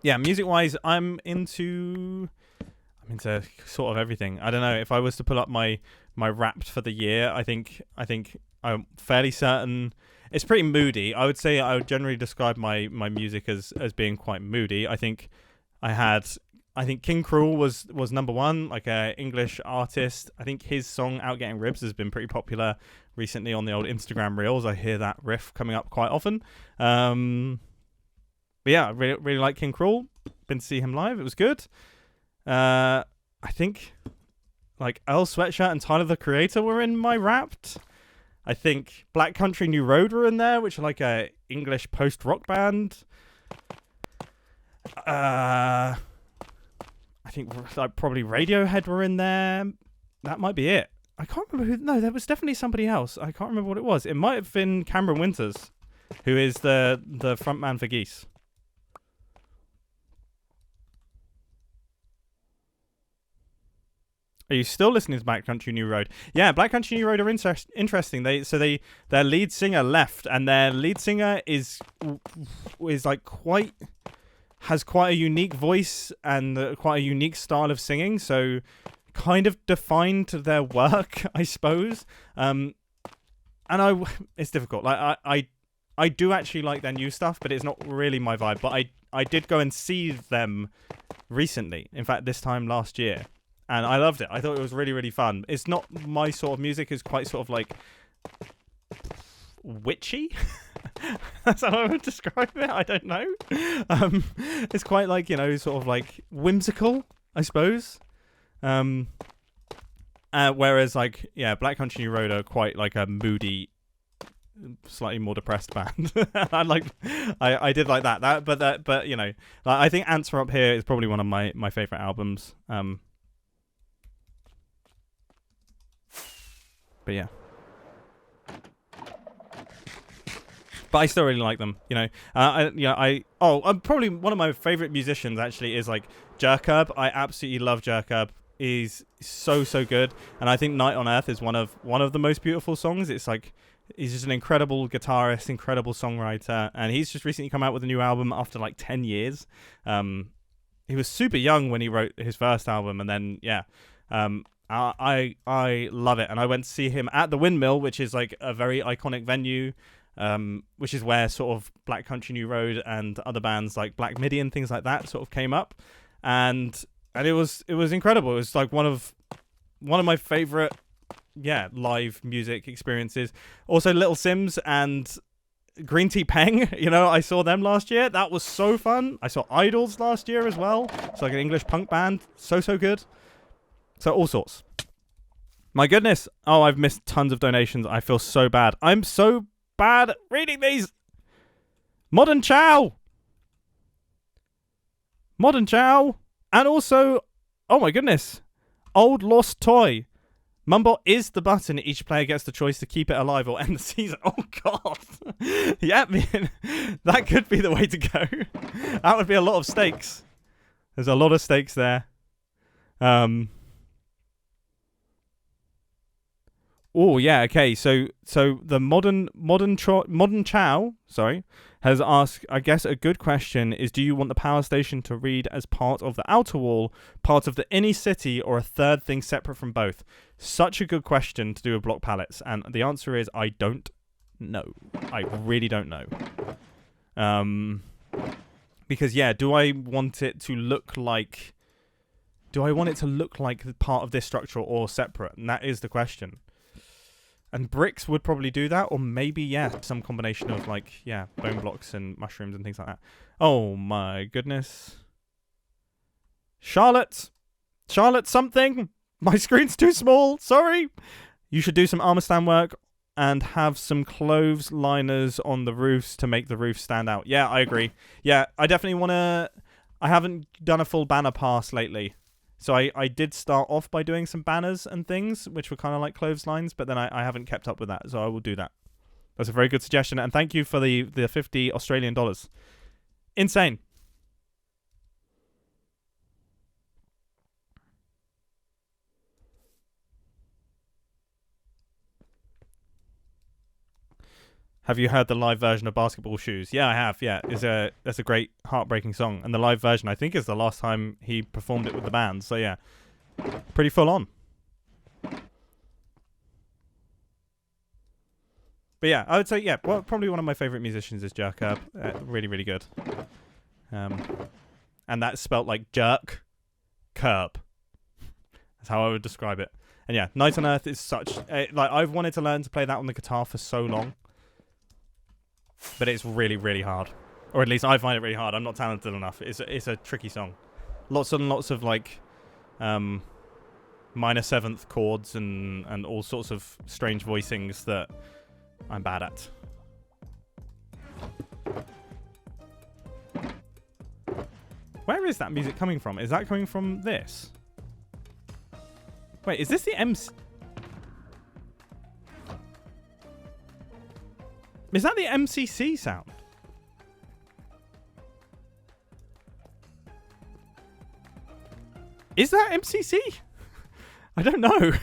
Yeah, music-wise, I'm into sort of everything. I don't know, if I was to pull up my Wrapped for the year, I think I'm fairly certain it's pretty moody. I would say I would generally describe my music as being quite moody. I think King Cruel was number one, like a English artist. I think his song Out Getting Ribs has been pretty popular recently on the old Instagram reels. I hear that riff coming up quite often. But yeah, I really like King Cruel. Been to see him live. It was good. I think like Earl Sweatshirt and Tyler the Creator were in my Wrapped. I think Black Country New Road were in there, which are like a English post-rock band. I think like probably Radiohead were in there. That might be it. I can't remember who. No, there was definitely somebody else. I can't remember what it was. It might have been Cameron Winters, who is the frontman for Geese. Are you still listening to Black Country New Road? Yeah, Black Country New Road are interesting. Their lead singer left, and their lead singer is like has quite a unique voice and quite a unique style of singing. So kind of defined their work, I suppose. It's difficult. Like I do actually like their new stuff, but it's not really my vibe. But I did go and see them recently. In fact, this time last year. And I loved it. I thought it was really, really fun. It's not my sort of music. It's quite sort of like witchy. That's how I would describe it. I don't know. It's quite like, sort of like whimsical, I suppose. Whereas like, yeah, Black Country New Road are quite like a moody, slightly more depressed band. I did like that. But like, I think Ants Are Up Here is probably one of my favorite albums. But yeah. But I still really like them, probably one of my favorite musicians actually is like Jerkerb. I absolutely love Jerkerb. He's so good, and I think Night on Earth is one of the most beautiful songs. It's like he's just an incredible guitarist, incredible songwriter, and he's just recently come out with a new album after like 10 years. He was super young when he wrote his first album, and then I love it, and I went to see him at the Windmill, which is like a very iconic venue, which is where sort of Black Country New Road and other bands like Black Midi and things like that sort of came up, and it was incredible. It was like one of my favorite live music experiences. Also, Little Sims and Green Tea Peng, I saw them last year. That was so fun. I saw Idols last year as well. It's like an English punk band. So good. So all sorts. My goodness. Oh, I've missed tons of donations. I feel so bad. I'm so bad at reading these. Modern Chow. And also, oh my goodness. Old Lost Toy. Mumbo is the button. Each player gets the choice to keep it alive or end the season. Oh, God. Yeah, man. That could be the way to go. That would be a lot of stakes. There's a lot of stakes there. Oh yeah, okay. So the modern Chow, has asked. I guess a good question is: do you want the power station to read as part of the outer wall, part of the inner city, or a third thing separate from both? Such a good question to do with block palettes, and the answer is I don't know. I really don't know. Because do I want it to look like part of this structure or separate? And that is the question. And bricks would probably do that, or maybe, some combination of, bone blocks and mushrooms and things like that. Oh, my goodness. Charlotte something! My screen's too small, sorry! You should do some armor stand work and have some clothes liners on the roofs to make the roof stand out. Yeah, I agree. Yeah, I definitely want to... I haven't done a full banner pass lately. So I did start off by doing some banners and things, which were kind of like clotheslines, but then I haven't kept up with that, so I will do that. That's a very good suggestion, and thank you for the 50 Australian dollars. Insane. Have you heard the live version of Basketball Shoes? Yeah, I have. Yeah, that's a great heartbreaking song, and the live version I think is the last time he performed it with the band. So yeah, pretty full on. But yeah, I would say well, probably one of my favorite musicians is Jerk Herb. Really, really good. And that's spelt like jerk, curb. That's how I would describe it. And yeah, Night on Earth is such like I've wanted to learn to play that on the guitar for so long. But it's really, really hard. Or at least I find it really hard. I'm not talented enough. It's a tricky song. Lots and lots of like minor seventh chords and all sorts of strange voicings that I'm bad at. Where is that music coming from? Is that coming from this? Wait, is this the MC? Is that the MCC sound? Is that MCC? I don't know.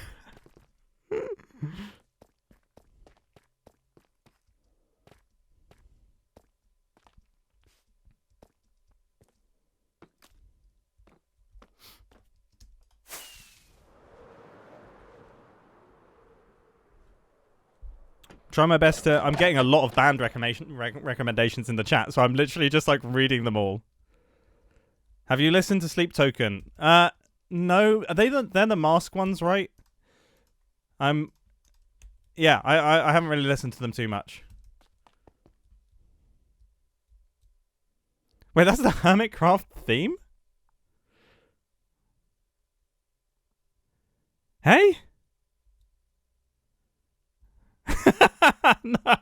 Try my best to... I'm getting a lot of band recommendations in the chat, so I'm literally just like reading them all. Have you listened to Sleep Token? No. Are they're the mask ones, right? Yeah, I haven't really listened to them too much. Wait, that's the Hermitcraft theme? Hey? No.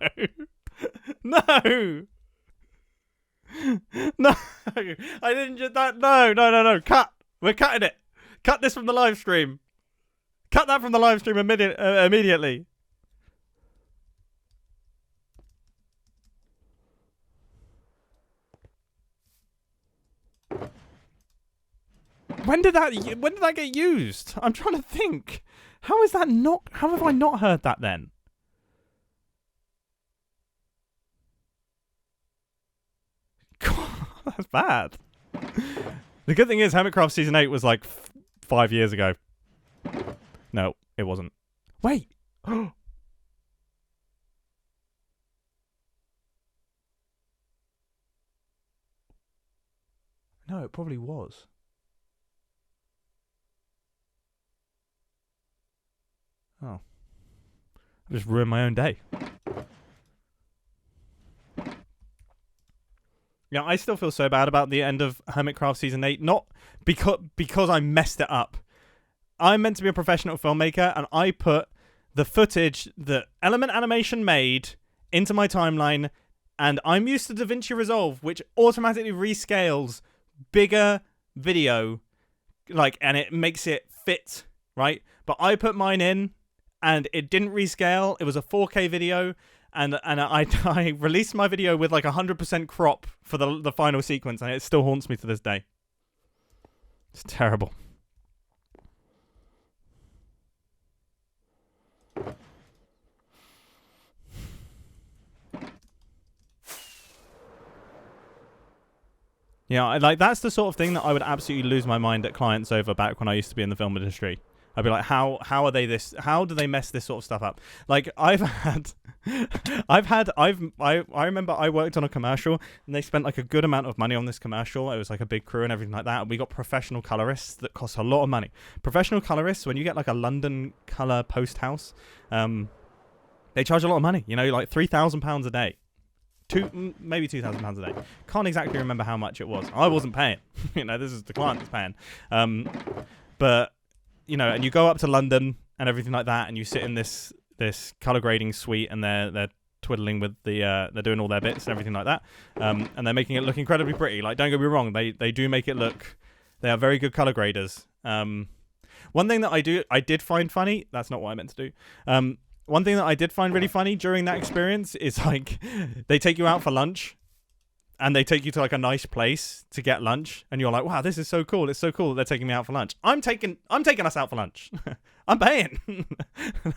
No. No. I didn't just that. No. Cut. We're cutting it. Cut this from the live stream. Cut that from the live stream immediately. When did that get used? I'm trying to think. How is that not? How have I not heard that then? God, that's bad. The good thing is Hermitcraft Season 8 was like 5 years ago. No, it wasn't. Wait. No, it probably was. Oh. I just ruined my own day. Yeah, I still feel so bad about the end of Hermitcraft Season 8. Not because I messed it up. I'm meant to be a professional filmmaker, and I put the footage that Element Animation made into my timeline, and I'm used to DaVinci Resolve, which automatically rescales bigger video, and it makes it fit, right? But I put mine in, and it didn't rescale. It was a 4K video. And I released my video with like 100% crop for the final sequence, and it still haunts me to this day. It's terrible. Yeah, that's the sort of thing that I would absolutely lose my mind at clients over back when I used to be in the film industry. I'd be like, how are they this? How do they mess this sort of stuff up? Like I remember I worked on a commercial, and they spent like a good amount of money on this commercial. It was like a big crew and everything like that. And we got professional colorists that cost a lot of money. Professional colorists, when you get like a London color post house, they charge a lot of money. You know, like £3,000 a day. Maybe £2,000 a day. Can't exactly remember how much it was. I wasn't paying. You know, this is the client that's paying. But you know, and you go up to London and everything like that, and you sit in this color grading suite, and they're twiddling with they're doing all their bits and everything like that, and they're making it look incredibly pretty. Like, don't get me wrong, they do make it look. They are very good color graders. One thing that I did find funny. That's not what I meant to do. One thing that I did find really funny during that experience is like they take you out for lunch, and they take you to like a nice place to get lunch, and you're like, wow, this is so cool. It's so cool. They're taking me out for lunch. I'm taking us out for lunch. I'm paying.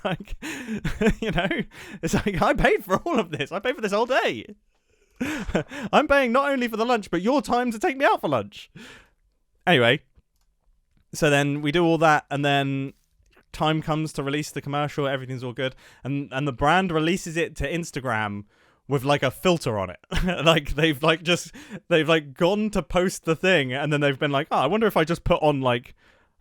Like, you know, it's like I paid for all of this. I paid for this whole day. I'm paying not only for the lunch, but your time to take me out for lunch. Anyway, so then we do all that, and then time comes to release the commercial. Everything's all good, and the brand releases it to Instagram with like a filter on it. Like they've gone to post the thing, and then they've been like, oh, I wonder if I just put on like,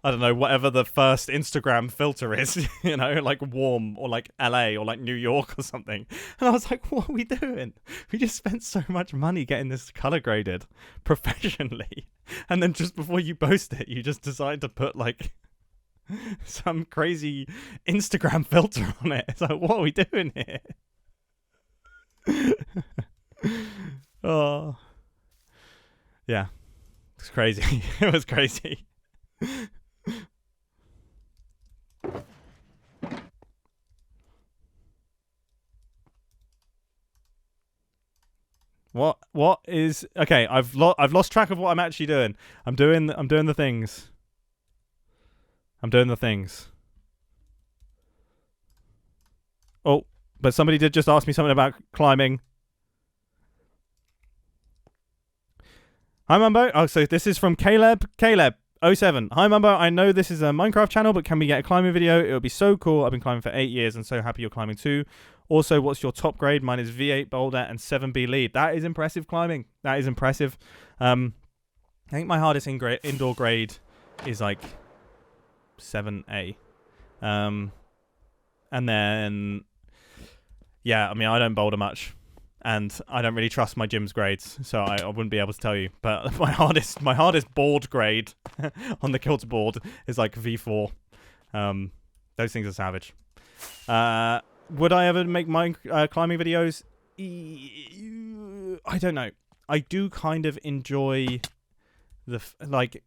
I don't know, whatever the first Instagram filter is, you know, like warm or like LA or like New York or something. And I was like, what are we doing? We just spent so much money getting this color graded professionally. And then just before you post it, you just decide to put like some crazy Instagram filter on it. It's like, what are we doing here? Oh, yeah, it's crazy. It was crazy. What is okay? I've lost track of what I'm actually doing. I'm doing the things. Oh, but somebody did just ask me something about climbing. Hi, Mumbo. Oh, so this is from Caleb07. Hi, Mumbo. I know this is a Minecraft channel, but can we get a climbing video? It would be so cool. I've been climbing for 8 years and so happy you're climbing too. Also, what's your top grade? Mine is V8 boulder and 7B lead. That is impressive climbing. That is impressive. I think my hardest indoor grade is like 7A. And then, yeah, I mean, I don't boulder much. And I don't really trust my gym's grades, so I wouldn't be able to tell you. But my hardest board grade on the Kilter board is like V4. Those things are savage. Would I ever make my climbing videos? I don't know. I do kind of enjoy like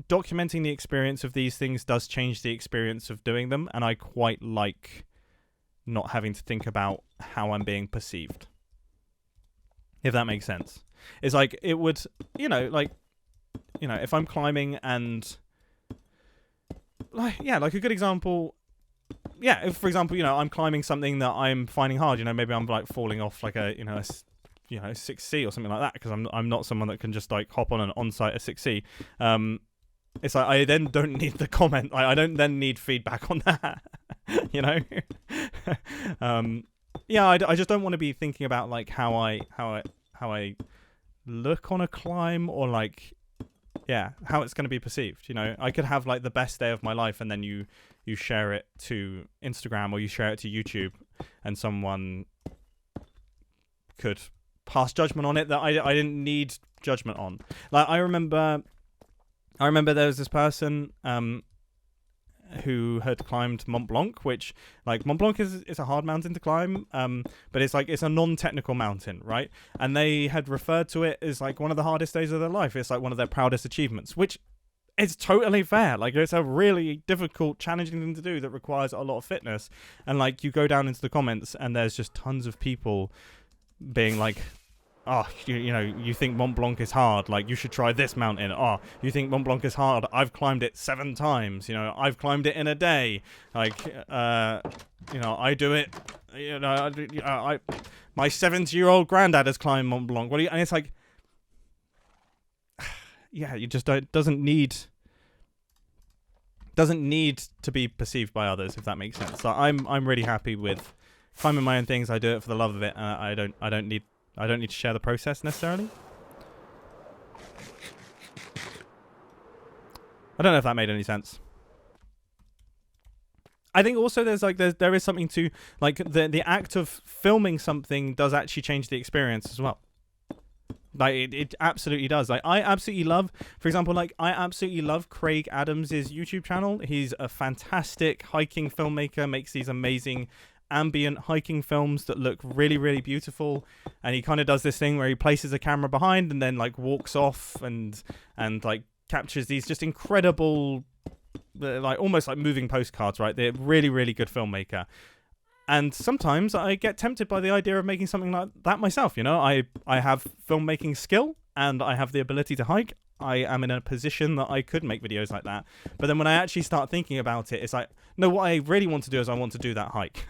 documenting the experience of these things does change the experience of doing them, and I quite like not having to think about how I'm being perceived. If that makes sense. It's like it would, if I'm climbing and like a good example. Yeah, if, for example, I'm climbing something that I'm finding hard, maybe I'm like falling off like a 6C or something like that, because I'm not someone that can just like hop on an on-site a 6C. It's like I then don't need the comment. I don't then need feedback on that. Yeah, I just don't want to be thinking about like how I look on a climb, or like, yeah, how it's going to be perceived. I could have like the best day of my life, and then you share it to Instagram or you share it to YouTube, and someone could pass judgment on it that I didn't need judgment on. Like I remember there was this person who had climbed Mont Blanc, which, like, Mont Blanc is a hard mountain to climb, but it's a non-technical mountain, right? And they had referred to it as like one of the hardest days of their life. It's like one of their proudest achievements, which is totally fair. Like, it's a really difficult, challenging thing to do that requires a lot of fitness. And like, you go down into the comments and there's just tons of people being like, oh, you think Mont Blanc is hard, like you should try this mountain. Oh, you think Mont Blanc is hard, I've climbed it 7 times, I've climbed it in a day. Like, I do it, my 70-year-old granddad has climbed Mont Blanc. And it's like, yeah, you just doesn't need to be perceived by others, if that makes sense. So I'm really happy with climbing my own things. I do it for the love of it. I don't need to share the process necessarily. I don't know if that made any sense. I think also there is something to like the act of filming something does actually change the experience as well. Like it absolutely does. Like I absolutely love Craig Adams's YouTube channel. He's a fantastic hiking filmmaker, makes these amazing ambient hiking films that look really, really beautiful. And he kind of does this thing where he places a camera behind and then like walks off and like captures these just incredible, like almost like moving postcards, right? They're really, really good filmmaker. And sometimes I get tempted by the idea of making something like that myself. You know, I have filmmaking skill and I have the ability to hike. I am in a position that I could make videos like that. But then when I actually start thinking about it, it's like, no, what I really want to do is I want to do that hike.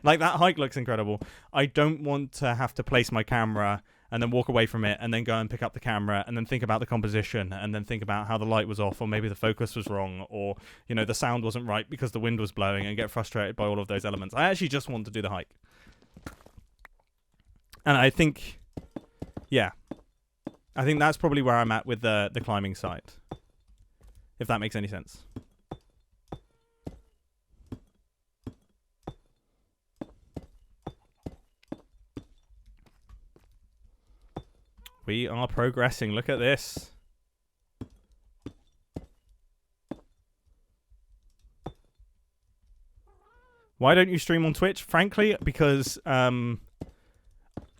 Like, that hike looks incredible. I don't want to have to place my camera and then walk away from it and then go and pick up the camera and then think about the composition and then think about how the light was off, or maybe the focus was wrong, or, you know, the sound wasn't right because the wind was blowing, and get frustrated by all of those elements. I actually just want to do the hike. And I think, yeah, I think that's probably where I'm at with the climbing side, if that makes any sense. We are progressing. Look at this. Why don't you stream on Twitch? Frankly, because I'm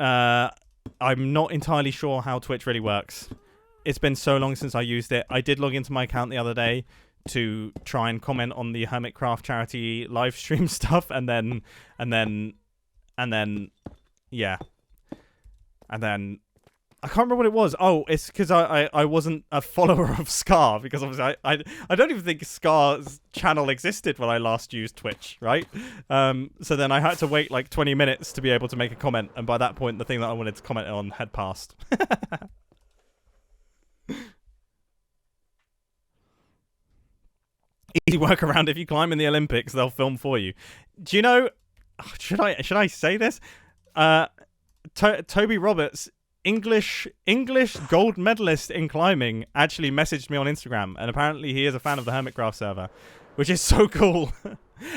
not entirely sure how Twitch really works. It's been so long since I used it. I did log into my account the other day to try and comment on the Hermitcraft charity live stream stuff, and then yeah. And then I can't remember what it was. Oh, it's because I wasn't a follower of Scar, because obviously I don't even think Scar's channel existed when I last used Twitch, right? So then I had to wait like 20 minutes to be able to make a comment, and by that point the thing that I wanted to comment on had passed. Easy workaround: if you climb in the Olympics, they'll film for you. Do you know? Should I say this? Toby Roberts, English gold medalist in climbing, actually messaged me on Instagram, and apparently he is a fan of the Hermitcraft server, which is so cool.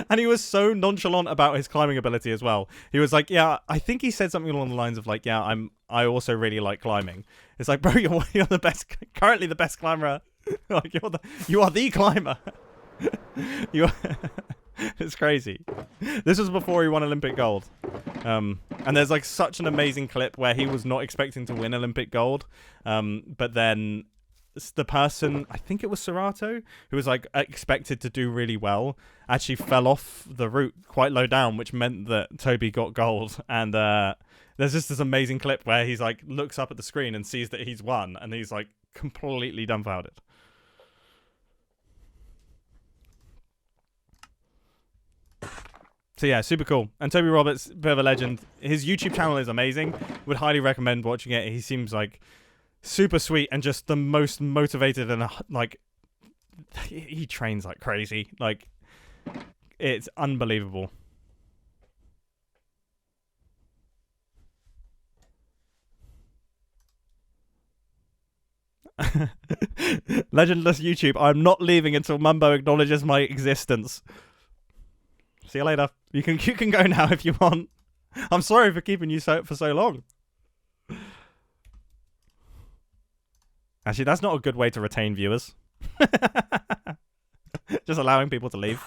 And he was so nonchalant about his climbing ability as well. He was like, yeah, I think he said something along the lines of like, yeah, I also really like climbing. It's like, bro, you're the best, currently the best climber. Like, you are the climber. You are it's crazy. This was before he won Olympic gold. And there's like such an amazing clip where he was not expecting to win Olympic gold. But then the person, I think it was Serato, who was like expected to do really well, actually fell off the route quite low down, which meant that Toby got gold. And there's just this amazing clip where he's like looks up at the screen and sees that he's won, and he's like completely dumbfounded. So yeah, super cool. And Toby Roberts, bit of a legend. His YouTube channel is amazing. Would highly recommend watching it. He seems like super sweet and just the most motivated, and like he trains like crazy. Like, it's unbelievable. Legendless YouTube. I'm not leaving until Mumbo acknowledges my existence. See you later. You can go now if you want. I'm sorry for keeping you for so long. Actually, that's not a good way to retain viewers. Just allowing people to leave.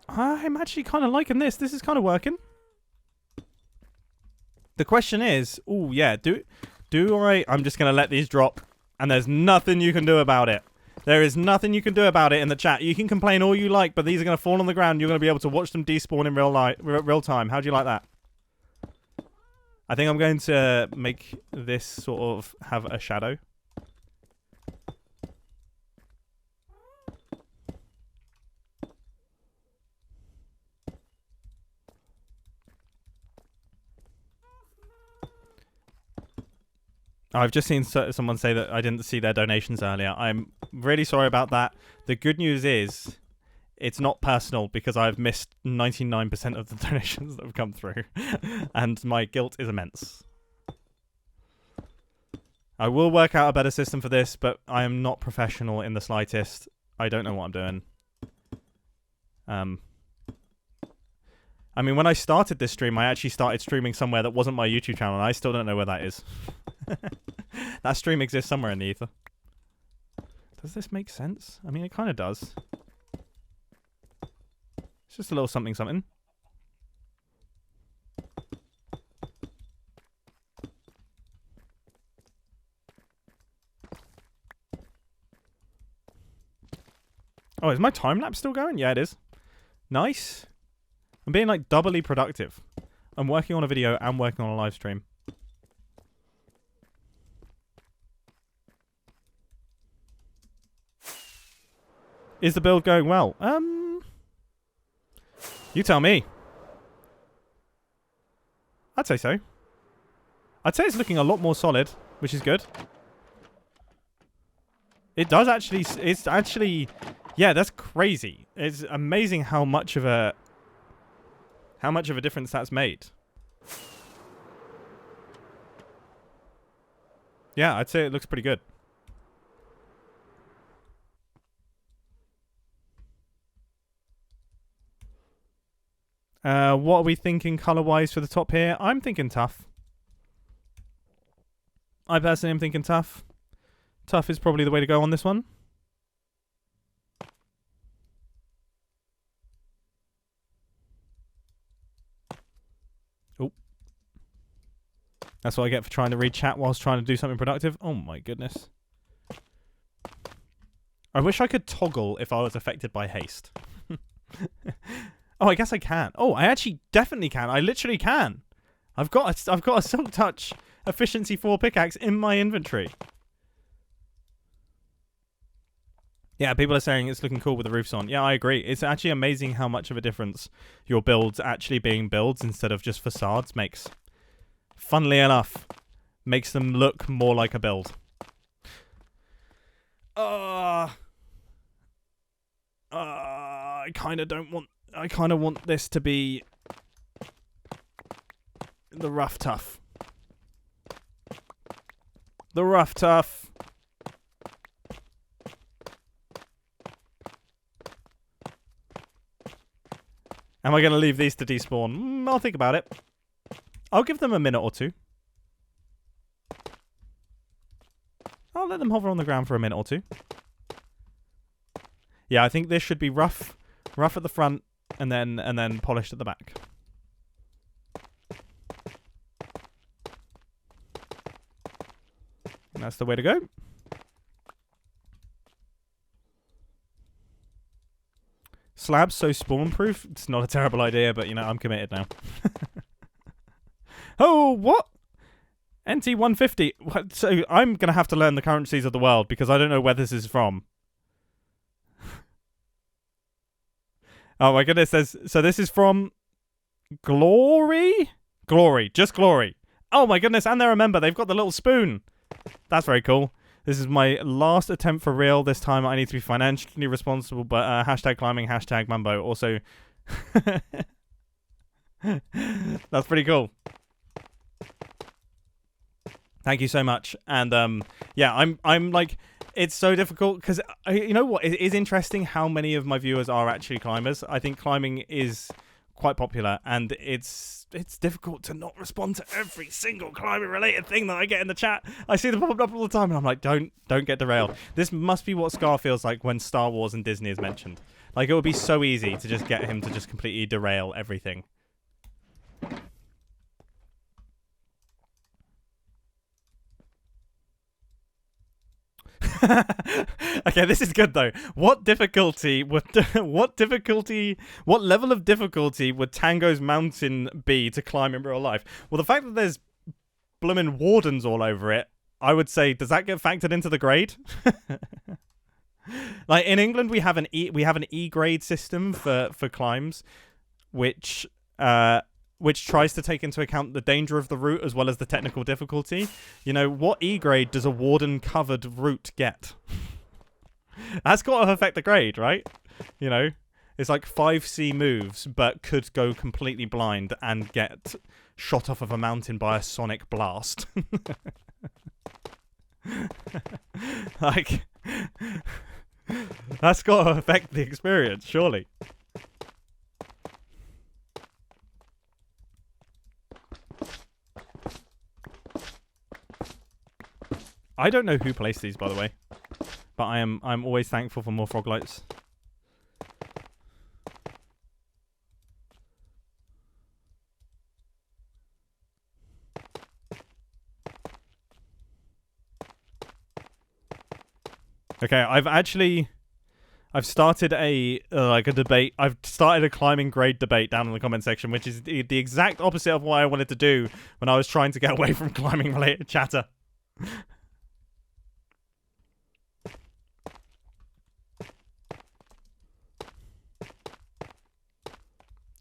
I'm actually kind of liking this. This is kind of working. The question is, oh yeah, do alright. I'm just gonna let these drop, and there's nothing you can do about it. There is nothing you can do about it in the chat. You can complain all you like, but these are gonna fall on the ground. You're gonna be able to watch them despawn in real time. How do you like that? I think I'm going to make this sort of have a shadow. I've just seen someone say that I didn't see their donations earlier. I'm really sorry about that. The good news is it's not personal, because I've missed 99% of the donations that have come through. And my guilt is immense. I will work out a better system for this, but I am not professional in the slightest. I don't know what I'm doing. I mean, when I started this stream, I actually started streaming somewhere that wasn't my YouTube channel, and I still don't know where that is. That stream exists somewhere in the ether. Does this make sense? I mean, it kind of does. It's just a little something. Oh, is my time lapse still going? Yeah, it is. Nice. I'm being like doubly productive. I'm working on a video and working on a live stream. Is the build going well? You tell me. I'd say so. I'd say it's looking a lot more solid, which is good. It does actually... It's actually... Yeah, that's crazy. It's amazing how much of a difference that's made. Yeah, I'd say it looks pretty good. What are we thinking color-wise for the top here? I'm thinking tough. I personally am thinking tough. Tough is probably the way to go on this one. Oh. That's what I get for trying to read chat whilst trying to do something productive. Oh my goodness. I wish I could toggle if I was affected by haste. Oh, I guess I can. Oh, I actually definitely can. I literally can. I've got a Silk Touch Efficiency 4 pickaxe in my inventory. Yeah, people are saying it's looking cool with the roofs on. Yeah, I agree. It's actually amazing how much of a difference your builds actually being builds instead of just facades makes. Funnily enough, makes them look more like a build. I kind of don't want... I kind of want this to be the rough tough. The rough tough. Am I going to leave these to despawn? I'll think about it. I'll give them a minute or two. I'll let them hover on the ground for a minute or two. Yeah, I think this should be rough at the front, and then polished at the back. And that's the way to go. Slabs so spawn-proof? It's not a terrible idea, but, you know, I'm committed now. Oh, what? NT150. What? So I'm going to have to learn the currencies of the world, because I don't know where this is from. Oh my goodness, so this is from Glory? Glory, just Glory. Oh my goodness, and they're a member. They've got the little spoon. That's very cool. This is my last attempt for real. This time I need to be financially responsible, but hashtag climbing, hashtag Mumbo. Also, that's pretty cool. Thank you so much. And yeah, I'm like... It's so difficult because, you know what, it is interesting how many of my viewers are actually climbers. I think climbing is quite popular, and it's difficult to not respond to every single climbing-related thing that I get in the chat. I see them popping up all the time, and I'm like, don't get derailed. This must be what Scar feels like when Star Wars and Disney is mentioned. Like, it would be so easy to just get him to just completely derail everything. Okay, this is good though. What level of difficulty would Tango's Mountain be to climb in real life? Well, the fact that there's bloomin' wardens all over it, I would say, does that get factored into the grade? Like in England, we have an E grade system for climbs, which tries to take into account the danger of the route as well as the technical difficulty. You know, what E grade does a warden-covered route get? That's got to affect the grade, right? You know, it's like 5C moves, but could go completely blind and get shot off of a mountain by a sonic blast. Like, that's got to affect the experience, surely. I don't know who placed these, by the way, but I'm always thankful for more frog lights. Okay, I've actually I've started a debate. I've started a climbing grade debate down in the comment section, which is the exact opposite of what I wanted to do when I was trying to get away from climbing related chatter.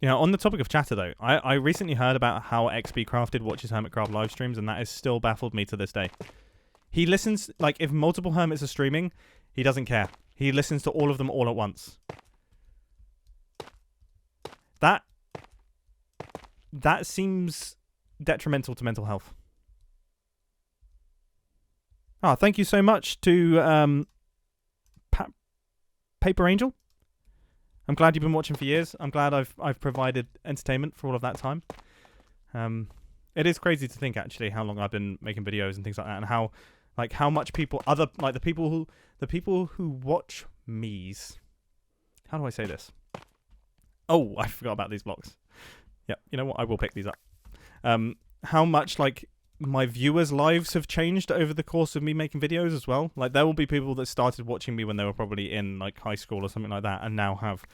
You know, on the topic of chatter though, I recently heard about how XP Crafted watches Hermitcraft live streams, and that has still baffled me to this day. He listens, like, if multiple hermits are streaming, he doesn't care. He listens to all of them all at once. That seems detrimental to mental health. Oh, thank you so much to Paper Angel. I'm glad you've been watching for years. I'm glad I've provided entertainment for all of that time. It is crazy to think actually how long I've been making videos and things like that, and how much people, the people who watch me's. How do I say this? Oh, I forgot about these blocks. Yeah, you know what? I will pick these up. How much my viewers' lives have changed over the course of me making videos as well. Like, there will be people that started watching me when they were probably in high school or something like that, and now have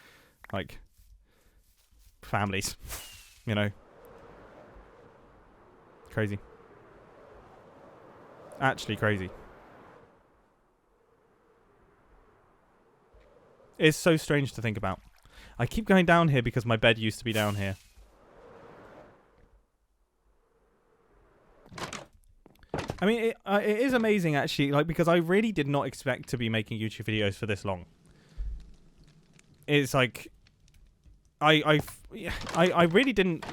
families. You know, crazy. Actually crazy. It's so strange to think about. I keep going down here because my bed used to be down here. I mean, it is amazing actually, because I really did not expect to be making YouTube videos for this long. It's like, I really didn't.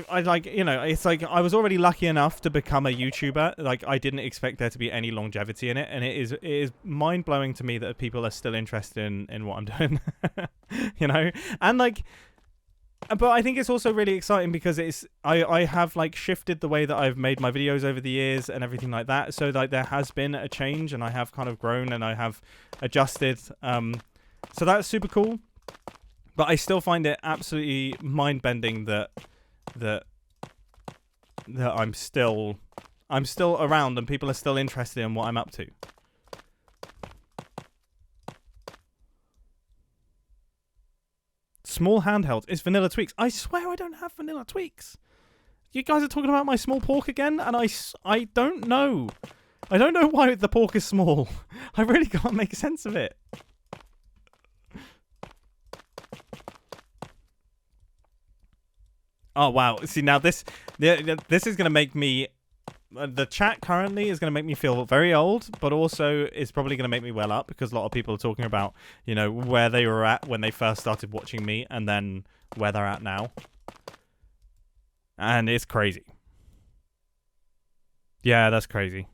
It's like I was already lucky enough to become a YouTuber. Like, I didn't expect there to be any longevity in it, and it is mind blowing to me that people are still interested in what I'm doing. You know, and but I think it's also really exciting because I have shifted the way that I've made my videos over the years and everything like that. So there has been a change, and I have kind of grown and I have adjusted. So that's super cool. But I still find it absolutely mind bending that I'm still around and people are still interested in what I'm up to. Small handheld is vanilla tweaks. I swear I don't have vanilla tweaks. You guys are talking about my small pork again, and I don't know. I don't know why the pork is small. I really can't make sense of it. Oh wow! See, now this is gonna make me. The chat currently is going to make me feel very old, but also it's probably going to make me well up because a lot of people are talking about, you know, where they were at when they first started watching me and then where they're at now. And it's crazy. Yeah, that's crazy.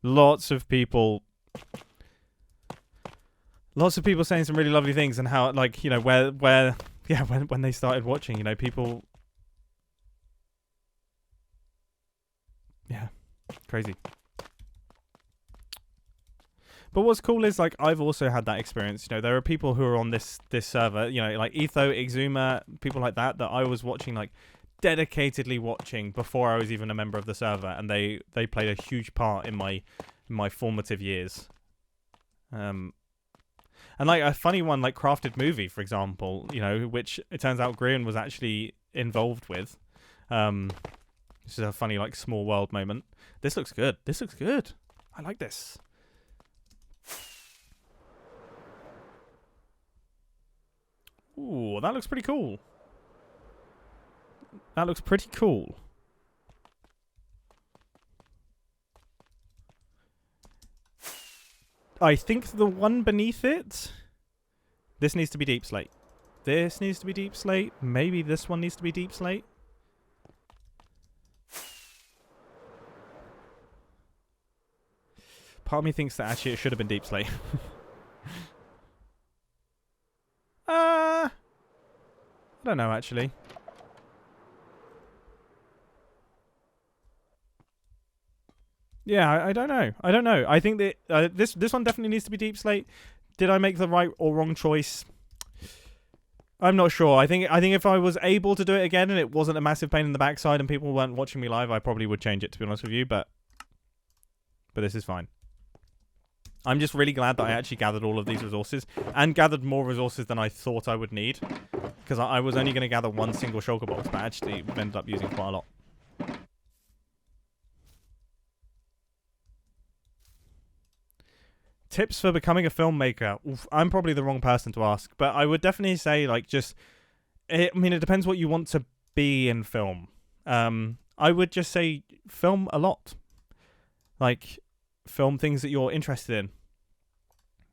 Lots of people saying some really lovely things, and how, you know, when they started watching, you know, people. Yeah, crazy. But what's cool is, I've also had that experience. You know, there are people who are on this server, you know, like Etho, Exuma, people like that I was watching, dedicatedly watching before I was even a member of the server, and they played a huge part in my formative years. And a funny one, Crafted Movie, for example, you know, which it turns out Grian was actually involved with. This is a funny, small world moment. This looks good. This looks good. I like this. Ooh, that looks pretty cool. That looks pretty cool. I think the one beneath it... This needs to be Deepslate. This needs to be Deepslate. Maybe this one needs to be Deepslate. Part of me thinks that actually it should have been Deepslate. I don't know, actually. Yeah, I don't know. I don't know. I think that this one definitely needs to be Deepslate. Did I make the right or wrong choice? I'm not sure. I think if I was able to do it again and it wasn't a massive pain in the backside and people weren't watching me live, I probably would change it, to be honest with you. But this is fine. I'm just really glad that I actually gathered all of these resources and gathered more resources than I thought I would need, because I was only going to gather one single shulker box, but actually we've ended up using quite a lot. Tips for becoming a filmmaker. Oof, I'm probably the wrong person to ask, but I would definitely say, like, it depends what you want to be in film. I would just say film a lot. Like, film things that you're interested in.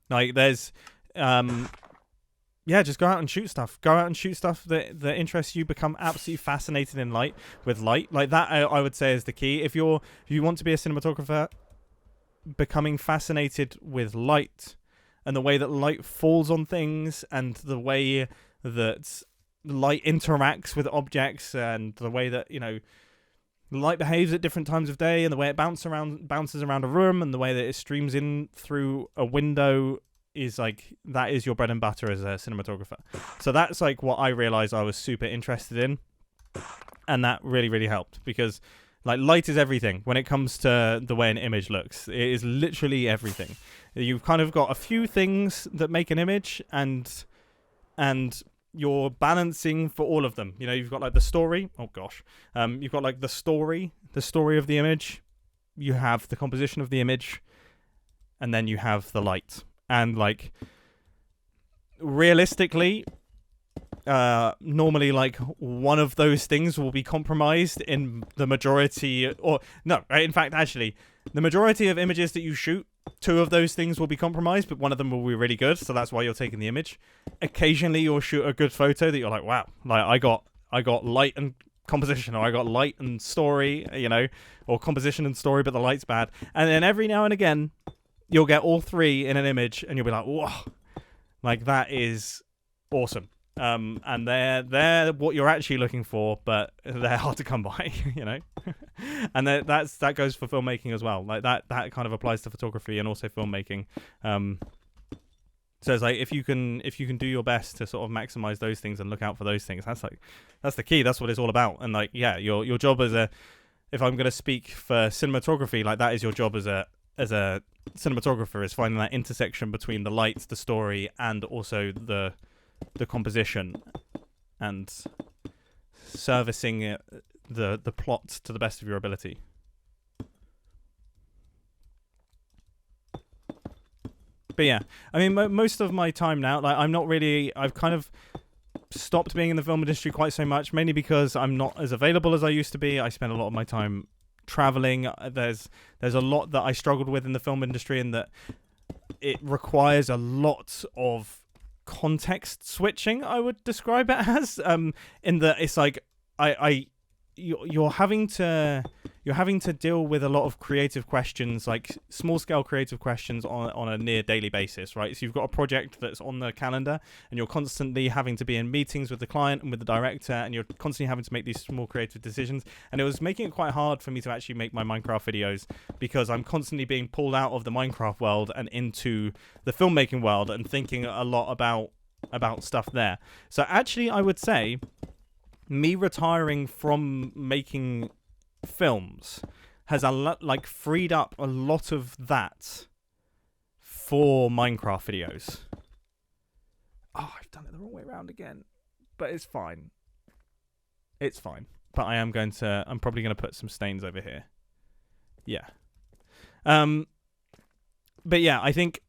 Like, there's, just go out and shoot stuff. Go out and shoot stuff that interests you. Become absolutely fascinated with light. Like that, I would say is the key. If you want to be a cinematographer, becoming fascinated with light and the way that light falls on things and the way that light interacts with objects and the way that, light behaves at different times of day and the way it bounces around a room and the way that it streams in through a window is like, that is your bread and butter as a cinematographer. So that's like what I realized I was super interested in, and that really, really helped, because like light is everything when it comes to the way an image looks. It is literally everything. You've kind of got a few things that make an image, and you're balancing for all of them. You've got like the story. Oh gosh. You've got like the story of the image. You have the composition of the image, and then you have the light. And like, realistically, normally like one of those things will be compromised in the majority, in fact, actually, the majority of images that you shoot, two of those things will be compromised, but one of them will be really good, so that's why you're taking the image. Occasionally you'll shoot a good photo that you're like, wow, like I got light and composition, or I got light and story, or composition and story, but the light's bad. And then every now and again you'll get all three in an image and you'll be like, whoa, like that is awesome. And they're what you're actually looking for, but they're hard to come by, and that goes for filmmaking as well. Like that kind of applies to photography and also filmmaking. So it's like if you can do your best to sort of maximize those things and look out for those things, that's the key. That's what it's all about. And like, yeah, your job if I'm going to speak for cinematography, like that is your job as a cinematographer, is finding that intersection between the lights, the story, and also the composition, and servicing the plot to the best of your ability. But yeah, most of my time now, like I've kind of stopped being in the film industry quite so much, mainly because I'm not as available as I used to be. I spend a lot of my time traveling. There's a lot that I struggled with in the film industry, and that it requires a lot of context switching, I would describe it as, in that it's like you're having to deal with a lot of creative questions, like small scale creative questions on a near daily basis, right? So you've got a project that's on the calendar, and you're constantly having to be in meetings with the client and with the director, and you're constantly having to make these small creative decisions. And it was making it quite hard for me to actually make my Minecraft videos, because I'm constantly being pulled out of the Minecraft world and into the filmmaking world and thinking a lot about stuff there. So actually, I would say me retiring from making films has freed up a lot of that for Minecraft videos. Oh, I've done it the wrong way around again, but it's fine. It's fine. But I'm probably going to put some stains over here. Yeah. But yeah, I think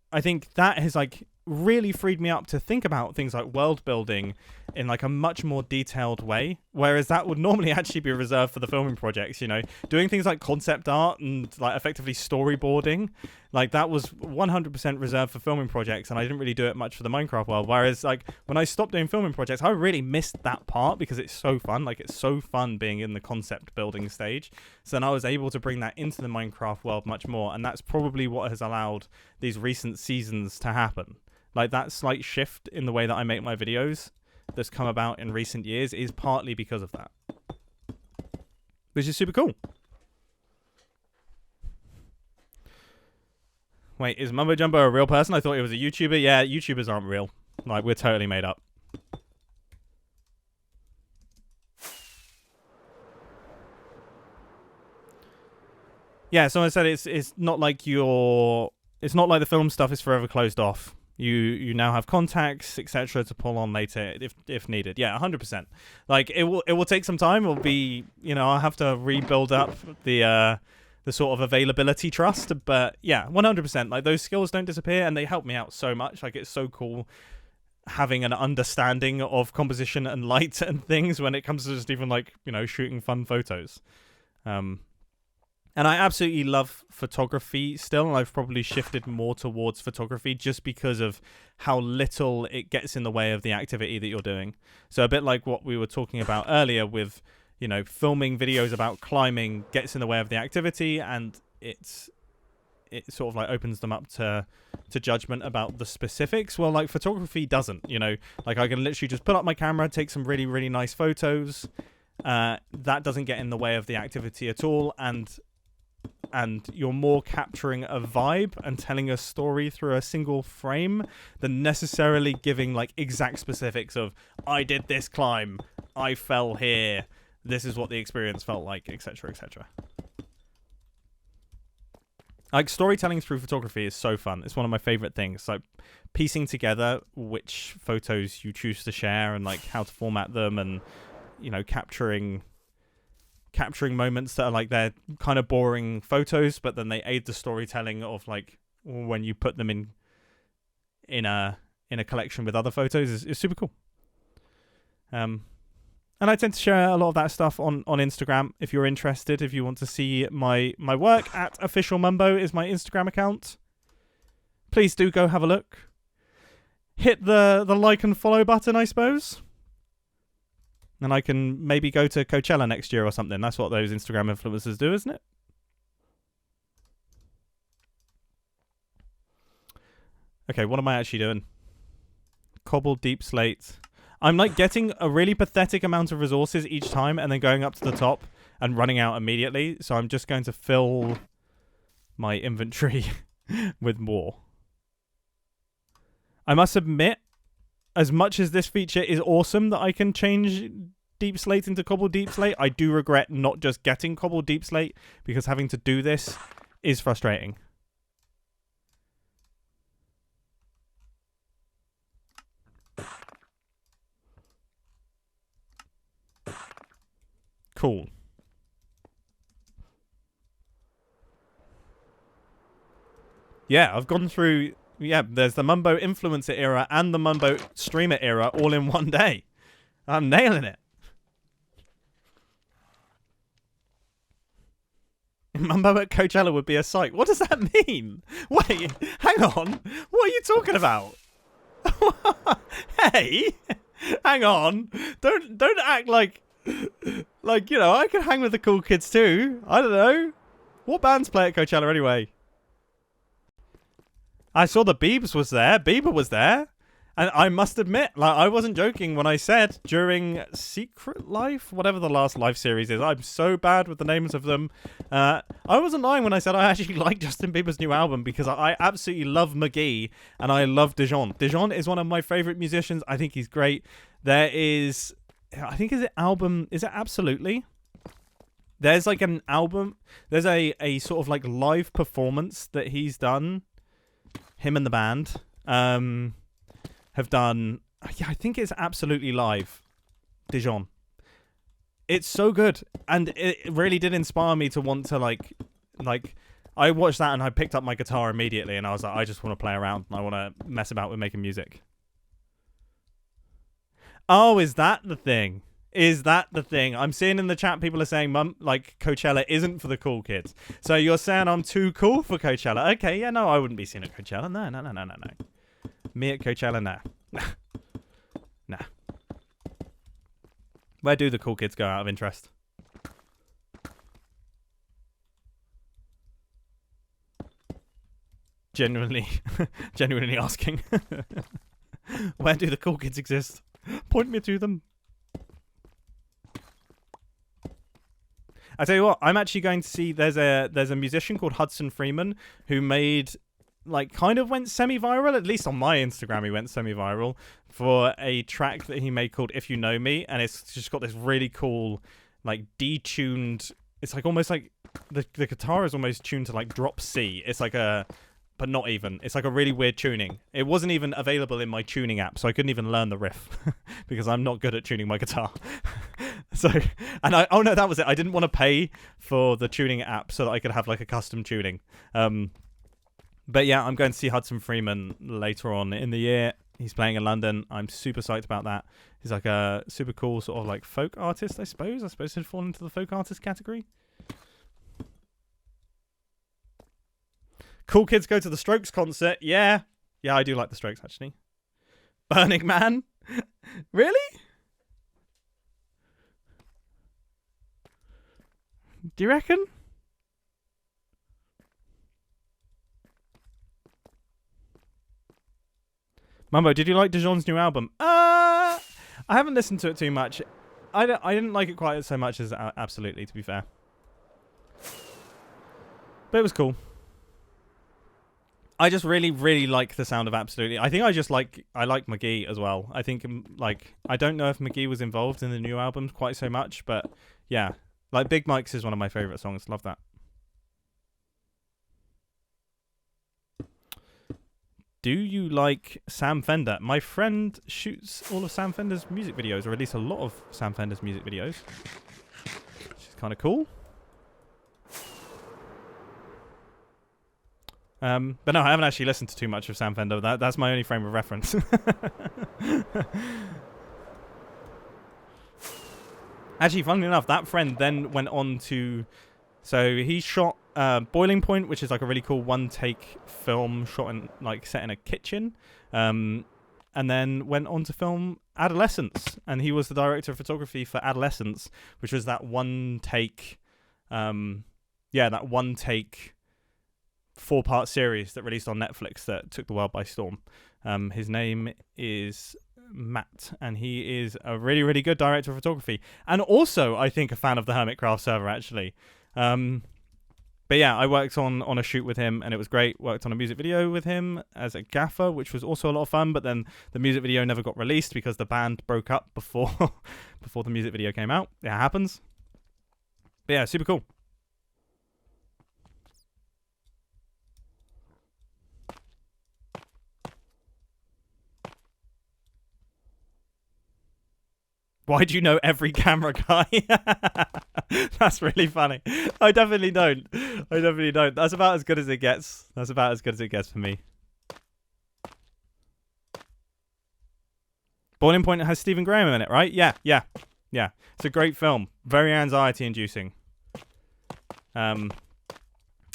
that has like really freed me up to think about things like world building in like a much more detailed way, whereas that would normally actually be reserved for the filming projects. Doing things like concept art and like effectively storyboarding, like that was 100% reserved for filming projects, and I didn't really do it much for the Minecraft world. Whereas like when I stopped doing filming projects, I really missed that part, because it's so fun. Like it's so fun being in the concept building stage. So then I was able to bring that into the Minecraft world much more, and that's probably what has allowed these recent seasons to happen. Like that slight shift in the way that I make my videos that's come about in recent years is partly because of that, which is super cool. Wait, is Mumbo Jumbo a real person? I thought he was a YouTuber. Yeah, YouTubers aren't real. Like, we're totally made up. Yeah, someone said it's not like you're it's not like the film stuff is forever closed off. You now have contacts, etc., to pull on later if needed. Yeah, 100%. Like it will take some time. It'll be, I'll have to rebuild up the sort of availability trust. But yeah, 100%. Like those skills don't disappear, and they help me out so much. Like it's so cool having an understanding of composition and light and things when it comes to just even like shooting fun photos. And I absolutely love photography still, and I've probably shifted more towards photography just because of how little it gets in the way of the activity that you're doing. So a bit like what we were talking about earlier with, filming videos about climbing gets in the way of the activity, and it sort of like opens them up to judgment about the specifics. Well, like photography doesn't, like I can literally just put up my camera, take some really, really nice photos. That doesn't get in the way of the activity at all, and you're more capturing a vibe and telling a story through a single frame than necessarily giving like exact specifics of I did this climb, I fell here, this is what the experience felt like, etc., etc. Like storytelling through photography is so fun. It's one of my favorite things. Like piecing together which photos you choose to share and like how to format them, and capturing moments that are like they're kind of boring photos, but then they aid the storytelling of like when you put them in a collection with other photos is super cool. And I tend to share a lot of that stuff on Instagram. If you're interested, if you want to see my work, at Official Mumbo is my Instagram account. Please do go have a look. Hit the like and follow button, I suppose. And I can maybe go to Coachella next year or something. That's what those Instagram influencers do, isn't it? Okay, what am I actually doing? Cobble Deepslate. I'm like getting a really pathetic amount of resources each time and then going up to the top and running out immediately. So I'm just going to fill my inventory with more. I must admit, as much as this feature is awesome that I can change Deepslate into Cobble Deepslate, I do regret not just getting Cobble Deepslate, because having to do this is frustrating. Cool. Yeah, I've gone through... Yeah, there's the Mumbo influencer era and the Mumbo streamer era all in one day. I'm nailing it. Mumbo at Coachella would be a sight. What does that mean? Wait, hang on. What are you talking about? Hey, hang on. Don't act like I can hang with the cool kids too. I don't know. What bands play at Coachella anyway? I saw the Biebs was there. Bieber was there. And I must admit, like, I wasn't joking when I said during Secret Life, whatever the last live series is. I'm so bad with the names of them. I wasn't lying when I said I actually like Justin Bieber's new album, because I absolutely love McGee and I love Dijon. Dijon is one of my favorite musicians. I think he's great. There is, I think, is it Absolutely? There's like an album. There's a sort of like live performance that he's done. Him and the band have done. Yeah, I think it's Absolutely Live. Dijon. It's so good, and it really did inspire me to want to like. I watched that and I picked up my guitar immediately, and I was like, I just want to play around and I want to mess about with making music. Oh, is that the thing? Is that the thing? I'm seeing in the chat people are saying like Coachella isn't for the cool kids. So you're saying I'm too cool for Coachella? Okay, yeah, no, I wouldn't be seen at Coachella. No. Me at Coachella, nah. Where do the cool kids go out of interest? Genuinely asking. Where do the cool kids exist? Point me to them. I tell you what, I'm actually going to see. There's a musician called Hudson Freeman who made, like, kind of went semi-viral. At least on my Instagram, he went semi-viral for a track that he made called "If You Know Me," and it's just got this really cool, like, detuned. It's like almost like the guitar is almost tuned to like drop C. It's like a but not even. It's like a really weird tuning. It wasn't even available in my tuning app, so I couldn't even learn the riff because I'm not good at tuning my guitar. So, and oh no, that was it. I didn't want to pay for the tuning app so that I could have like a custom tuning. But yeah, I'm going to see Hudson Freeman later on in the year. He's playing in London. I'm super psyched about that. He's like a super cool sort of like folk artist, I suppose. I suppose he'd fall into the folk artist category. Cool Kids Go to the Strokes concert. Yeah. Yeah, I do like the Strokes, actually. Burning Man? Really? Do you reckon? Mumbo, did you like Dijon's new album? I haven't listened to it too much. I didn't like it quite so much as Absolutely, to be fair. But it was cool. I just really, really like the sound of Absolutely. I think I like McGee as well. I think, like, I don't know if McGee was involved in the new album quite so much, but yeah. Like, Big Mike's is one of my favourite songs. Love that. Do you like Sam Fender? My friend shoots all of Sam Fender's music videos, or at least a lot of Sam Fender's music videos. Which is kind of cool. But no, I haven't actually listened to too much of Sam Fender. That's my only frame of reference. Actually, funnily enough, that friend then went on to... So he shot Boiling Point, which is like a really cool one-take film shot in, like, set in a kitchen. And then went on to film Adolescence. And he was the director of photography for Adolescence, which was that one-take... that one-take 4-part series that released on Netflix that took the world by storm. His name is Matt, and he is a really, really good director of photography, and also I think a fan of the Hermitcraft server, actually. But yeah, I worked on a shoot with him, and it was great. Worked on a music video with him as a gaffer, which was also a lot of fun, but then the music video never got released because the band broke up before the music video came out. It happens. But yeah, super cool. Why do you know every camera guy? That's really funny. I definitely don't. That's about as good as it gets. For me. Boiling Point has Stephen Graham in it, right? Yeah. It's a great film. Very anxiety-inducing. And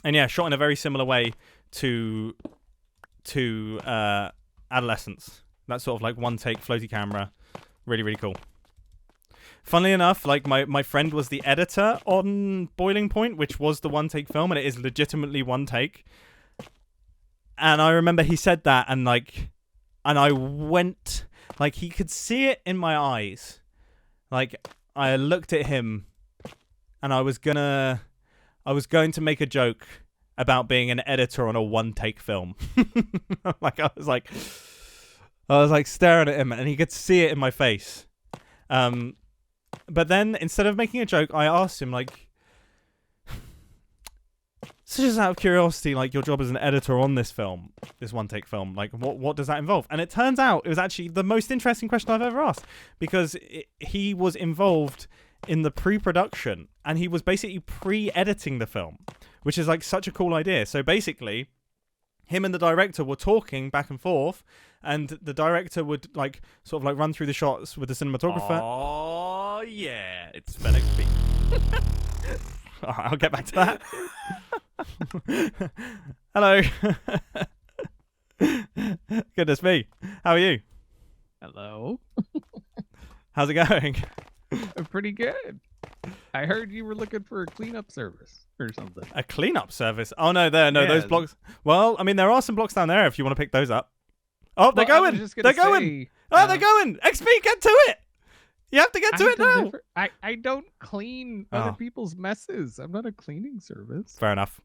yeah, shot in a very similar way to Adolescence. That sort of like one-take floaty camera. Really, really cool. Funnily enough, like my friend was the editor on Boiling Point, which was the one-take film, and it is legitimately one take. And I remember he said that, and I went, like, he could see it in my eyes. Like, I looked at him, and I was going to make a joke about being an editor on a one-take film. Like, I was like staring at him, and he could see it in my face. But then, instead of making a joke, I asked him, like, so just out of curiosity, like, your job as an editor on this film, this one-take film, like, what does that involve? And it turns out it was actually the most interesting question I've ever asked, because he was involved in the pre-production, and he was basically pre-editing the film, which is, like, such a cool idea. So basically, him and the director were talking back and forth, and the director would, like, sort of, like, run through the shots with the cinematographer. Oh, yeah. It's Felix B. All right, I'll get back to that. Hello. Goodness me. How are you? Hello. How's it going? Pretty good. I heard you were looking for a cleanup service or something. A cleanup service? Oh, no, those blocks. Well, I mean, there are some blocks down there if you want to pick those up. Oh, they're going. They're going. They're going. XP, get to it. You have to get to it now. I don't clean other people's messes. I'm not a cleaning service. Fair enough.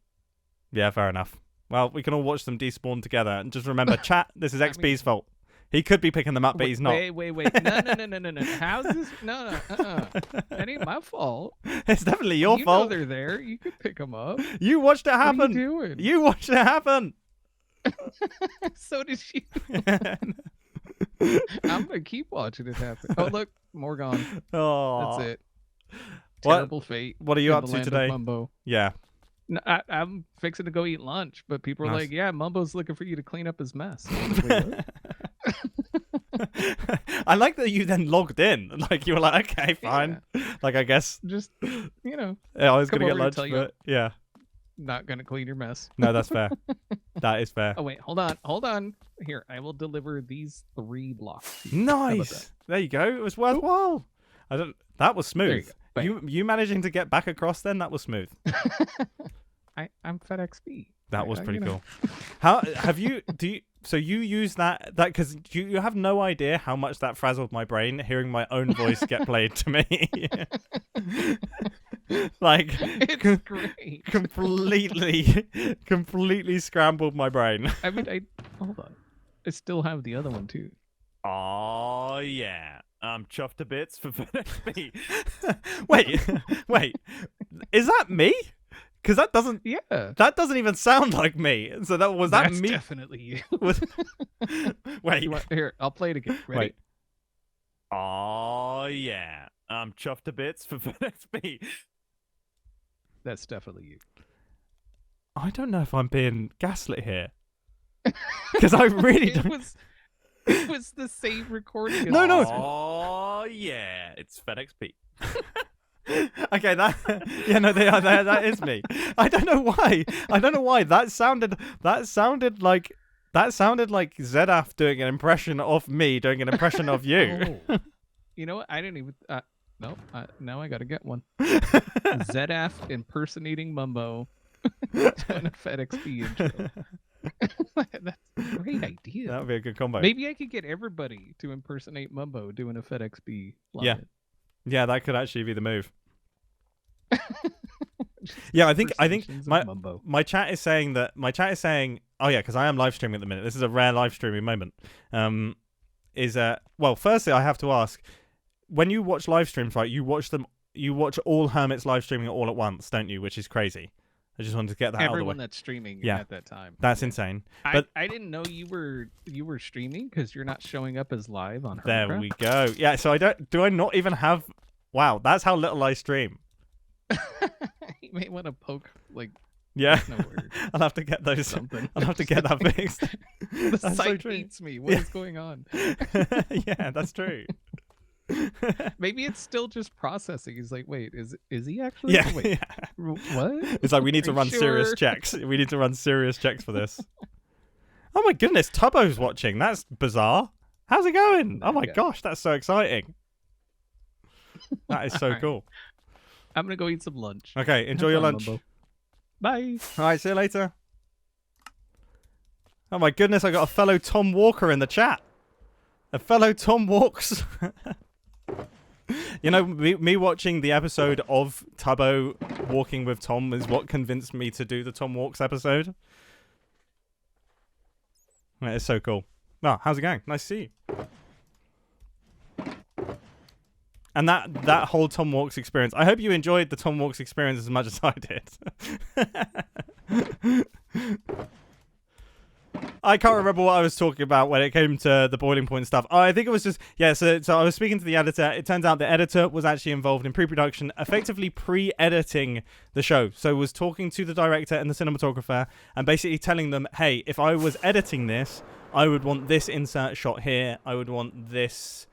Yeah, fair enough. Well, we can all watch them despawn together. And just remember, chat, this is XP's fault. He could be picking them up, but he's not. Wait. No. How's this? No. That ain't my fault. It's definitely your fault. You know they're there. You could pick them up. You watched it happen. What are you doing? You watched it happen. So did she. I'm gonna keep watching it happen. Oh look, more gone. Oh, That's it. What- Terrible fate. what are you in up the to land of today? Mumbo. yeah. No, I'm fixing to go eat lunch, but people are Nice. like, "Yeah, Mumbo's looking for you to clean up his mess." I was like, "Wait, what?" I like that you then logged in. Like you were like, okay, fine. Like I guess Just yeah, I was come gonna get over to lunch, tell you. but yeah. Not gonna clean your mess. No, that's fair. That is fair. Oh wait, hold on. Here, I will deliver these 3 blocks. to you. How about Nice. There you go. It was worthwhile. I don't. That was There you smooth. go. You managing to get back across then? That was smooth. that? I'm FedExB. That was pretty you know. cool. How have you? Do you? So you use that because you have no idea how much that frazzled my brain hearing my own voice get played to me. Like It's great. completely scrambled my brain. I mean, hold on. I still have the other one too. Oh yeah, I'm chuffed to bits for FedExB. wait, is that me? Because that doesn't even sound like me. So was that That's me? definitely you. Wait, Here, I'll play it again. Ready? wait. Oh yeah, I'm chuffed to bits for FedExB. That's definitely you. I don't know if I'm being gaslit here. Because I really don't. It was the same recording. No. Oh, Oh yeah, it's FedExB. Okay, that is me. I don't know why. That sounded like Zedaf doing an impression of me doing an impression of you. Oh. You know what? I didn't even. No. Now I gotta get one. ZF impersonating Mumbo doing a FedExB intro. That's a great idea. That would be a good combo. Maybe I could get everybody to impersonate Mumbo doing a FedExB line. Yeah, that could actually be the move. Yeah, I think Impersonations of Mumbo. my chat is saying oh yeah, because I am live streaming at the minute. This is a rare live streaming moment. Well, firstly I have to ask, when you watch live streams, right, you watch all hermits live streaming all at once, don't you? Which is crazy. I just wanted to get that out of the way. Everyone that's streaming at that time. That's insane. I But didn't know you were streaming because you're not showing up as live on there Hermitcraft. we go. Yeah, so I not even have. Wow, that's how little I stream. You may want to poke Yeah, no word. I'll have to get those. Something. I'll have to get that fixed. The That's so site true. hates me. What is going on? Yeah, that's true. Maybe it's still just processing. He's like, wait, is he actually? Yeah, Wait, yeah. what? It's like we need to Are you run serious sure? checks. We need to run serious checks for this. Oh my goodness, Tubbo's watching. That's bizarre. How's it going? Oh my Yeah. gosh, that's so exciting. That is so Alright. cool. I'm gonna go eat some lunch. Okay, enjoy your Have fun, lunch. Mumbo. Bye. All right, see you later. Oh my goodness, I got a fellow Tom Walker in the chat. A fellow Tom Walks. You know, me watching the episode of Tubbo walking with Tom is what convinced me to do the Tom Walks episode. That is so cool. Oh, how's it going? Nice to see you. And that whole Tom Walks experience. I hope you enjoyed the Tom Walks experience as much as I did. I can't remember what I was talking about when it came to the boiling point stuff. Oh, I think it was just, yeah, so I was speaking to the editor. It turns out the editor was actually involved in pre-production, effectively pre-editing the show. So was talking to the director and the cinematographer and basically telling them, hey, if I was editing this, I would want this insert shot here. I would want this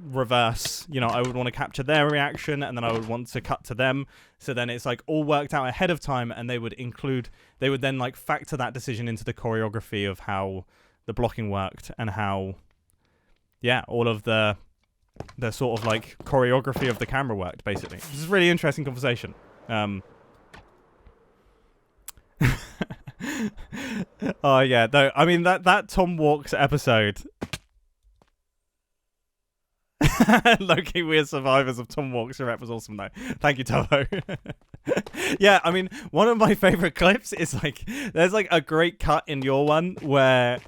reverse, you know, I would want to capture their reaction and then I would want to cut to them. So then it's like all worked out ahead of time, and they would then like factor that decision into the choreography of how the blocking worked and how, yeah, all of the sort of like choreography of the camera worked, basically. This is a really interesting conversation. Oh yeah, though, I mean that Tom Walks episode. Low-key weird survivors of Tom Walks. Your rep was awesome though. Thank you, Toho. Yeah, I mean, one of my favorite clips is like, there's like a great cut in your one where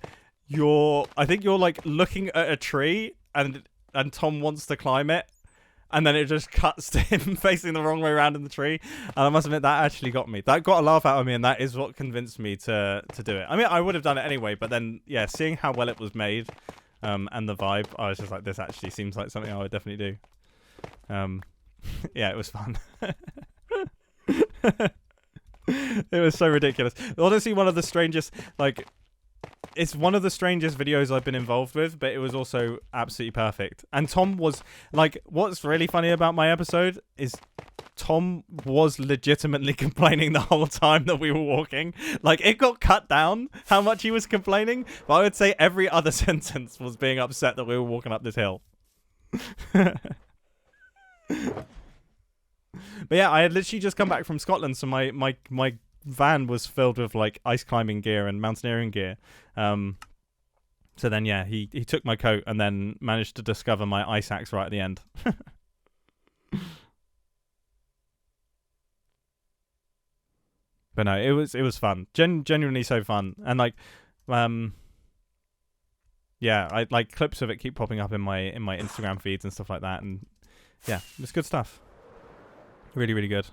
I think you're like looking at a tree and Tom wants to climb it, and then it just cuts to him facing the wrong way around in the tree. And I must admit, that actually got me. That got a laugh out of me, and that is what convinced me to do it. I mean, I would have done it anyway, but then, yeah, seeing how well it was made, and the vibe, I was just like, this actually seems like something I would definitely do. Yeah, it was fun. It was so ridiculous. Honestly, one of the strangest, like, it's one of the strangest videos I've been involved with, but it was also absolutely perfect. And Tom was, like, what's really funny about my episode is Tom was legitimately complaining the whole time that we were walking. Like, it got cut down how much he was complaining, but I would say every other sentence was being upset that we were walking up this hill. But yeah, I had literally just come back from Scotland, so my van was filled with like ice climbing gear and mountaineering gear. So then yeah, he took my coat and then managed to discover my ice axe right at the end. But no, it was fun. Genuinely so fun. And like yeah, I like clips of it keep popping up in my Instagram feeds and stuff like that, and yeah, it's good stuff. Really, really good.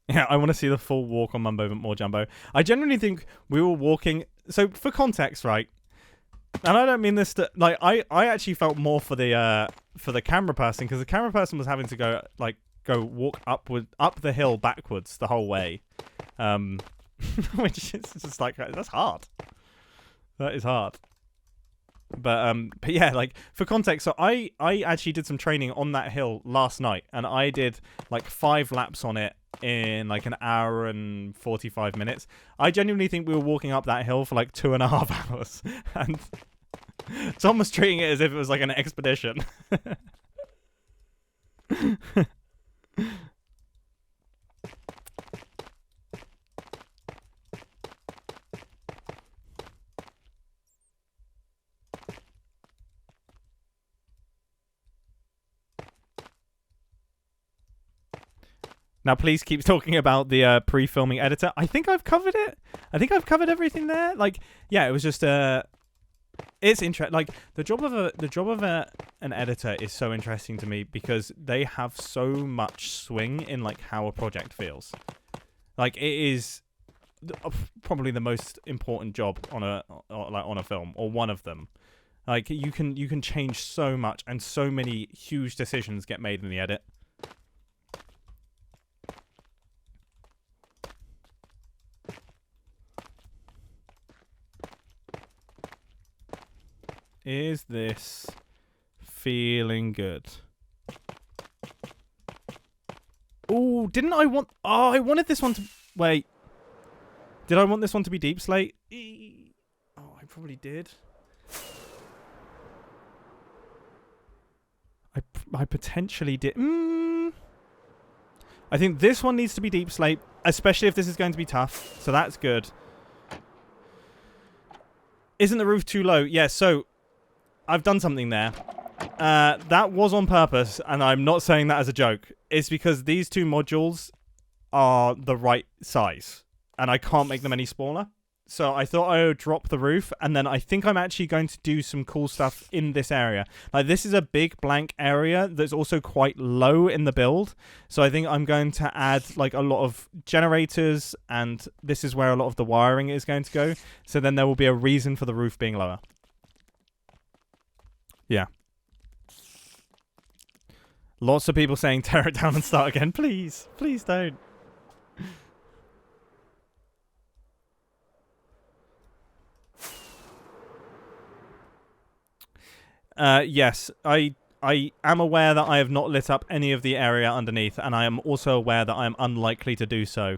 Yeah, I want to see the full walk on Mumbo Jumbo. I genuinely think we were walking... So, for context, right? And I don't mean this to... Like, I actually felt more for the camera person, because the camera person was having to go walk up the hill backwards the whole way. Which is just like... That's hard. That is hard. But yeah, like, for context, so I actually did some training on that hill last night, and I did like 5 laps on it in like an hour and 45 minutes. I genuinely think we were walking up that hill for like 2.5 hours, and Tom was treating it as if it was like an expedition. Now, please keep talking about the pre-filming editor. I think I've covered it. I think I've covered everything there. Like, yeah, it was just it's interesting. Like, the job of an editor is so interesting to me because they have so much swing in like how a project feels. Like, it is probably the most important job on a film, or one of them. Like, you can change so much, and so many huge decisions get made in the edit. Is this feeling good? Oh, didn't I want... Oh, I wanted this one to... Wait. Did I want this one to be Deepslate? Oh, I probably did. I potentially did. I think this one needs to be Deepslate, especially if this is going to be tough. So that's good. Isn't the roof too low? Yeah, so... I've done something there. That was on purpose, and I'm not saying that as a joke. It's because these 2 modules are the right size, and I can't make them any smaller. So I thought I would drop the roof, and then I think I'm actually going to do some cool stuff in this area. Like, this is a big blank area that's also quite low in the build. So I think I'm going to add like a lot of generators, and this is where a lot of the wiring is going to go. So then there will be a reason for the roof being lower. Yeah. Lots of people saying tear it down and start again. Please. Please don't. Yes, I am aware that I have not lit up any of the area underneath, and I am also aware that I am unlikely to do so.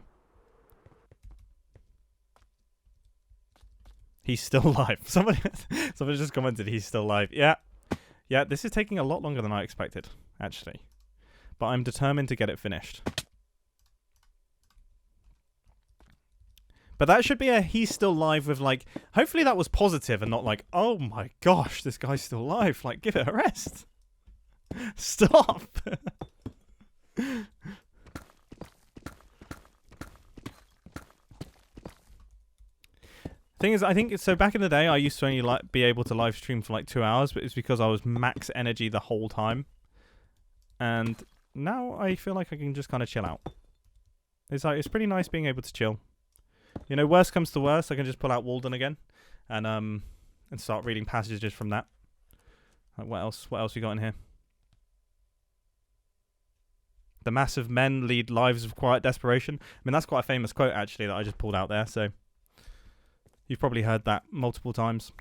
He's still live. Somebody just commented he's still live. Yeah. Yeah, this is taking a lot longer than I expected, actually. But I'm determined to get it finished. But that should be a he's still live with, like... Hopefully that was positive and not like, oh my gosh, this guy's still live. Like, give it a rest. Stop. Thing is, I think so. Back in the day, I used to only be able to live stream for like 2 hours, but it's because I was max energy the whole time. And now I feel like I can just kind of chill out. It's pretty nice being able to chill. You know, worst comes to worst, I can just pull out Walden again, and start reading passages from that. Like what else? What else we got in here? The massive men lead lives of quiet desperation. I mean, that's quite a famous quote actually that I just pulled out there. So you've probably heard that multiple times.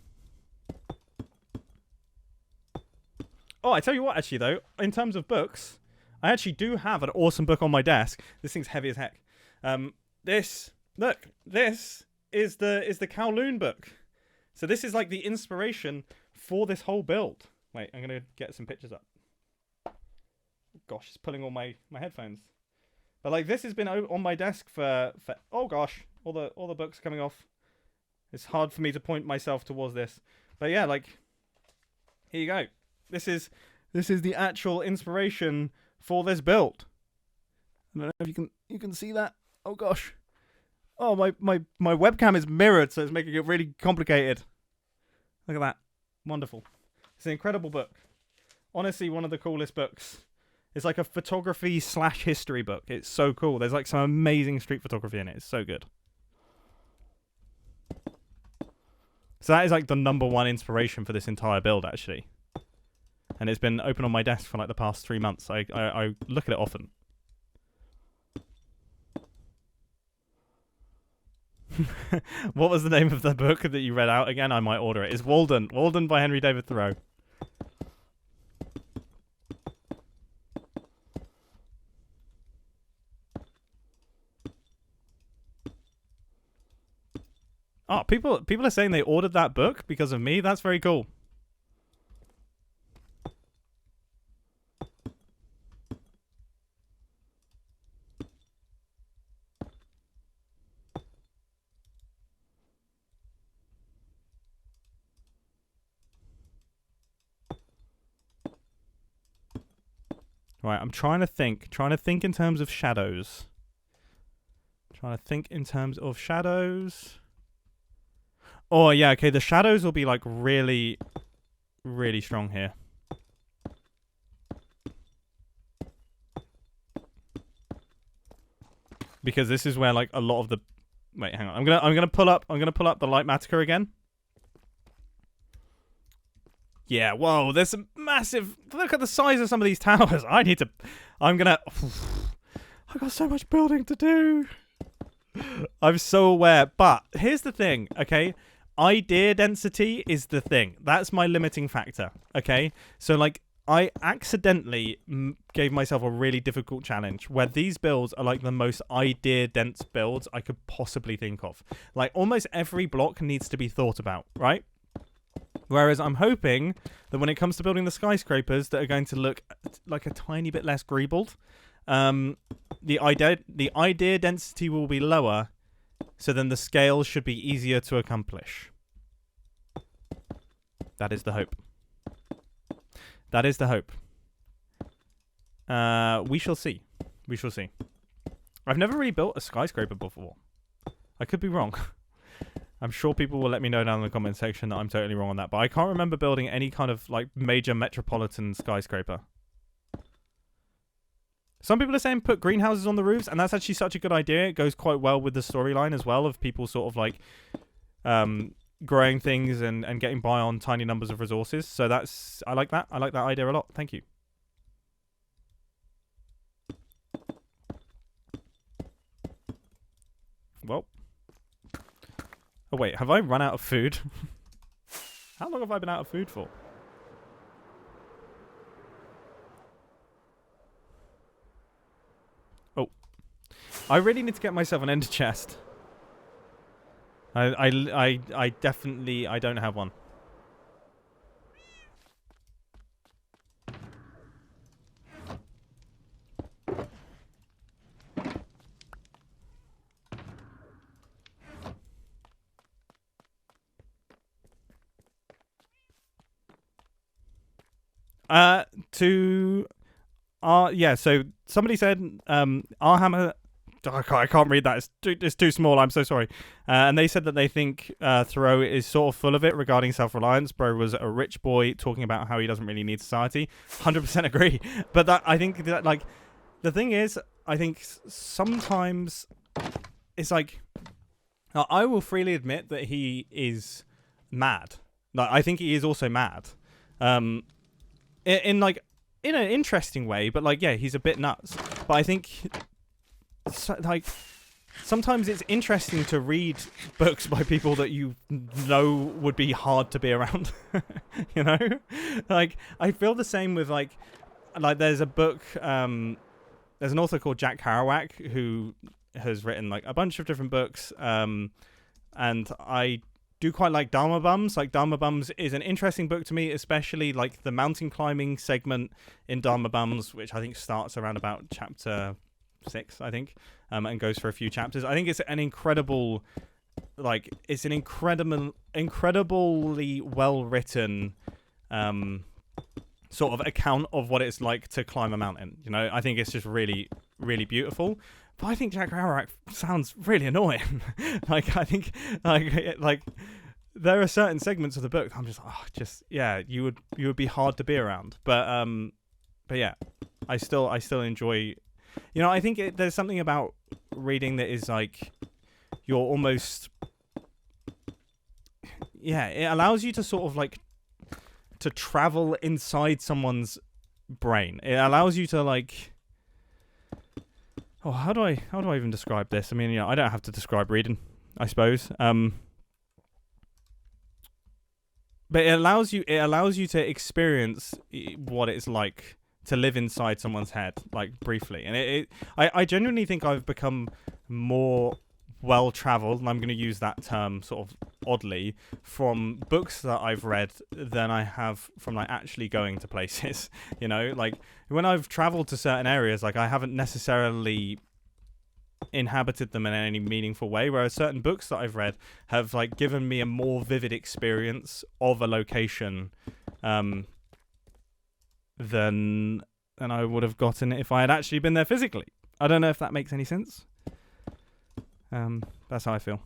Oh, I tell you what, actually though, in terms of books, I actually do have an awesome book on my desk. This thing's heavy as heck. This is the Kowloon book. So this is like the inspiration for this whole build. Wait, I'm gonna get some pictures up. Gosh, it's pulling all my headphones. But like this has been on my desk for oh gosh, all the books coming off. It's hard for me to point myself towards this. But yeah, like here you go. This is the actual inspiration for this build. I don't know if you can see that. Oh gosh. Oh my webcam is mirrored, so it's making it really complicated. Look at that. Wonderful. It's an incredible book. Honestly, one of the coolest books. It's like a photography / history book. It's so cool. There's like some amazing street photography in it. It's so good. So that is like the #1 inspiration for this entire build, actually. And it's been open on my desk for like the past 3 months. I look at it often. What was the name of the book that you read out again? I might order it. It's Walden. Walden by Henry David Thoreau. Oh, people are saying they ordered that book because of me. That's very cool. Right, I'm trying to think in terms of shadows. Oh, yeah, okay, the shadows will be, like, really, really strong here. Because this is where, like, a lot of the... Wait, hang on. I'm gonna pull up the Lightmatica again. Yeah, whoa, there's some massive... Look at the size of some of these towers. I got so much building to do. I'm so aware. But here's the thing, okay? Idea density is the thing. That's my limiting factor, okay? So, like, I accidentally gave myself a really difficult challenge where these builds are, like, the most idea-dense builds I could possibly think of. Like, almost every block needs to be thought about, right? Whereas I'm hoping that when it comes to building the skyscrapers that are going to look like a tiny bit less greebled, the idea density will be lower, so then the scale should be easier to accomplish. That is the hope. That is the hope. We shall see. We shall see. I've never really built a skyscraper before. I could be wrong. I'm sure people will let me know down in the comment section that I'm totally wrong on that, but I can't remember building any kind of like major metropolitan skyscraper. Some people are saying put greenhouses on the roofs, and that's actually such a good idea. It goes quite well with the storyline as well of people sort of like growing things and getting by on tiny numbers of resources. So that's I like that. I like that idea a lot. Thank you. Well. Oh wait, have I run out of food? How long have I been out of food for? Oh. I really need to get myself an ender chest. I definitely don't have one. Yeah, so somebody said our hammer I can't read that. It's too small. I'm so sorry. And they said that they think Thoreau is sort of full of it regarding self-reliance. Bro was a rich boy talking about how he doesn't really need society. 100% agree. But that I think that like the thing is, I think sometimes it's like I will freely admit that he is mad. Like I think he is also mad. In an interesting way, but like, yeah, he's a bit nuts. But I think, like, sometimes it's interesting to read books by people that you know would be hard to be around. You know, like I feel the same with like there's a book, there's an author called Jack Kerouac who has written like a bunch of different books, and I do quite like Dharma Bums. Like Dharma Bums is an interesting book to me, especially like the mountain climbing segment in Dharma Bums, which I think starts around about chapter 6, I think, and goes for a few chapters. I think it's an incredible, like it's an incredibly well written sort of account of what it's like to climb a mountain. You know, I think it's just really, really beautiful. But I think Jack Kerouac sounds really annoying. Like I think like there are certain segments of the book I'm just you would be hard to be around. But yeah, I still enjoy. You know, I think there's something about reading that is like you're almost it allows you to sort of like to travel inside someone's brain. It allows you to like. Oh, how do I even describe this? I mean, I don't have to describe reading, I suppose. But it allows you to experience what it's like to live inside someone's head, like briefly. And I genuinely think I've become more well-traveled, and I'm going to use that term sort of oddly, from books that I've read than I have from like actually going to places. You know, like when I've traveled to certain areas, like I haven't necessarily inhabited them in any meaningful way, whereas certain books that I've read have like given me a more vivid experience of a location than I would have gotten if I had actually been there physically. I don't know if that makes any sense. That's how I feel.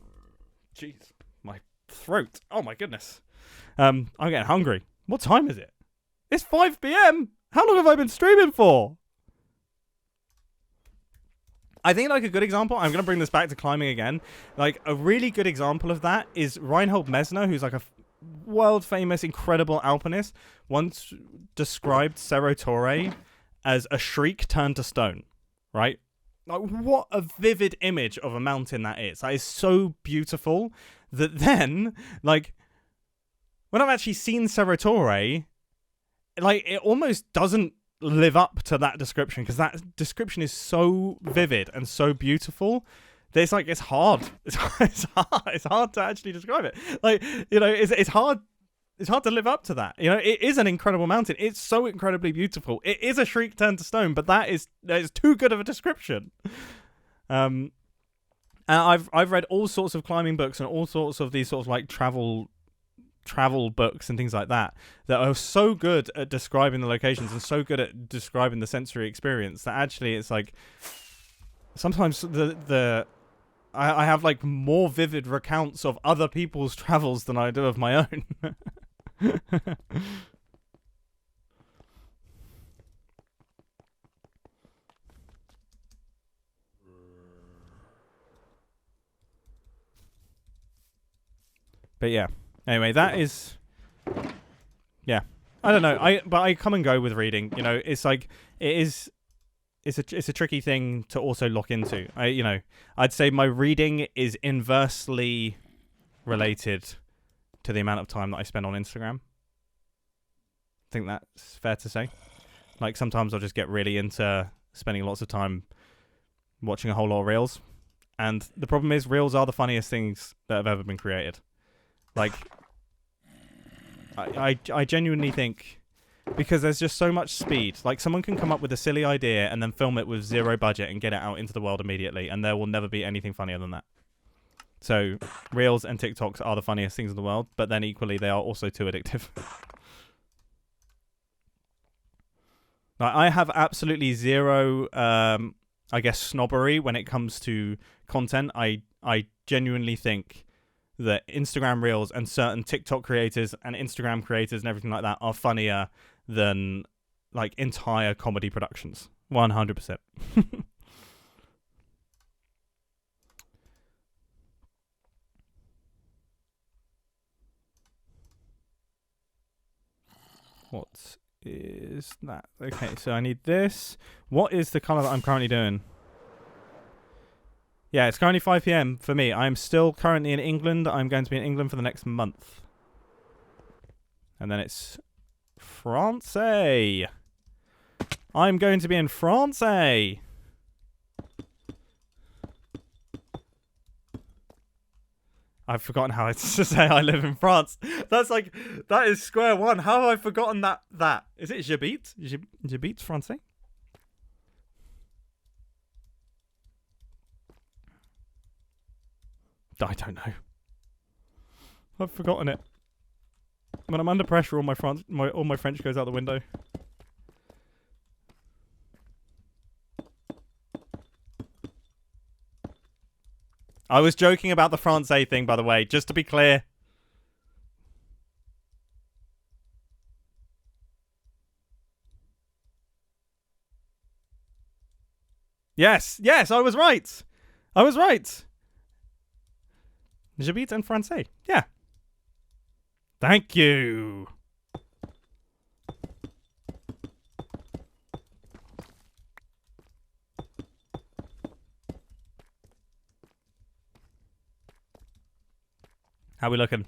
Jeez, my throat. Oh my goodness. I'm getting hungry. What time is it? It's 5 p.m. How long have I been streaming for? I think like a good example, I'm going to bring this back to climbing again. Like a really good example of that is Reinhold Messner, who's like a world famous, incredible alpinist, once described Cerro Torre as a shriek turned to stone, right? Like, what a vivid image of a mountain that is. That is so beautiful that then, like, when I've actually seen Cerro Torre, like, it almost doesn't live up to that description, because that description is so vivid and so beautiful that it's like, it's hard. It's hard to actually describe it. Like, you know, it's hard. It's hard to live up to that. You know, it is an incredible mountain. It's so incredibly beautiful. It is a shriek turned to stone, but that is too good of a description. And I've read all sorts of climbing books and all sorts of these sort of like travel books and things like that are so good at describing the locations and so good at describing the sensory experience that actually it's like sometimes I have like more vivid recounts of other people's travels than I do of my own. But yeah. Anyway, that is I don't know. I come and go with reading. You know, it's like it's a tricky thing to also lock into. I'd say my reading is inversely related to the amount of time that I spend on Instagram. I think that's fair to say. Like sometimes I'll just get really into spending lots of time watching a whole lot of reels. And the problem is reels are the funniest things that have ever been created. Like I genuinely think, because there's just so much speed. Like someone can come up with a silly idea and then film it with zero budget and get it out into the world immediately, and there will never be anything funnier than that. So reels and TikToks are the funniest things in the world, but then equally they are also too addictive. Like I have absolutely zero I guess, snobbery when it comes to content. I genuinely think that Instagram Reels and certain TikTok creators and Instagram creators and everything like that are funnier than like entire comedy productions. 100%. What is that? Okay, so I need this. What is the color that I'm currently doing? Yeah, it's currently 5 p.m. for me. I'm still currently in England. I'm going to be in England for the next month. And then it's France. I'm going to be in France. I've forgotten how it's to say I live in France. That's like, that is square one. How have I forgotten that? Is it j'habite? J'habite français? I don't know. I've forgotten it. When I'm under pressure, all my French goes out the window. I was joking about the Francais thing, by the way, just to be clear. Yes, I was right. J'habite en français. Yeah. Thank you. How we looking?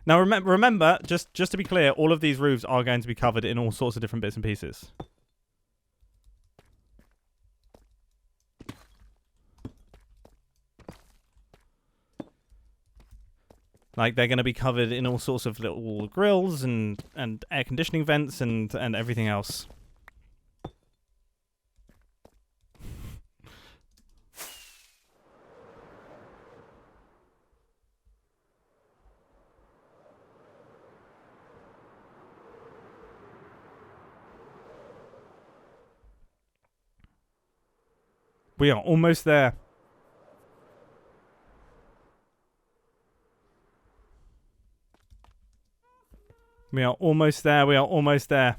Now remember, just to be clear, all of these roofs are going to be covered in all sorts of different bits and pieces. Like, they're going to be covered in all sorts of little grills and air conditioning vents and everything else. We are almost there. We are almost there.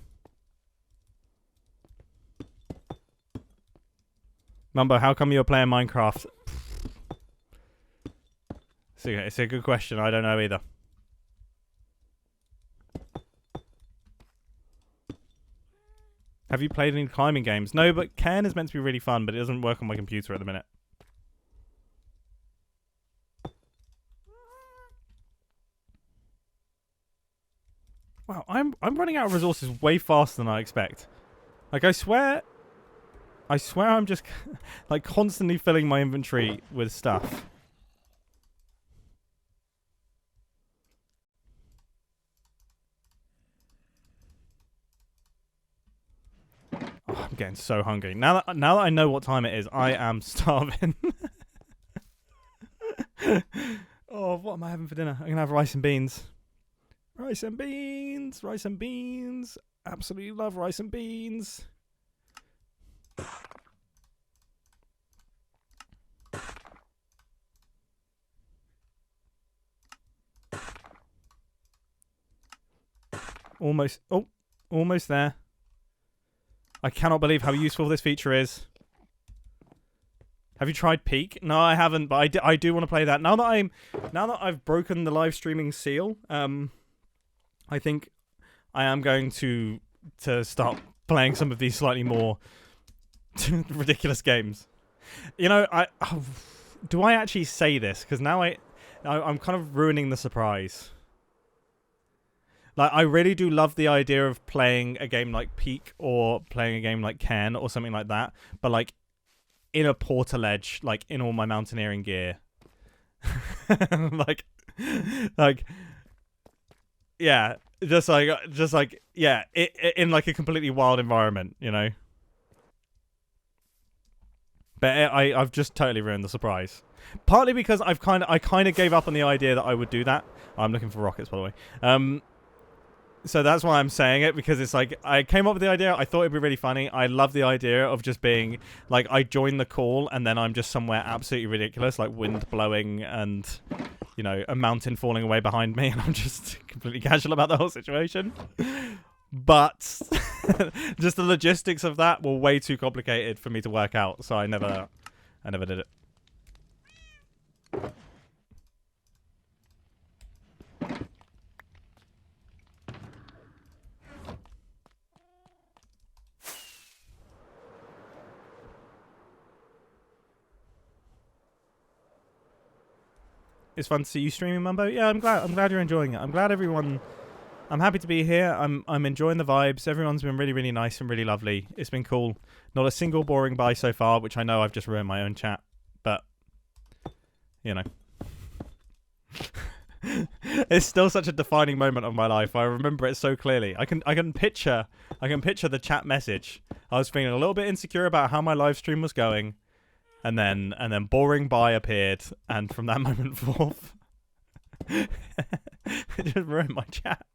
Mumbo, how come you're playing Minecraft? It's a good question. I don't know either. Have you played any climbing games? No, but Cairn is meant to be really fun, but it doesn't work on my computer at the minute. Wow, I'm running out of resources way faster than I expect. Like, I swear I'm just like constantly filling my inventory with stuff. Oh, I'm getting so hungry. Now that I know what time it is, I am starving. Oh, what am I having for dinner? I'm gonna have rice and beans. Rice and beans. Absolutely love rice and beans. Almost there. I cannot believe how useful this feature is. Have you tried Peak? No, I haven't, but I do want to play that. Now that I've broken the live streaming seal, I think I am going to start playing some of these slightly more ridiculous games. You know, do I actually say this? Because now I'm kind of ruining the surprise. Like, I really do love the idea of playing a game like Peak or playing a game like Cairn or something like that, but like in a portaledge, like in all my mountaineering gear. like yeah, just like yeah, in like a completely wild environment, you know. But I've just totally ruined the surprise. Partly because I kind of gave up on the idea that I would do that. I'm looking for rockets, by the way. So that's why I'm saying it, because it's like I came up with the idea. I thought it'd be really funny. I love the idea of just being like I join the call and then I'm just somewhere absolutely ridiculous, like wind blowing and a mountain falling away behind me, and I'm just completely casual about the whole situation. But just the logistics of that were way too complicated for me to work out, so I never did it. It's fun to see you streaming, Mumbo. Yeah, I'm glad you're enjoying it. I'm glad everyone. I'm happy to be here. I'm enjoying the vibes. Everyone's been really, really nice and really lovely. It's been cool. Not a single boring buy so far, which I know I've just ruined my own chat, but it's still such a defining moment of my life. I remember it so clearly. I can picture the chat message. I was feeling a little bit insecure about how my live stream was going. And then boring buy appeared, and from that moment forth, it just ruined my chat.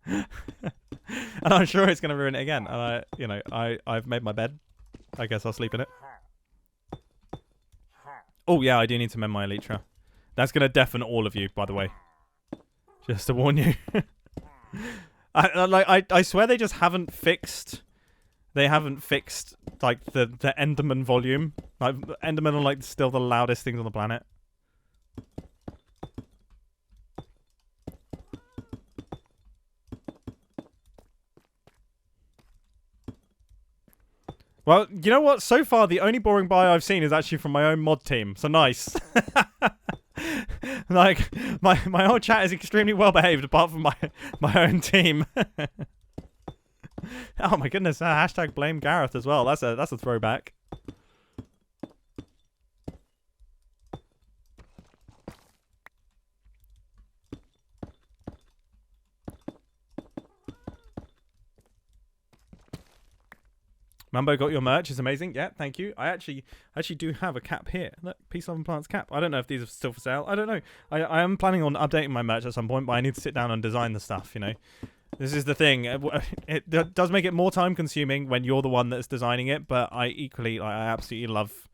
And I'm sure it's going to ruin it again. And I've made my bed. I guess I'll sleep in it. Oh yeah, I do need to mend my elytra. That's going to deafen all of you, by the way. Just to warn you. I swear they just haven't fixed. They haven't fixed like the Enderman volume. Like Endermen are like still the loudest things on the planet. Well, you know what? So far, the only boring buy I've seen is actually from my own mod team. So nice. Like my whole chat is extremely well behaved, apart from my own team. Oh my goodness! Hashtag blame Gareth as well. That's a throwback. Mumbo got your merch. It's amazing. Yeah, thank you. I actually do have a cap here. Look, Peace, Love and Plants cap. I don't know if these are still for sale. I don't know. I am planning on updating my merch at some point, but I need to sit down and design the stuff. This is the thing. It does make it more time consuming when you're the one that's designing it, but I absolutely love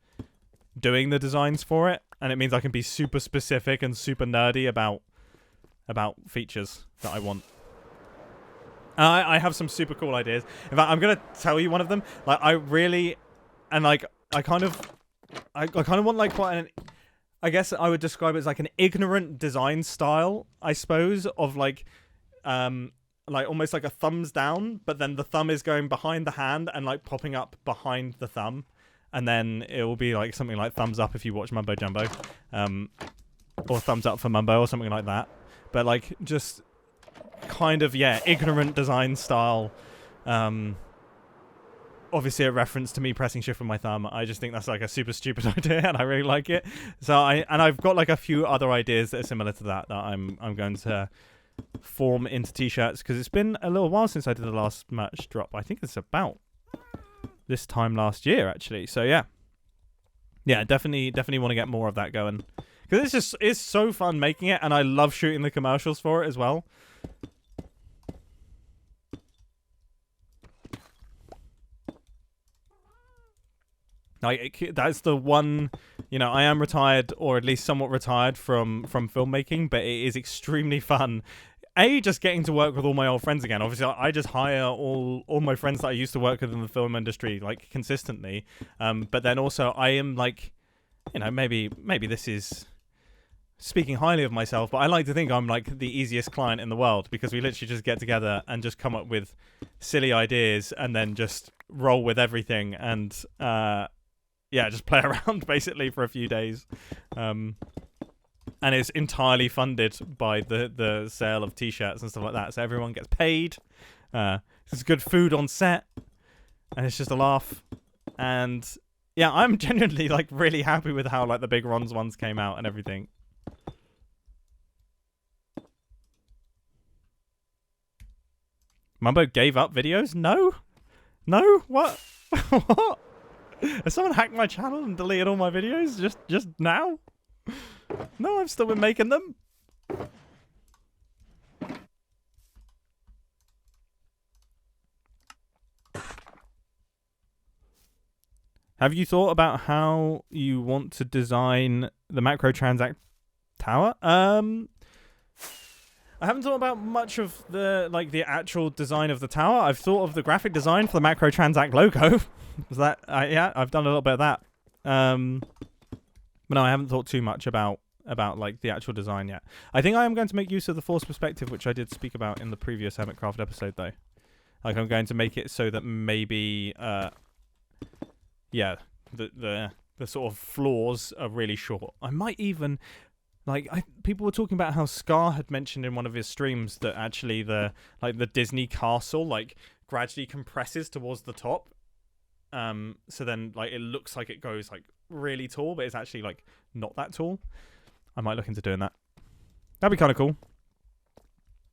doing the designs for it, and it means I can be super specific and super nerdy about features that I want. I have some super cool ideas. In fact, I'm gonna tell you one of them. Like I kind of want like quite an. I guess I would describe it as like an ignorant design style, I suppose, of like almost like a thumbs down, but then the thumb is going behind the hand and like popping up behind the thumb, and then it will be like something like thumbs up if you watch Mumbo Jumbo, or thumbs up for Mumbo or something like that. But like just kind of ignorant design style. Obviously a reference to me pressing shift with my thumb. I just think that's like a super stupid idea, and I really like it. So I've got like a few other ideas that are similar to that I'm going to form into t-shirts, because it's been a little while since I did the last merch drop. I think it's about this time last year actually. So yeah, definitely want to get more of that going, because it's so fun making it, and I love shooting the commercials for it as well. Like that's the one, I am retired, or at least somewhat retired from filmmaking, but it is extremely fun. Just getting to work with all my old friends again. Obviously, I just hire all my friends that I used to work with in the film industry, like consistently. But then also I am like, maybe this is speaking highly of myself, but I like to think I'm like the easiest client in the world, because we literally just get together and just come up with silly ideas and then just roll with everything and just play around basically for a few days. And it's entirely funded by the sale of t-shirts and stuff like that. So everyone gets paid. There's good food on set, and it's just a laugh. And yeah, I'm genuinely like really happy with how like the big Ron's ones came out and everything. Mumbo gave up videos? No, what? What? Has someone hacked my channel and deleted all my videos just now? No, I've still been making them. Have you thought about how you want to design the macro transact tower? I haven't thought about much of the actual design of the tower. I've thought of the graphic design for the macro transact logo. Is that yeah? I've done a little bit of that. But no, I haven't thought too much about like the actual design yet. I think I am going to make use of the forced perspective, which I did speak about in the previous Hermitcraft episode, though. Like, I'm going to make it so that maybe yeah, the sort of floors are really short. I might even people were talking about how Scar had mentioned in one of his streams that actually the Disney castle gradually compresses towards the top. So then it looks like it goes really tall, but it's actually not that tall. I might look into doing that. That'd be kind of cool.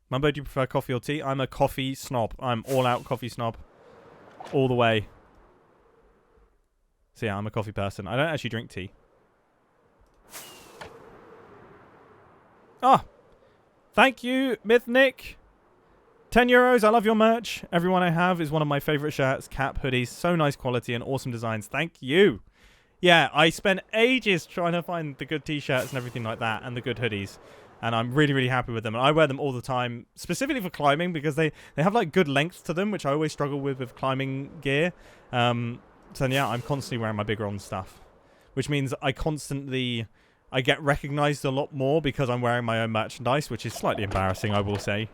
Mumbo, do you prefer coffee or tea? I'm a coffee snob. I'm all out coffee snob. All the way. So yeah, I'm a coffee person. I don't actually drink tea. Ah! Thank you, Mythnick. 10 euros. I love your merch. Everyone I have is one of my favorite shirts, cap, hoodies. So nice quality and awesome designs. Thank you. Yeah, I spent ages trying to find the good t-shirts and everything like that and the good hoodies. And I'm really, really happy with them. And I wear them all the time, specifically for climbing, because they have good length to them, which I always struggle with climbing gear. So yeah, I'm constantly wearing my big Ron stuff, which means I get recognized a lot more because I'm wearing my own merchandise, which is slightly embarrassing, I will say.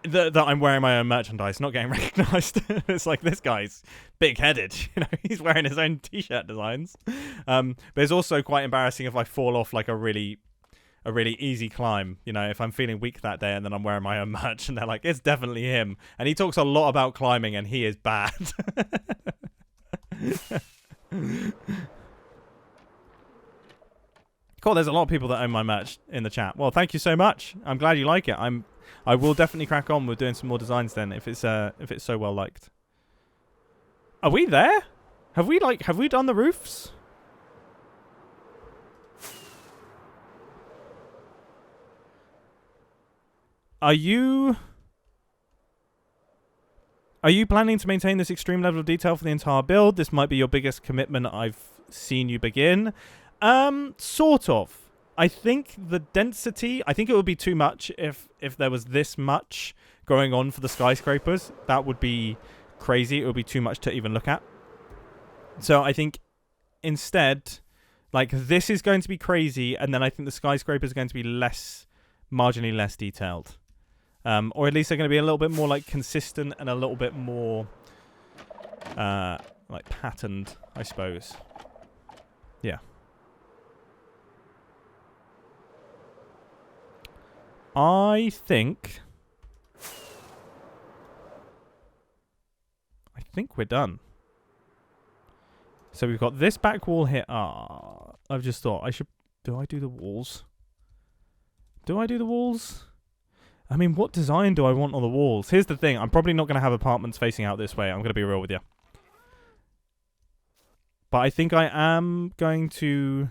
That I'm wearing my own merchandise, not getting recognized. It's like, this guy's big-headed, he's wearing his own t-shirt designs. But it's also quite embarrassing if I fall off a really easy climb, if I'm feeling weak that day and then I'm wearing my own merch and they're like, it's definitely him. And he talks a lot about climbing and he is bad. Cool, there's a lot of people that own my merch in the chat. Well, thank you so much. I'm glad you like it. I will definitely crack on with doing some more designs then if it's so well liked. Are we there? Have we done the roofs? Are you planning to maintain this extreme level of detail for the entire build? This might be your biggest commitment I've seen you begin. Sort of. I think the density, it would be too much if there was this much going on for the skyscrapers. That would be crazy. It would be too much to even look at. So I think instead, this is going to be crazy, and then I think the skyscrapers are going to be marginally less detailed. Or at least they're going to be a little bit more consistent and a little bit more patterned, I suppose. Yeah. I think we're done. So we've got this back wall here. I've just thought do I do the walls? I mean, what design do I want on the walls? Here's the thing. I'm probably not going to have apartments facing out this way. I'm going to be real with you. But I think I am going to...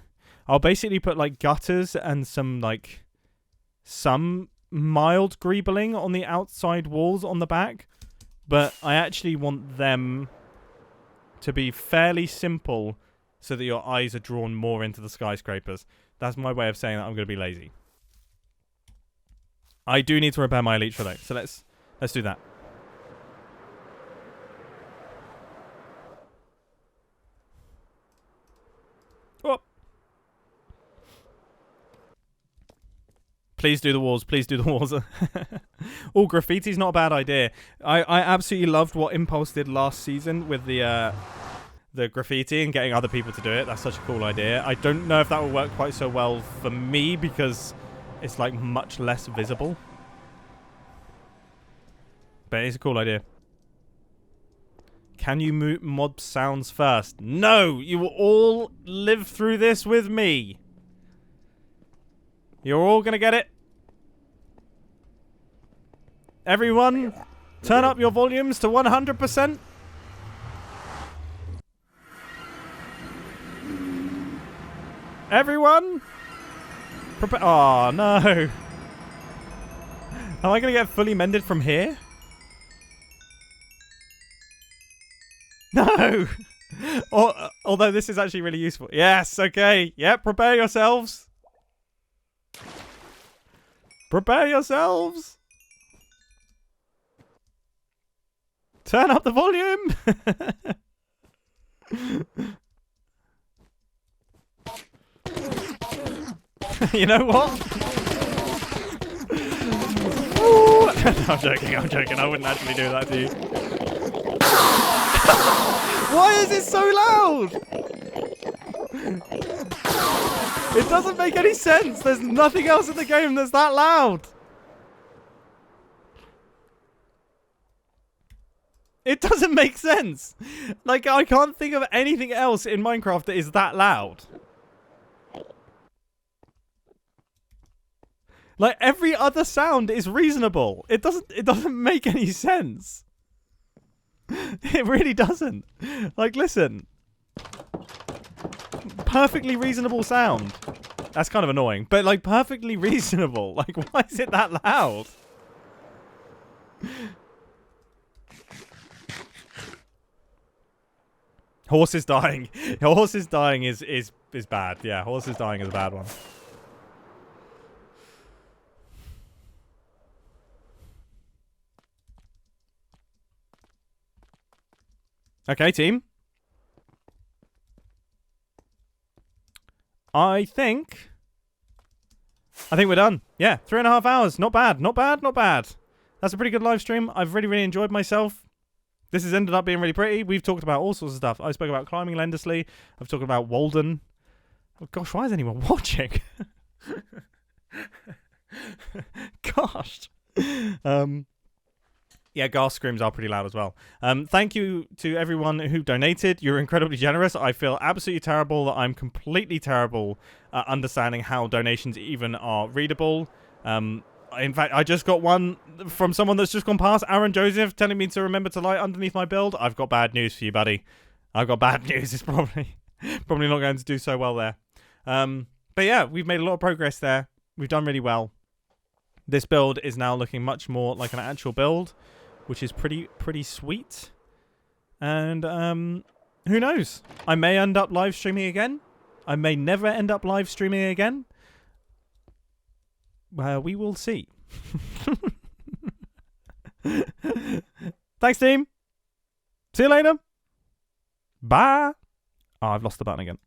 I'll basically put gutters and some mild gribbling on the outside walls on the back. But I actually want them to be fairly simple so that your eyes are drawn more into the skyscrapers. That's my way of saying that I'm going to be lazy. I do need to repair my elytra though, so let's do that. Oh. Please do the walls. Please do the walls. Oh, graffiti's not a bad idea. I absolutely loved what Impulse did last season with the graffiti and getting other people to do it. That's such a cool idea. I don't know if that will work quite so well for me because it's much less visible. But it's a cool idea. Can you mod sounds first? No! You will all live through this with me. You're all gonna get it. Everyone, turn up your volumes to 100%. Everyone, prepare. Oh no! Am I gonna get fully mended from here? No! Although this is actually really useful. Yes, okay. Yep, prepare yourselves. Prepare yourselves. Turn up the volume. You know what? I'm joking, I'm joking. I wouldn't actually do that to you. Why is it so loud? It doesn't make any sense. There's nothing else in the game that's that loud. It doesn't make sense. Like, I can't think of anything else in Minecraft that is that loud. Like, every other sound is reasonable. It doesn't make any sense. It really doesn't. Like, listen. Perfectly reasonable sound. That's kind of annoying, but like perfectly reasonable. Like, why is it that loud? Horses dying. Horses dying is bad. Yeah, horses dying is a bad one. Okay, team. I think we're done. Yeah, 3.5 hours. Not bad. Not bad. Not bad. That's a pretty good live stream. I've really, really enjoyed myself. This has ended up being really pretty. We've talked about all sorts of stuff. I spoke about climbing lenslessly. I've talked about Walden. Oh, gosh, why is anyone watching? Gosh. Yeah, gas screams are pretty loud as well. Thank you to everyone who donated. You're incredibly generous. I feel absolutely terrible that I'm completely terrible at understanding how donations even are readable. In fact, I just got one from someone that's just gone past, Aaron Joseph, telling me to remember to light underneath my build. I've got bad news for you, buddy. I've got bad news. It's probably not going to do so well there. But yeah, we've made a lot of progress there. We've done really well. This build is now looking much more like an actual build, which is pretty sweet. And who knows? I may end up live streaming again. I may never end up live streaming again. We will see. Thanks, team. See you later. Bye. Oh, I've lost the button again.